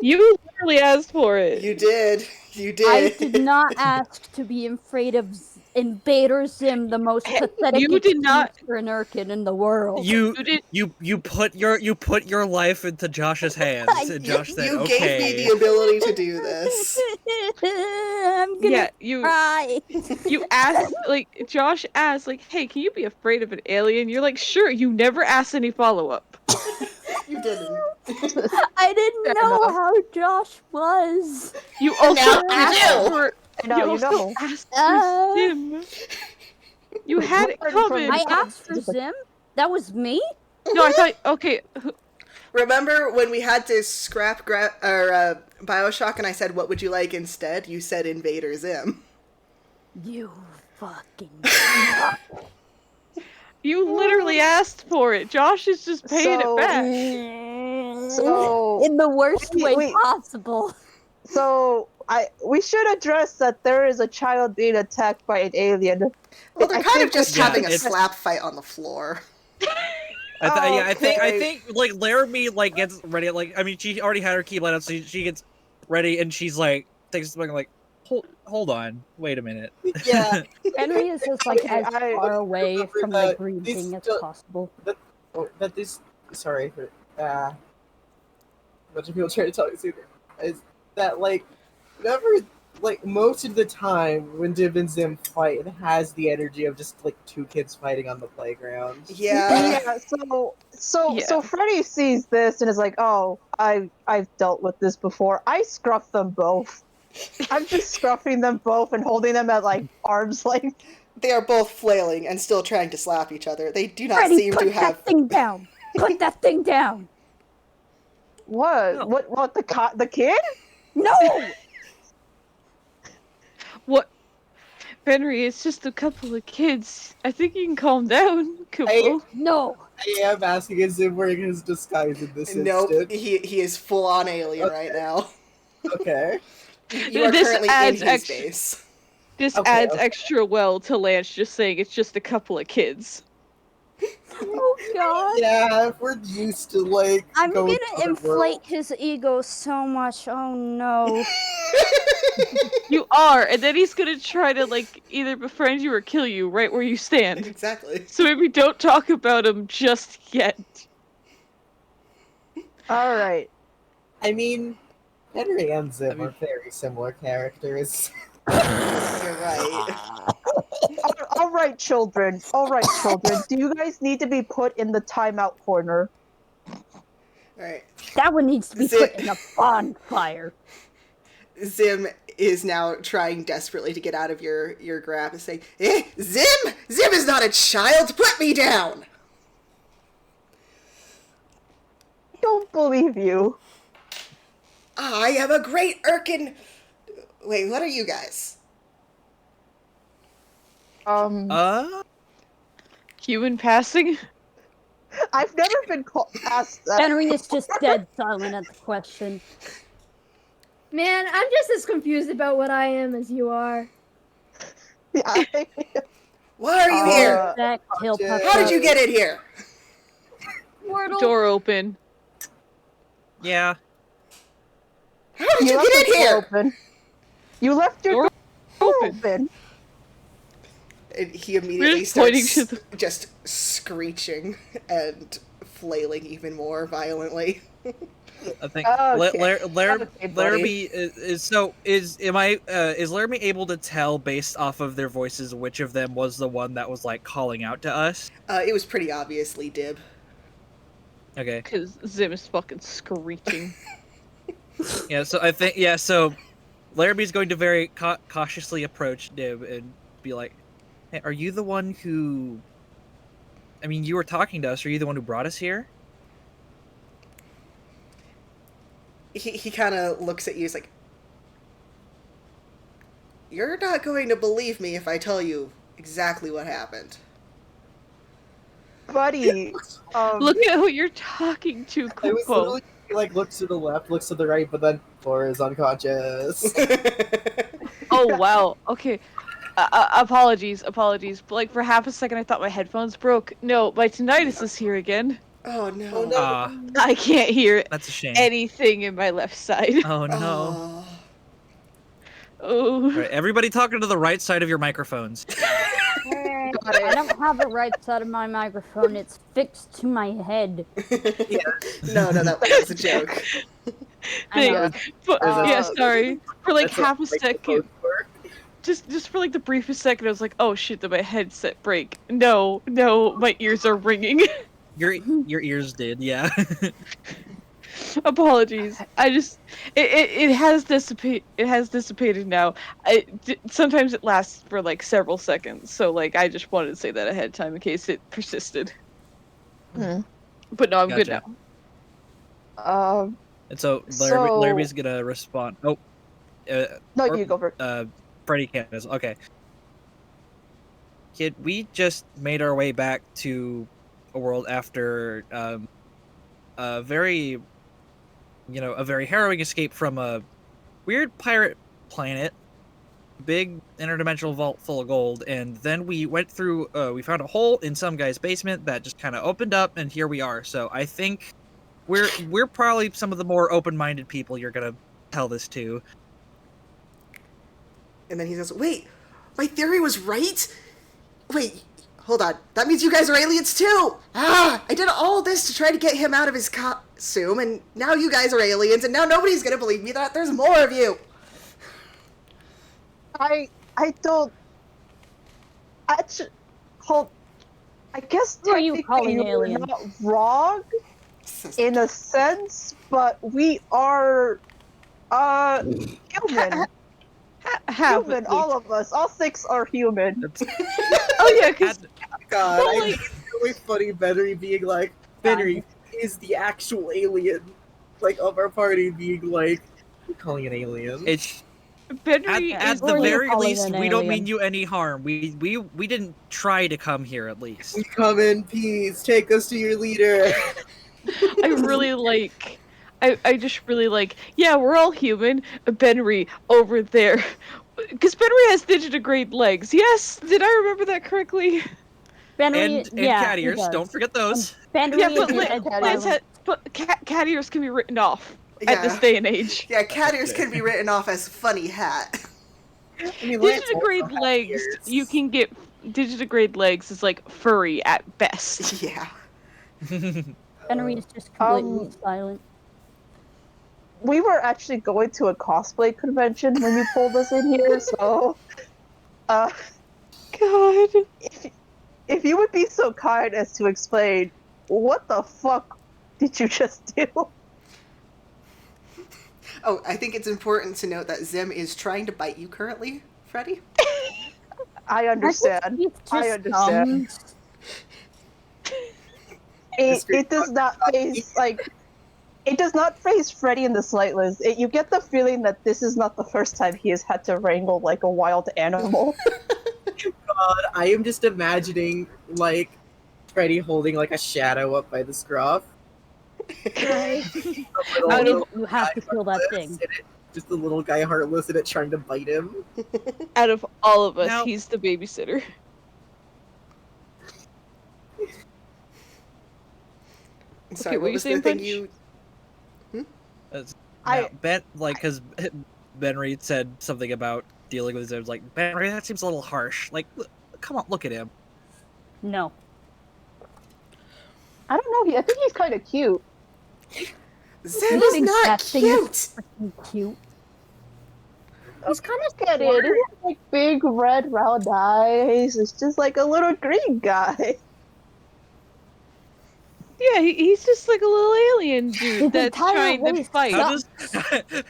You literally asked for it. You did. You did. I did not ask to be afraid of Invader Zim, the most pathetic you did not- Urkin in the world. You did. You put your life into Josh's hands, and Josh said, You "Okay." gave me the ability to do this. I'm gonna Yeah, you cry. you asked like Josh asked like, "Hey, can you be afraid of an alien?" You're like, "Sure." You never asked any follow up. You didn't. I didn't Fair know enough. how Josh was. You also Now you asked do. for. Now you also know. asked Uh, for Sim. You had it We're from- coming. I asked for Zim. That was me. No, I thought. Okay, Remember when we had to scrap Bioshock and I said, what would you like instead? You said Invader Zim. You fucking. you literally asked for it. Josh is just paying So- it back. So in the worst way wait. possible. So we should address that there is a child being attacked by an alien. Well, they're I kind of think just Yeah, having a it's- slap fight on the floor. I Okay. think like Laramie like gets ready. Like I mean, she already had her keyblade out, so she gets ready, and she's like takes something like, hold on, wait a minute. Yeah. Henry is just like Okay, as far away remember from the that green these thing as don't- possible. That this. Sorry for. A bunch of people trying to talk to me. Is that like. Whenever. Like, most of the time when Div and Zim fight, it has the energy of just, like, two kids fighting on the playground. Yeah. Yeah, so Yeah. Freddy sees this and is like, "Oh, I've dealt with this before." I scruff them both. I'm just scruffing them both and holding them at like arm's length. They are both flailing and still trying to slap each other. They do not Freddy, seem put to that have. thing down. Put that thing down. What? No. What? The kid? No. What? Henry, it's just a couple of kids. I think you can calm down, Kupo. No. I am asking, is Zim wearing his disguise in this Nope, instant? he is full on alien right now. Okay. You are This currently in adds his extra- base. This Okay, adds okay. extra well to Lance just saying it's just a couple of kids. Oh god. Yeah, we're used to like. I'm going gonna to other inflate worlds. his ego so much. Oh no. You are, and then he's gonna try to like either befriend you or kill you right where you stand. Exactly. So maybe don't talk about him just yet. All right. I mean, Henry and Zim I mean- are very similar characters. You're right. All right, children. All right, children. Do you guys need to be put in the timeout corner? Alright. That one needs to be Zip. put in a bonfire. Zim is now trying desperately to get out of your grasp and saying, Zim! Zim is not a child! Put me down! I don't believe you. I am a great Irkin... Wait, what are you guys? Human passing? I've never been asked that. Henry is just dead silent at the question. Man, I'm just as confused about what I am as you are. Yeah, Why are you here? That kill How How did you get in here? Portal. Door open. Yeah. How did you left get in the door here? open. You left your Door door open. open. And he immediately just pointing starts to just screeching and flailing even more violently. I think Okay. Okay, buddy. Laramie is Laramie able to tell based off of their voices which of them was the one that was like calling out to us? It was pretty obviously Dib. Okay. Because Zim is fucking screeching. Yeah, so Laramie's going to very cautiously approach Dib and be like, "Hey, are you the one who... I mean, you were talking to us. Are you the one who brought us here?" He kind of looks at you. He's like, "You're not going to believe me if I tell you exactly what happened." Buddy. Look at who you're talking to, I was Kupo. literally like looks to the left, looks to the right, but then Flora is unconscious. Oh wow. Okay. Apologies. But like for half a second, I thought my headphones broke. No, my tinnitus is here again. Oh no. Oh, no. I can't hear That's a shame. anything in my left side. Oh no. Oh. Oh. All right, everybody talking to the right side of your microphones. I don't have a right side of my microphone. It's fixed to my head. No, that was a joke. I know. But, yeah, sorry. For like That's half a what second, microphones work. just for like the briefest second, I was like, oh shit, did my headset break? No, my ears are ringing. Your ears did, yeah. Apologies. I just it has dissipated now. Sometimes it lasts for like several seconds, so like I just wanted to say that ahead of time in case it persisted. Hmm. But no, I'm good Gotcha. now. And so So- Laramie's gonna respond. Oh, No, you go first. Freddy can't. Okay. Kid, we just made our way back to a world after a very harrowing escape from a weird pirate planet, big interdimensional vault full of gold, and then we went through. We found a hole in some guy's basement that just kind of opened up, and here we are. So I think we're probably some of the more open-minded people you're gonna tell this to. And then he says, "Wait, my theory was right? Wait, hold on. That means you guys are aliens too! I did all this to try to get him out of his costume, and now you guys are aliens, and now nobody's gonna believe me that there's more of you!" I don't. Hold. I guess Who are you technically calling you're alien? not wrong in a sense, but we are human. Human, all of us. All 6 are human. Oh yeah, because God, But, I like- think it's really funny Benry being like, Benry is the actual alien, like, of our party being like, we're calling an alien. It's Benry at is the Or you very call it least, an we don't alien. mean you any harm. We didn't try to come here, at least. We come in peace, take us to your leader. I really like I just really like, yeah, we're all human. Benry over there. Because Benry has digitigrade legs. Yes? Did I remember that correctly? Benry, And yeah, cat he ears. does. Don't forget those. Benry Yeah, is but, the Yeah, head cat Lance silent. cat ears can be written off at this Yeah. day and age. Yeah, cat ears can be written off as funny hat. I mean, Lance also Digitigrade has legs, ears. you can get digitigrade legs is like furry at best. Yeah. Benry is just completely silent. We were actually going to a cosplay convention when you pulled us in here, so uh, God. if you would be so kind as to explain what the fuck did you just do? Oh, I think it's important to note that Zim is trying to bite you currently, Freddy. I understand. He I just understand. comes. It does not phase it does not phase Freddy in the slightest. You get the feeling that this is not the first time he has had to wrangle like a wild animal. God, I am just imagining like Freddy holding like a shadow up by the scruff. Right. A Out little of- You have to guy kill that heartless thing. in it, just a little guy heartless in it trying to bite him. Out of all of us, Now- he's the babysitter. Sorry, what what you was the saying, thing Punch? you... I- Ben, like, because Ben Reed said something about dealing with Zim. Like, Ben Reed, that seems a little harsh. Like, come on, look at him. No. I don't know. I think he's kind of cute. Zim You is think not that thing is cute! freaking cute? He's kind of get it. He has like big red round eyes. It's just like a little green guy. Yeah, he's just like a little alien dude His that's entire trying to race fight. How sucks.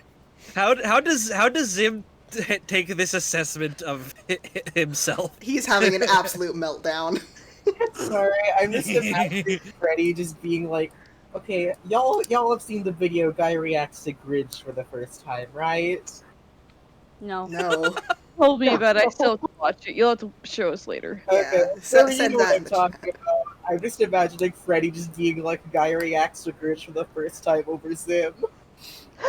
does how does Zim take this assessment of himself? He's having an absolute meltdown. Sorry, I'm just imagining Freddy just being like, okay, y'all have seen the video guy reacts to Grinch for the first time, right? No. No. Told me about it. I still have to watch it. You'll have to show us later. Yeah, Okay, so so you send know what that I'm in the talking about. I'm just imagining Freddy just being like, guy reacts to Grinch for the first time over Zim.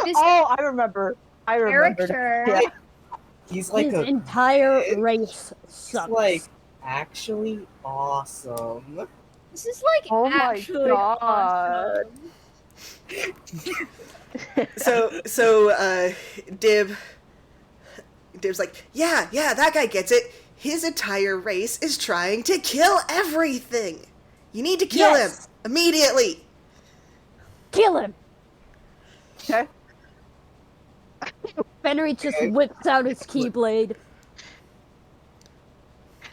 This Oh, I remember. I remembered. character. Yeah. He's like His a entire kid. race He's sucks. like actually awesome. This is like Oh my actually God. awesome. So, Dib's like, yeah, that guy gets it. His entire race is trying to kill everything. You need to kill him Yes. immediately. Kill him! Okay. Benry just whips out his keyblade.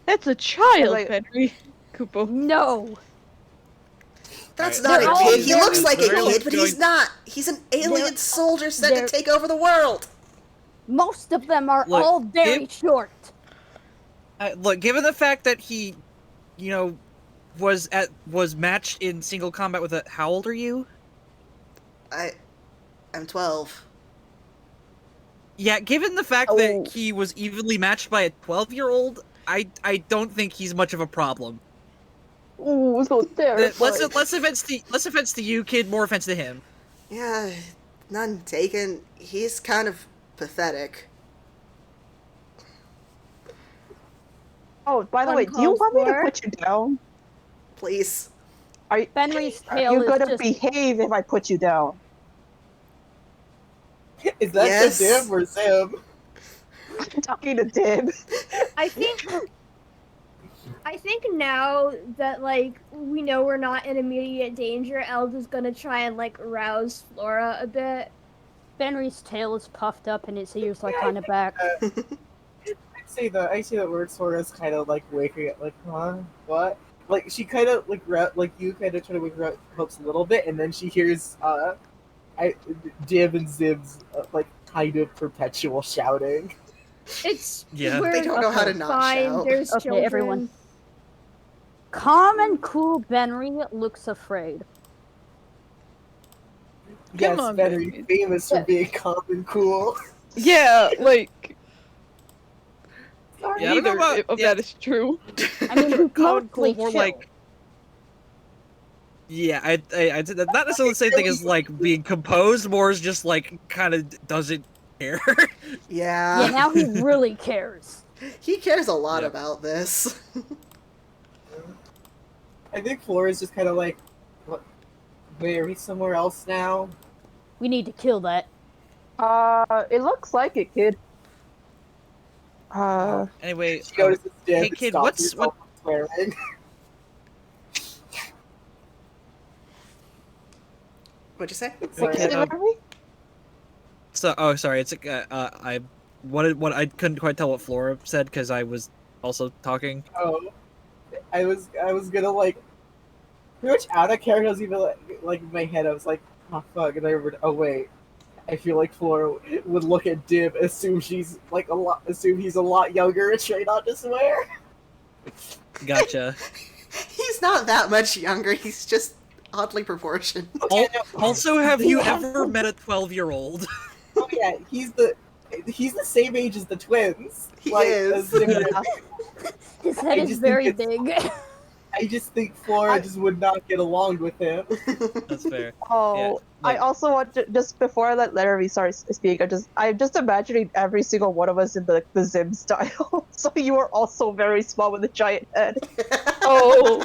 That's a child, Like- Henry. Kupo. No! That's Alright, not they're a kid. all He looks very like a close. kid, but he's not. He's an alien They're- soldier sent to they're- take over the world. Most of them are Look, all very short. Look, given the fact that he, was matched in single combat with a. How old are you? I'm 12. Yeah, given the fact Oh. that he was evenly matched by a 12-year-old, I don't think he's much of a problem. Ooh, so terrifying. Less offense to you, kid. More offense to him. Yeah, none taken. He's kind of pathetic. Oh, by the way, do you Uncalled want me to for. put you down? Please. Benry's Are tail you is gonna just behave if I put you down? Is that Yes. the Dim or Zim? I'm talking to Dib. I think now that like we know we're not in immediate danger, Eld is gonna try and like rouse Flora a bit. Benry's tail is puffed up and his ears like on the back. I see that word Sora's kind of like waking up, like, huh? What? Like she kind of like you kind of try to wake her up hopes a little bit, and then she hears Dim and Zim's like kind of perpetual shouting. It's Yeah. we're They don't know how to not fine. shout. There's Okay, children. everyone. Calm and cool Benry looks afraid. Yes, on, very baby. famous for being calm and cool. Yeah, like Yeah, I don't know neither about- of yeah. that is true. I mean, he's Calm and mostly cool, more chill. like. Yeah, I'd say that not necessarily the same thing as like being composed, more as just like kind of doesn't care. Yeah, Yeah. now he really cares. He cares a lot Yep. about this. I think Flora's just kind of like, what? Wait, are we somewhere else now? We need to kill that. It looks like it, kid. Anyway, She notices Dib hey and kid, stops what's herself from swearing. What'd you say? What kid, kid, Larry? so? Oh, sorry. It's I what I couldn't quite tell what Flora said because I was also talking. Oh, I was gonna like, pretty much out of character. I was even like in my head. I was like, oh fuck, and I remembered. Oh wait, I feel like Flora would look at Dib, assume she's like assume he's a lot younger, and try not to swear. Gotcha. He's not that much younger. He's just oddly proportioned. Also, have you ever met a 12-year-old? Oh yeah, he's the same age as the twins. He like, is. as Dib and Yeah. His I head is just very think big. I just think Flora just would not get along with him. That's fair. Oh, Yeah, I like- also want to, just before I let Larry speak, I'm just imagining every single one of us in the Zim style. So you are also very small with a giant head. Oh,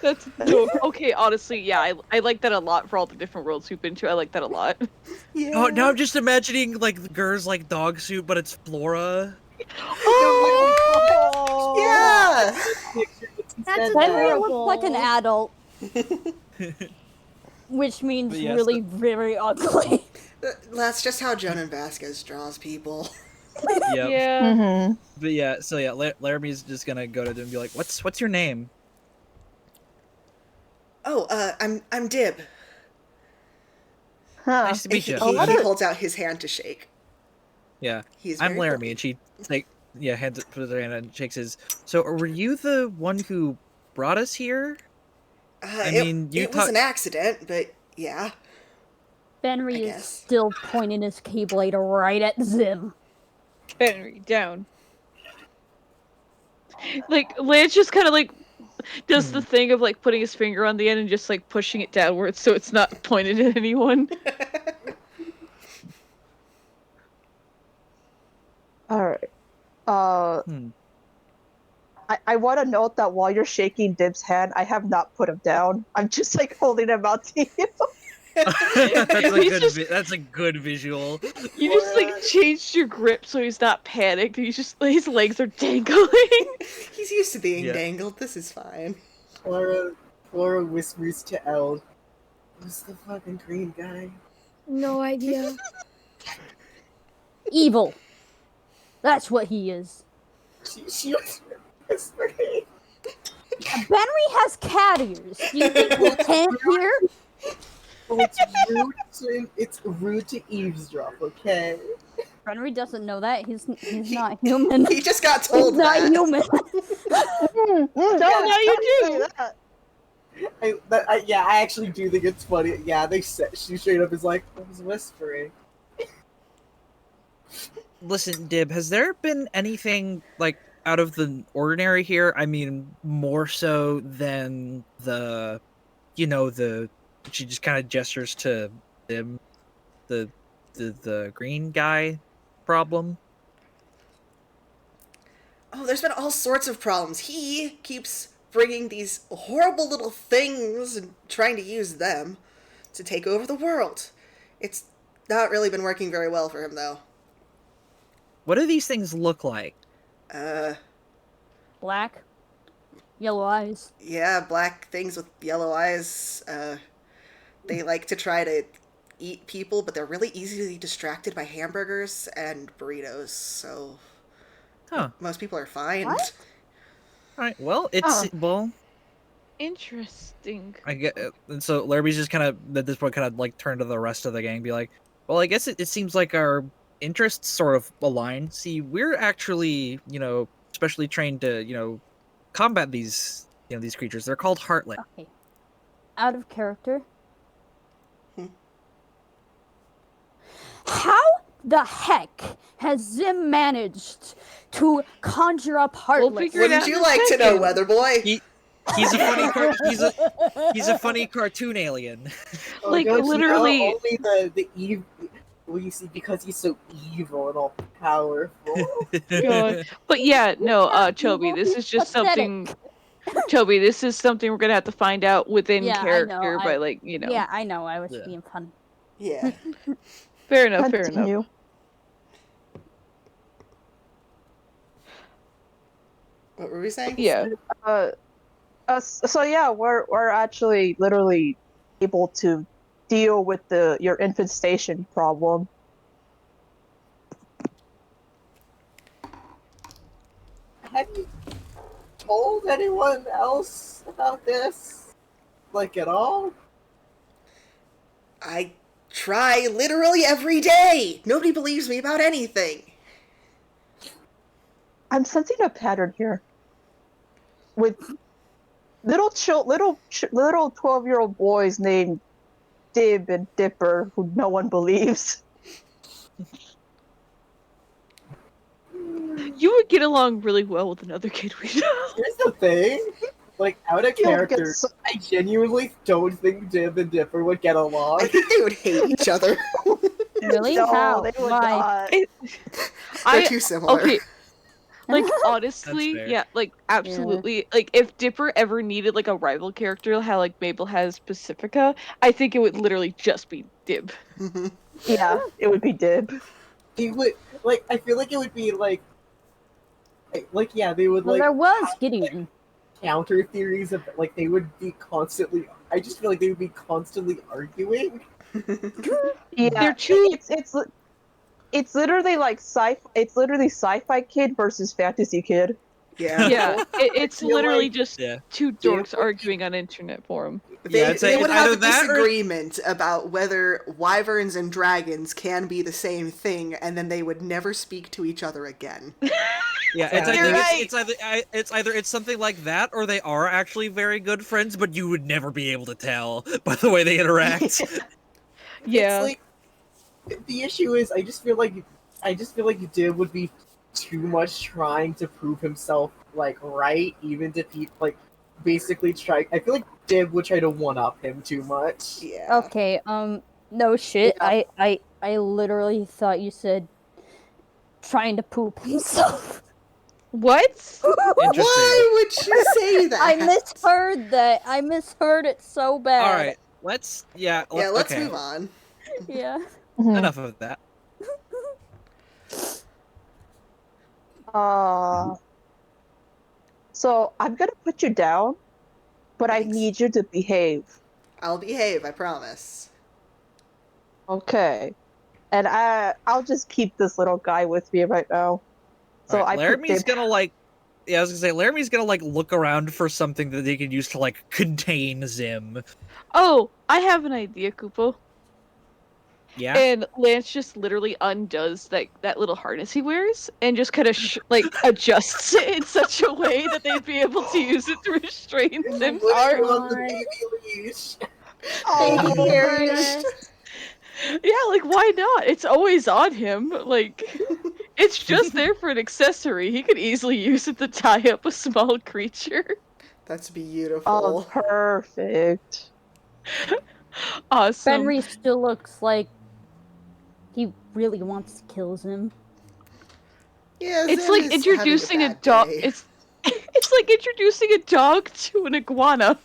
that's a joke. Okay, honestly, yeah, I like that a lot for all the different worlds we've been to. I like that a lot. Yeah. Oh, now I'm just imagining like Gur's like dog suit, but it's Flora. Oh, Yeah. That's Henry adorable. looks like an adult, which means But yes, really very ugly. That's just how Jonan Vasquez draws people. Yep. Yeah. Mm-hmm. But yeah, so yeah, Laramie's just gonna go to them and be like, "What's your name?" Oh, I'm Dib. Huh. Nice to meet He, you. he, lot he of- holds out his hand to shake. Yeah, He's I'm very Laramie, polite. and she like hands it puts her hand and shakes his. So, were you the one who brought us here? I mean, you it was talk- an accident, but yeah. Benry I is guess. still pointing his keyblade right at Zim. Henry, down. Like, Lance just kind of like does the thing of like putting his finger on the end and just like pushing it downwards so it's not pointed at anyone. All right. Hmm. I want to note that while you're shaking Dib's hand, I have not put him down. I'm just like holding him out to you. That's a good visual. You just like changed your grip so he's not panicked. He's just his legs are dangling. He's used to being Yeah. dangled. This is fine. Flora whispers to Eld, "Who's the fucking green guy?" No idea. Evil. That's what he is. She was whispering. Benry has cat ears. Do you think he can't hear? Oh, it's rude to eavesdrop, okay? Benry doesn't know that. He's not human. He just got He's told not that. human. now you do. I actually do think it's funny. Yeah, she straight up is like, I was whispering. Listen, Dib, has there been anything like out of the ordinary here? I mean, more so than the, she just kind of gestures to Dib, the green guy problem. Oh, there's been all sorts of problems. He keeps bringing these horrible little things and trying to use them to take over the world. It's not really been working very well for him, though. What do these things look like? Black. Yellow eyes. Yeah, black things with yellow eyes. They like to try to eat people, but they're really easily distracted by hamburgers and burritos, so Huh. most people are fine. What? All right. Well, it's well. Interesting. I get. And so Larry's just kind of at this point kind of like turn to the rest of the gang, and be like, "Well, I guess it seems like our interests sort of align. See, we're actually, specially trained to, combat these, these creatures. They're called Heartlet. Okay. Out of character. How the heck has Zim managed to conjure up We'll Heartless? figure it out Wouldn't in you a like to know, second. Weather Boy? He's a funny he's a funny cartoon alien. Oh, Like, don't you know, literally- only the evil. Well, you see, because he's so evil and all powerful. God. But yeah, no, Chobi, this is just Pathetic. something. Chobi, this is something we're gonna have to find out within Yeah, I character know, by like, you know. Yeah, I know. I was Yeah. being funny. Yeah. Fair enough. Fair enough. Continue. What were we saying? Yeah. So yeah, we're actually literally able to deal with your infestation problem. Have you told anyone else about this? Like, at all? I try literally every day. Nobody believes me about anything. I'm sensing a pattern here with little 12-year-old boys named Dib and Dipper who no one believes. You would get along really well with another kid we know. Here's the thing. Like, out of You'll get character, so- I genuinely don't think Dib and Dipper would get I along. think they would hate each other. Really? No, How? they would Why? not. They're too similar. Okay. Like, honestly, fair. yeah, like, absolutely. Like, if Dipper ever needed, like, a rival character, how, like, Mabel has Pacifica, I think it would literally just be Dib. Yeah, it would be Dib. He would, like, I feel like it would be, like, yeah, they would, Well, like, there was Gideon. counter theories of, like, they would be constantly, I just feel like they would be constantly arguing. Yeah, They're too- it's literally like it's literally sci-fi kid versus fantasy kid. Yeah. Yeah, it's feel literally like- just Yeah. two dorks arguing on internet forum. They, Yeah, I'd say they would it's have either a that or- disagreement about whether wyverns and dragons can be the same thing, and then they would never speak to each other again. Yeah, You're right. it's something like that, or they are actually very good friends, but you would never be able to tell by the way they interact. Yeah. It's like, the issue is, I just feel like Dib would be too much trying to prove himself, like, right, even to people, like, basically try. I feel like Dib would try to one-up him too much. Yeah. Okay, no shit. Yeah. I literally thought you said trying to poop himself. What? Interesting. Why would you say that? I misheard that. I misheard it so bad. All right, let's Yeah, let's move on. Yeah. Enough of that. So I'm gonna put you down, but I Thanks. need you to behave. I'll behave, I promise. Okay. And I'll just keep this little guy with me right now. So Alright, I put Laramie's Dib- gonna like. Yeah, I was gonna say Laramie's gonna like look around for something that they can use to like contain Zim. Oh, I have an idea, Kupo. Yeah. And Lance just literally undoes that little harness he wears and just kind of like adjusts it in such a way that they'd be able to use it to restrain Zim's Put arm. him on the baby leash. Thank you, Oh, Darius. Yeah, like why not? It's always on him. Like it's just there for an accessory. He could easily use it to tie up a small creature. That's oh, beautiful. perfect. Awesome. Benry still looks like he really wants to kill him. Yeah, It's Zim like is introducing a having bad dog. day. It's like introducing a dog to an iguana.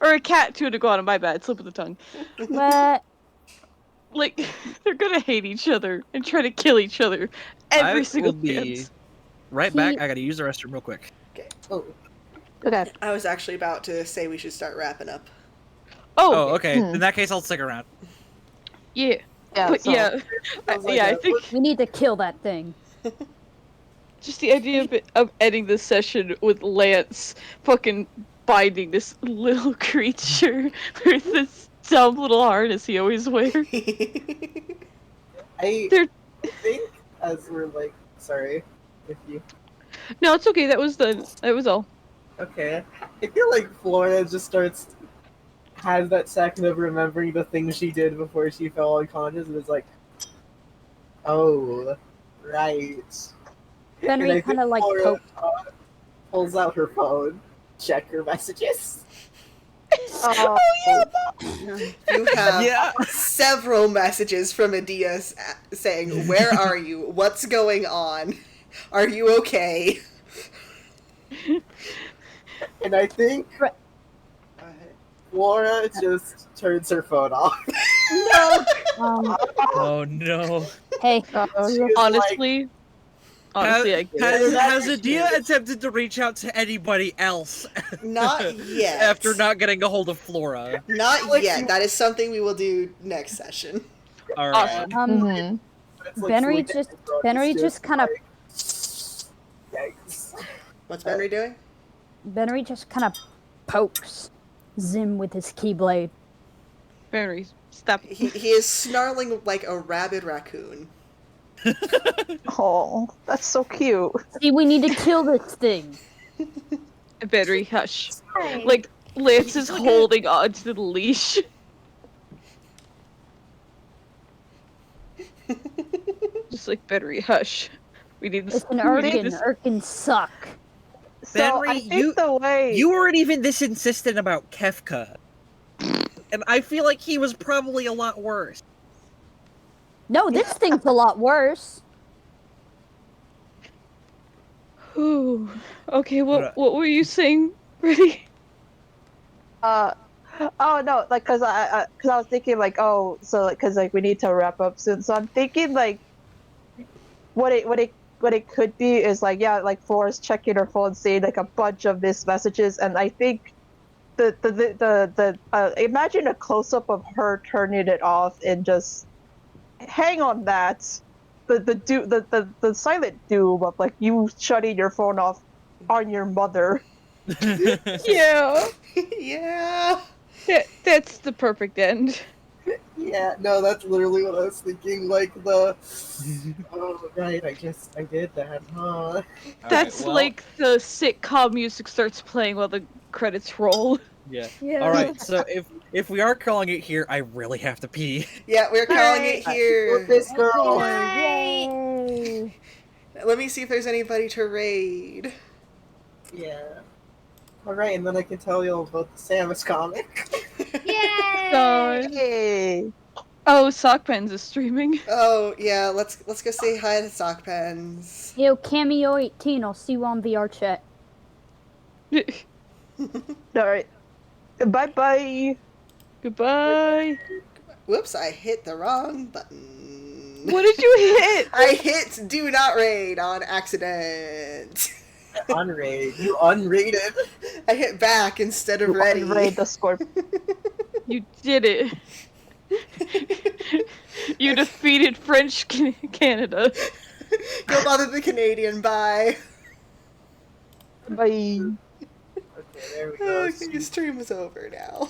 Or a cat to an iguana, my bad, slip of the tongue. But Like, they're gonna hate each other and try to kill each other every I single will be chance. right back. I gotta use the restroom real quick. Oh, Okay. I was actually about to say we should start wrapping up. Oh, okay. Hmm. In that case, I'll stick around. Yeah. Yeah. But so- yeah, I was like, I think we need to kill that thing. just the idea of ending this session with Lance fucking binding this little creature with this dumb little harness he always wears. I They're- think as we're like, sorry, if you. No, it's okay. That was all. Okay, I feel like Florida just has that second of remembering the things she did before she fell unconscious, and is like, oh, right. And I Benry think kind of like Flora, poked. pulls out her phone. check your messages. Oh, You have Yeah. several messages from Adia saying, "Where are you? What's going on? Are you okay?" And I think Right. Laura just turns her phone off. No. Oh no. Hey, She is Honestly, honestly, I get it. Has Adia attempted to reach out to anybody else Not yet. after not getting a hold of Flora? Not Like yet. you- That is something we will do next session. All right. Awesome. mhm. it's like Benry sweet just and Benry it's just kind of like, yikes. What's Benry doing? Benry just kind of pokes Zim with his keyblade. Very stop. He is snarling like a rabid raccoon. Oh, that's so cute. See, we need to kill this thing. Very hush. Hey. Like Lance is Look at- holding onto the leash. Just like very hush. We need this. It's an we need Urkin. this. Urkin suck. So Benry, I think the way You weren't even this insistent about Kefka. And I feel like he was probably a lot worse. No, this thing's a lot worse. Ooh. Okay, What- what were you saying, Freddie? oh no, like cause I was thinking like, oh, so like cause like we need to wrap up soon, so I'm thinking like what it could be is like, yeah, like Flora's checking her phone, seeing like a bunch of these messages, and I think the imagine a close up of her turning it off and just hang on that the silent doom of like you shutting your phone off on your mother. Yeah, Yeah. that's the perfect end. Yeah, no, that's literally what I was thinking. Like the, oh right, I did that, huh? That's like the sitcom music starts playing while the credits roll. Yeah. Yeah. All right. So if we are calling it here, I really have to pee. Yeah, we're calling it Alright. here. Look, this girl. Yay. Let me see if there's anybody to raid. Yeah. Alright, and then I can tell you all about the Samus comic. Yay. Hey, Oh, Sockpens is streaming. Oh yeah, let's go say hi to Sockpens. Yo, Cameo 18, I'll see you on VR chat. all right, bye bye. Goodbye. Whoops, I hit the wrong button. What did you hit? I hit do not raid on accident. Unraid. You unrated. I hit back instead of ready. Raid the Scorpion. You did it. You defeated French Canada. Go bother the Canadian. Bye. Bye. Okay, there we go. Okay, your stream is over now.